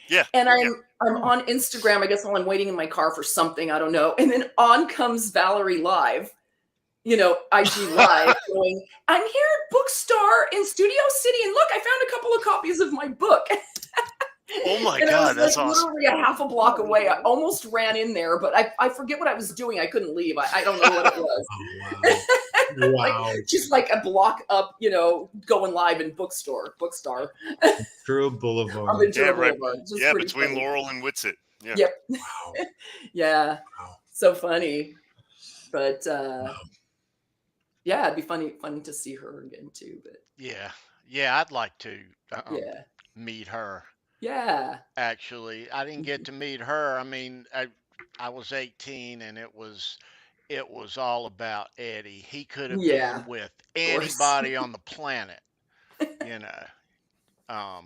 Yeah. And I'm on Instagram, I guess, while I'm waiting in my car for something, I don't know. And then on comes Valerie live, you know, IG live going, I'm here at Bookstar in Studio City. And look, I found a couple of copies of my book. Oh my God, that's like awesome. Literally a half a block away. I almost ran in there, but I forget what I was doing. I couldn't leave. I don't know what it was. Oh, wow. Like, just like a block up, you know, going live in Bookstar. Ventura Boulevard. Boulevard. Yeah, between funny. Laurel and Whitsett. Yeah. Yep. Wow. Yeah. Wow. So funny. But yeah, it'd be funny to see her again too. But yeah, I'd like to meet her. Yeah. Actually, I didn't get to meet her. I mean, I was 18 and it was all about Eddie. He could have been with anybody on the planet, you know,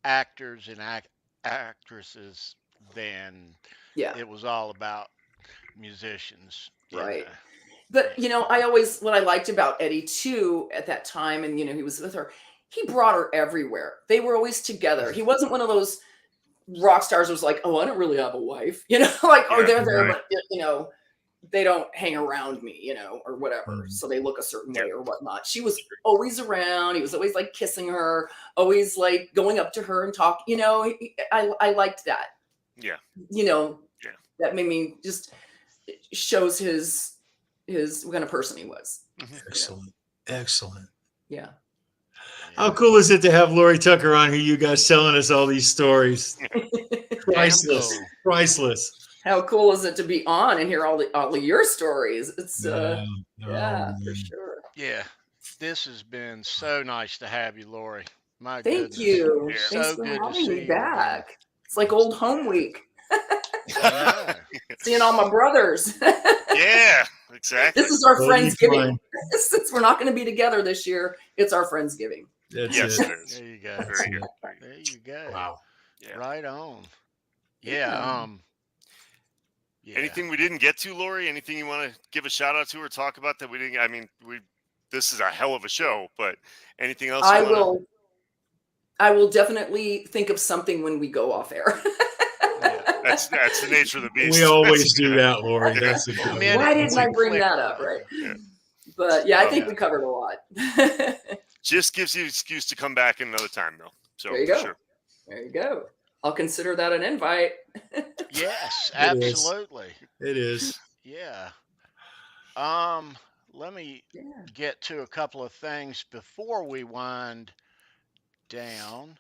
actors and actresses. Then it was all about musicians. Right. Know. But, you know, what I liked about Eddie too at that time, and, you know, he was with her, he brought her everywhere. They were always together. He wasn't one of those rock stars who was like, oh, I don't really have a wife, you know, like, or they're there, but, you know, they don't hang around me, you know, or whatever. So they look a certain way or whatnot. She was always around. He was always like kissing her, always like going up to her and talk, you know, I liked that. Yeah. You know, that made me just shows his what kind of person he was. Excellent. You know? Excellent. Yeah. How cool is it to have Lori Tucker on here, you guys telling us all these stories? Priceless. Priceless. How cool is it to be on and hear all of your stories? It's for sure. Yeah. This has been so nice to have you, Lori. My goodness. Thank you. Yeah. So Thanks for good having to see me back. You. It's like old home week. Seeing all my brothers. Yeah, exactly. This is our Friendsgiving. Since we're not going to be together this year, it's our Friendsgiving. That's it. There you go. Very good. There you go. Wow. Yeah. Right on. Yeah. Anything we didn't get to, Lori? Anything you want to give a shout out to or talk about that we didn't? I mean, this is a hell of a show, but anything else? I will definitely think of something when we go off air. That's the nature of the beast. We always do that, Lori. That's why didn't I bring that up? Right. Yeah. But I think we covered a lot. Just gives you an excuse to come back another time, though. So there you go. Sure. There you go. I'll consider that an invite. Yes, absolutely. It is. Yeah. Let me get to a couple of things before we wind down.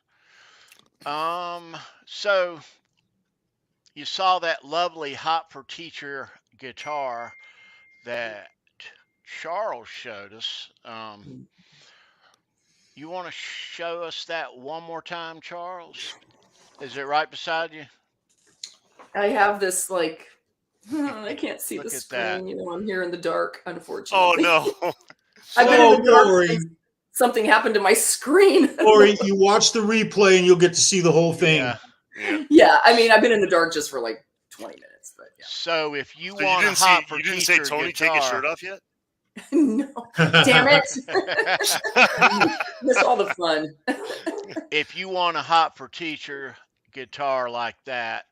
So you saw that lovely Hot for Teacher guitar that Charles showed us. You want to show us that one more time, Charles? Is it right beside you? I have this like, I can't see the screen. That. You know, I'm here in the dark, unfortunately. Oh no! I've been in the dark since something happened to my screen. Or you watch the replay and you'll get to see the whole thing. Yeah. I mean, I've been in the dark just for like 20 minutes, but yeah. So if you want a Hot for Teacher, you didn't say Tony guitar, take his shirt off yet? No, damn it! Miss all the fun. If you want a Hot for Teacher guitar like that,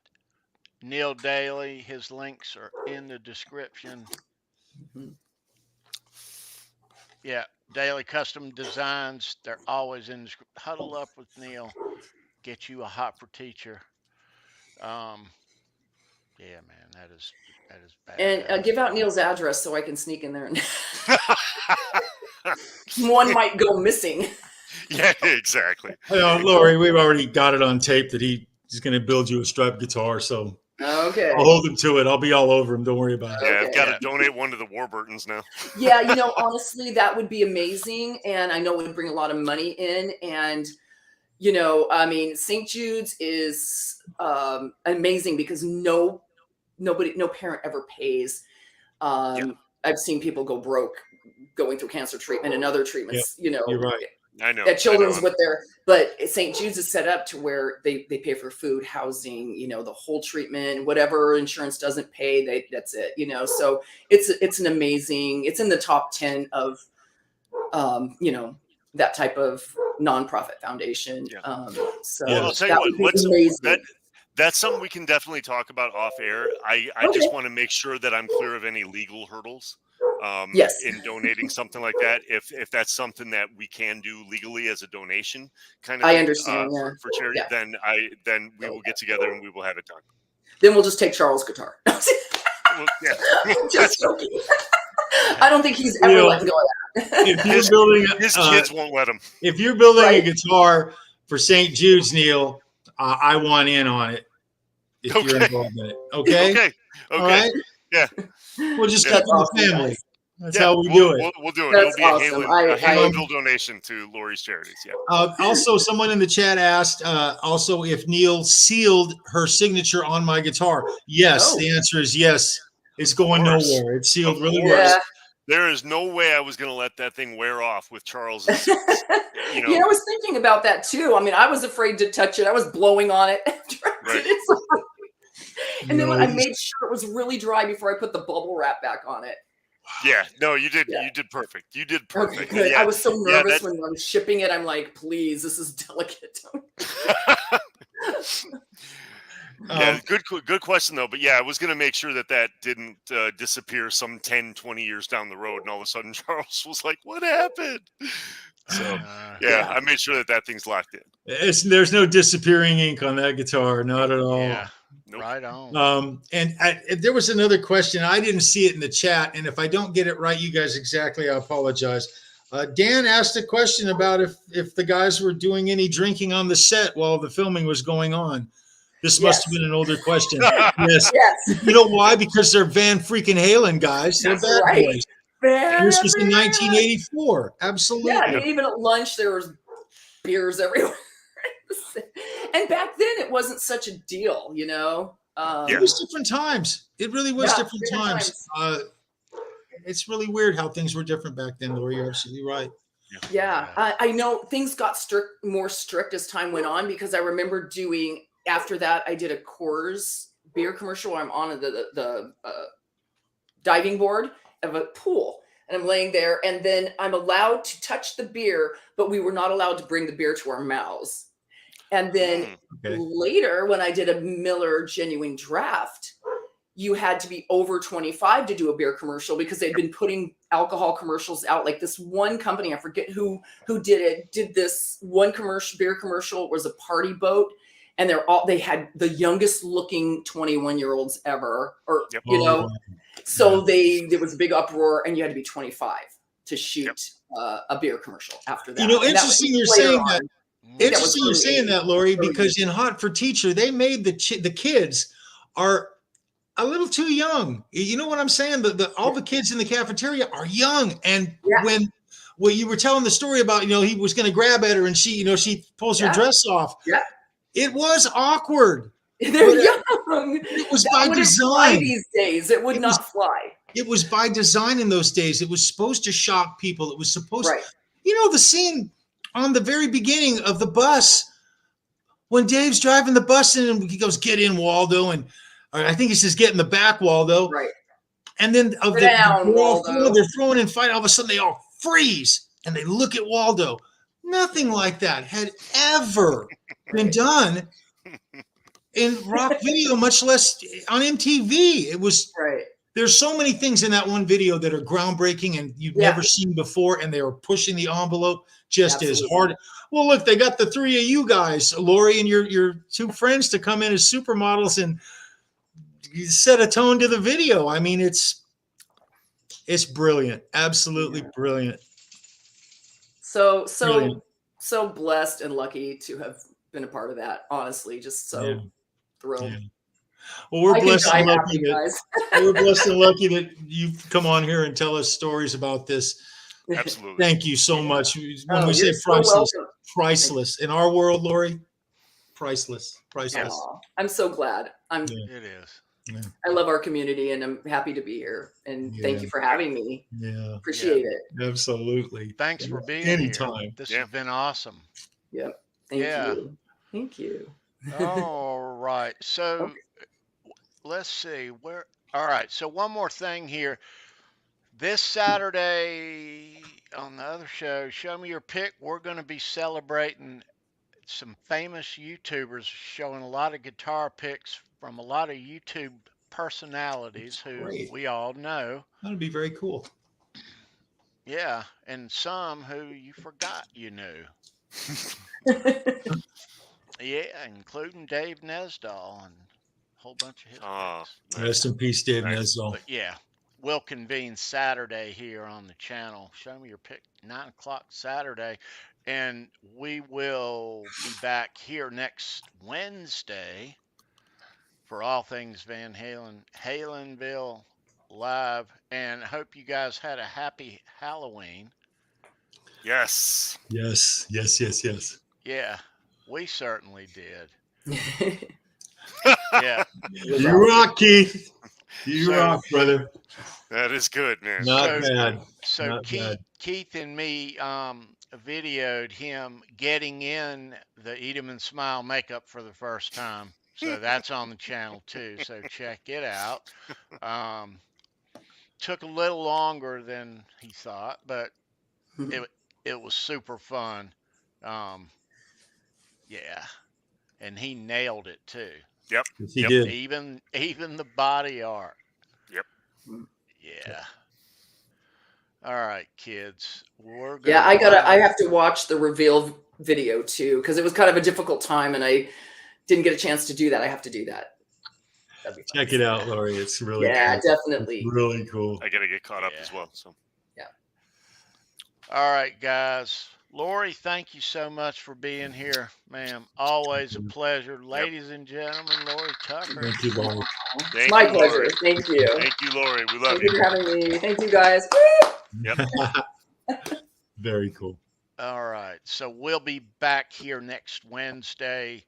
Neil Daly, his links are in the description. Yeah, Daly Custom Designs, they're always in the description. Huddle up with Neil, get you a Hot for Teacher. Yeah, man, that is bad. And give out Neil's address so I can sneak in there. One might go missing. Yeah, exactly. Lori, we've already got it on tape that he's going to build you a striped guitar. So okay, I'll hold him to it. I'll be all over him. Don't worry about it. Yeah, I've got to donate one to the Warburtons now. Yeah, you know, honestly, that would be amazing, and I know it would bring a lot of money in. And I mean, St. Jude's is amazing because no parent ever pays. I've seen people go broke going through cancer treatment and other treatments, You're right. I know. At Children's but St. Jude's is set up to where they pay for food, housing, the whole treatment, whatever insurance doesn't pay, that's it, so it's an amazing, it's in the top 10 of, that type of nonprofit foundation. So I'll tell you what, that's something we can definitely talk about off air. I just want to make sure that I'm clear of any legal hurdles. In donating something like that, if that's something that we can do legally as a donation, kind of, I understand, for charity, then we will get together and we will have it done. Then we'll just take Charles' guitar. Just joking. I don't think he's ever letting go of that. If you're building, his kids won't let him. If you're building a guitar for St. Jude's, Neil, I want in on it. If you're involved in it, okay. All right. Yeah. We'll just keep the family. Guys. That's how we do it. We'll do it. That's It'll be awesome. a Halenville donation to Lori's charities. Yeah. Also, someone in the chat asked also if Neil sealed her signature on my guitar. Yes, the answer is yes. It's going nowhere. It's sealed really well. Yeah. There is no way I was going to let that thing wear off with Charles's. I was thinking about that too. I mean, I was afraid to touch it. I was blowing on it. And then when I made sure it was really dry before I put the bubble wrap back on it. Yeah, no, you did. You did perfect. You did perfect. Okay, good. I was so nervous when I'm shipping it. I'm like, please, this is delicate. Good question though. But yeah, I was going to make sure that didn't disappear some 10, 20 years down the road. And all of a sudden Charles was like, what happened? So I made sure that thing's locked in. There's no disappearing ink on that guitar. Not at all. Yeah. Nope. Right on. And there was another question. I didn't see it in the chat. And if I don't get it right, you guys exactly, I apologize. Dan asked a question about if the guys were doing any drinking on the set while the filming was going on. This must have been an older question. Yes. You know why? Because they're Van freaking Halen guys. They're bad boys. This was in 1984. Absolutely. Yeah, even at lunch there was beers everywhere. And back then it wasn't such a deal, It was different times. It really was different times. It's really weird how things were different back then, Lori. You're absolutely right. Yeah. I know things got more strict as time went on because I remember after that, I did a Coors beer commercial where I'm on the diving board of a pool. And I'm laying there, and then I'm allowed to touch the beer, but we were not allowed to bring the beer to our mouths. And then later, when I did a Miller Genuine Draft, you had to be over 25 to do a beer commercial because they'd been putting alcohol commercials out. Like this one company, I forget who did it, did this one beer commercial. It was a party boat. And they had the youngest looking 21-year-olds ever, so there was a big uproar and you had to be 25 to shoot a beer commercial after that. Interesting you're saying that. Interesting you're saying that, Lori, because in Hot for Teacher, they made the kids are a little too young. You know what I'm saying? All the kids in the cafeteria are young. And when you were telling the story about, he was going to grab at her and she pulls her dress off. Yeah. It was awkward. They're young. It was by design. These days, it would not fly. It was by design in those days. It was supposed to shock people. It was supposed to, the scene on the very beginning of the bus when Dave's driving the bus in and he goes, "Get in, Waldo," and I think he says, "Get in the back, Waldo." Right. And then they're throwing in fight. All of a sudden, they all freeze and they look at Waldo. Nothing like that had ever been done in rock video, much less on MTV. It was There's so many things in that one video that are groundbreaking and you've never seen before, and they were pushing the envelope just as hard. Well, look, they got the three of you guys, Lori and your two friends, to come in as supermodels and set a tone to the video. I mean, it's brilliant, absolutely brilliant. So blessed and lucky to have been a part of that. Honestly, just so thrilled. Yeah. Well, we're blessed and lucky we're blessed and lucky that you've come on here and tell us stories about this. Absolutely. Thank you so much. When we say priceless, priceless in our world, Lori. Priceless. I'm so glad. It is. Yeah. I love our community, and I'm happy to be here. And thank you for having me. Yeah. Appreciate it. Absolutely. Thanks for being Anytime. here. This has been awesome. Yep. Thank you. Thank you. All right. So let's see where. All right. So one more thing here. This Saturday on the other show, Show Me Your Pick, we're going to be celebrating some famous YouTubers, showing a lot of guitar picks from a lot of YouTube personalities who we all know. That'd be very cool. Yeah, and some who you forgot you knew. Yeah, including Dave Nesdahl and a whole bunch of his picks. Rest in peace, Dave Nesdahl. But yeah, we'll convene Saturday here on the channel. Show Me Your Pick, 9 o'clock Saturday. And we will be back here next Wednesday for all things Van Halen, Halenville Live. And hope you guys had a happy Halloween. Yes. Yes. Yeah, we certainly did. Yeah. You rock, Keith. You rock, brother. That is good, man. Not bad. So Not bad. Keith and me videoed him getting in the Eat 'em and Smile makeup for the first time. So that's on the channel too. So check it out. Took a little longer than he thought, but it was super fun. Yeah. And he nailed it too. Yep. He did. Even the body art. Yep. Yeah. All right, kids. I have to watch the reveal video too, because it was kind of a difficult time and I didn't get a chance to do that. I have to do that. Check it out, Lori. It's really cool. Definitely. It's really cool. I gotta get caught up as well. So all right, guys. Lori, thank you so much for being here, ma'am. Always a pleasure. Ladies and gentlemen, Lori Tucker. Thank you, Lori. It's my pleasure. Lori. Thank you. Thank you, Lori. We love you. Thank you for having me. Thank you, guys. Yep. Very cool. All right. So we'll be back here next Wednesday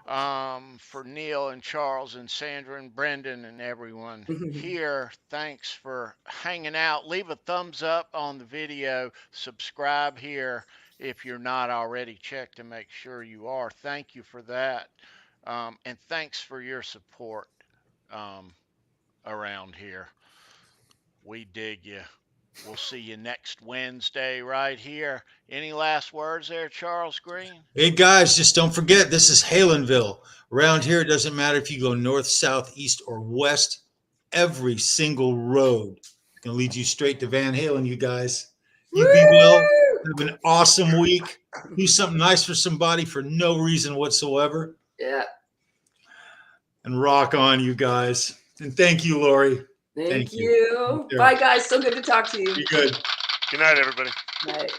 for Neil and Charles and Sandra and Brendan and everyone here. Thanks for hanging out. Leave a thumbs up on the video. Subscribe here if you're not already. Check to make sure you are. Thank you for that. And thanks for your support around here. We dig you. We'll see you next Wednesday right here. Any last words there, Charles Green? Hey, guys, just don't forget, this is Halenville. Around here, it doesn't matter if you go north, south, east, or west. Every single road is going to lead you straight to Van Halen, you guys. You be well. Have an awesome week. Do something nice for somebody for no reason whatsoever. Yeah. And rock on, you guys. And thank you, Lori. Thank you. Bye, guys. So good to talk to you. Be good. Good night, everybody. Night.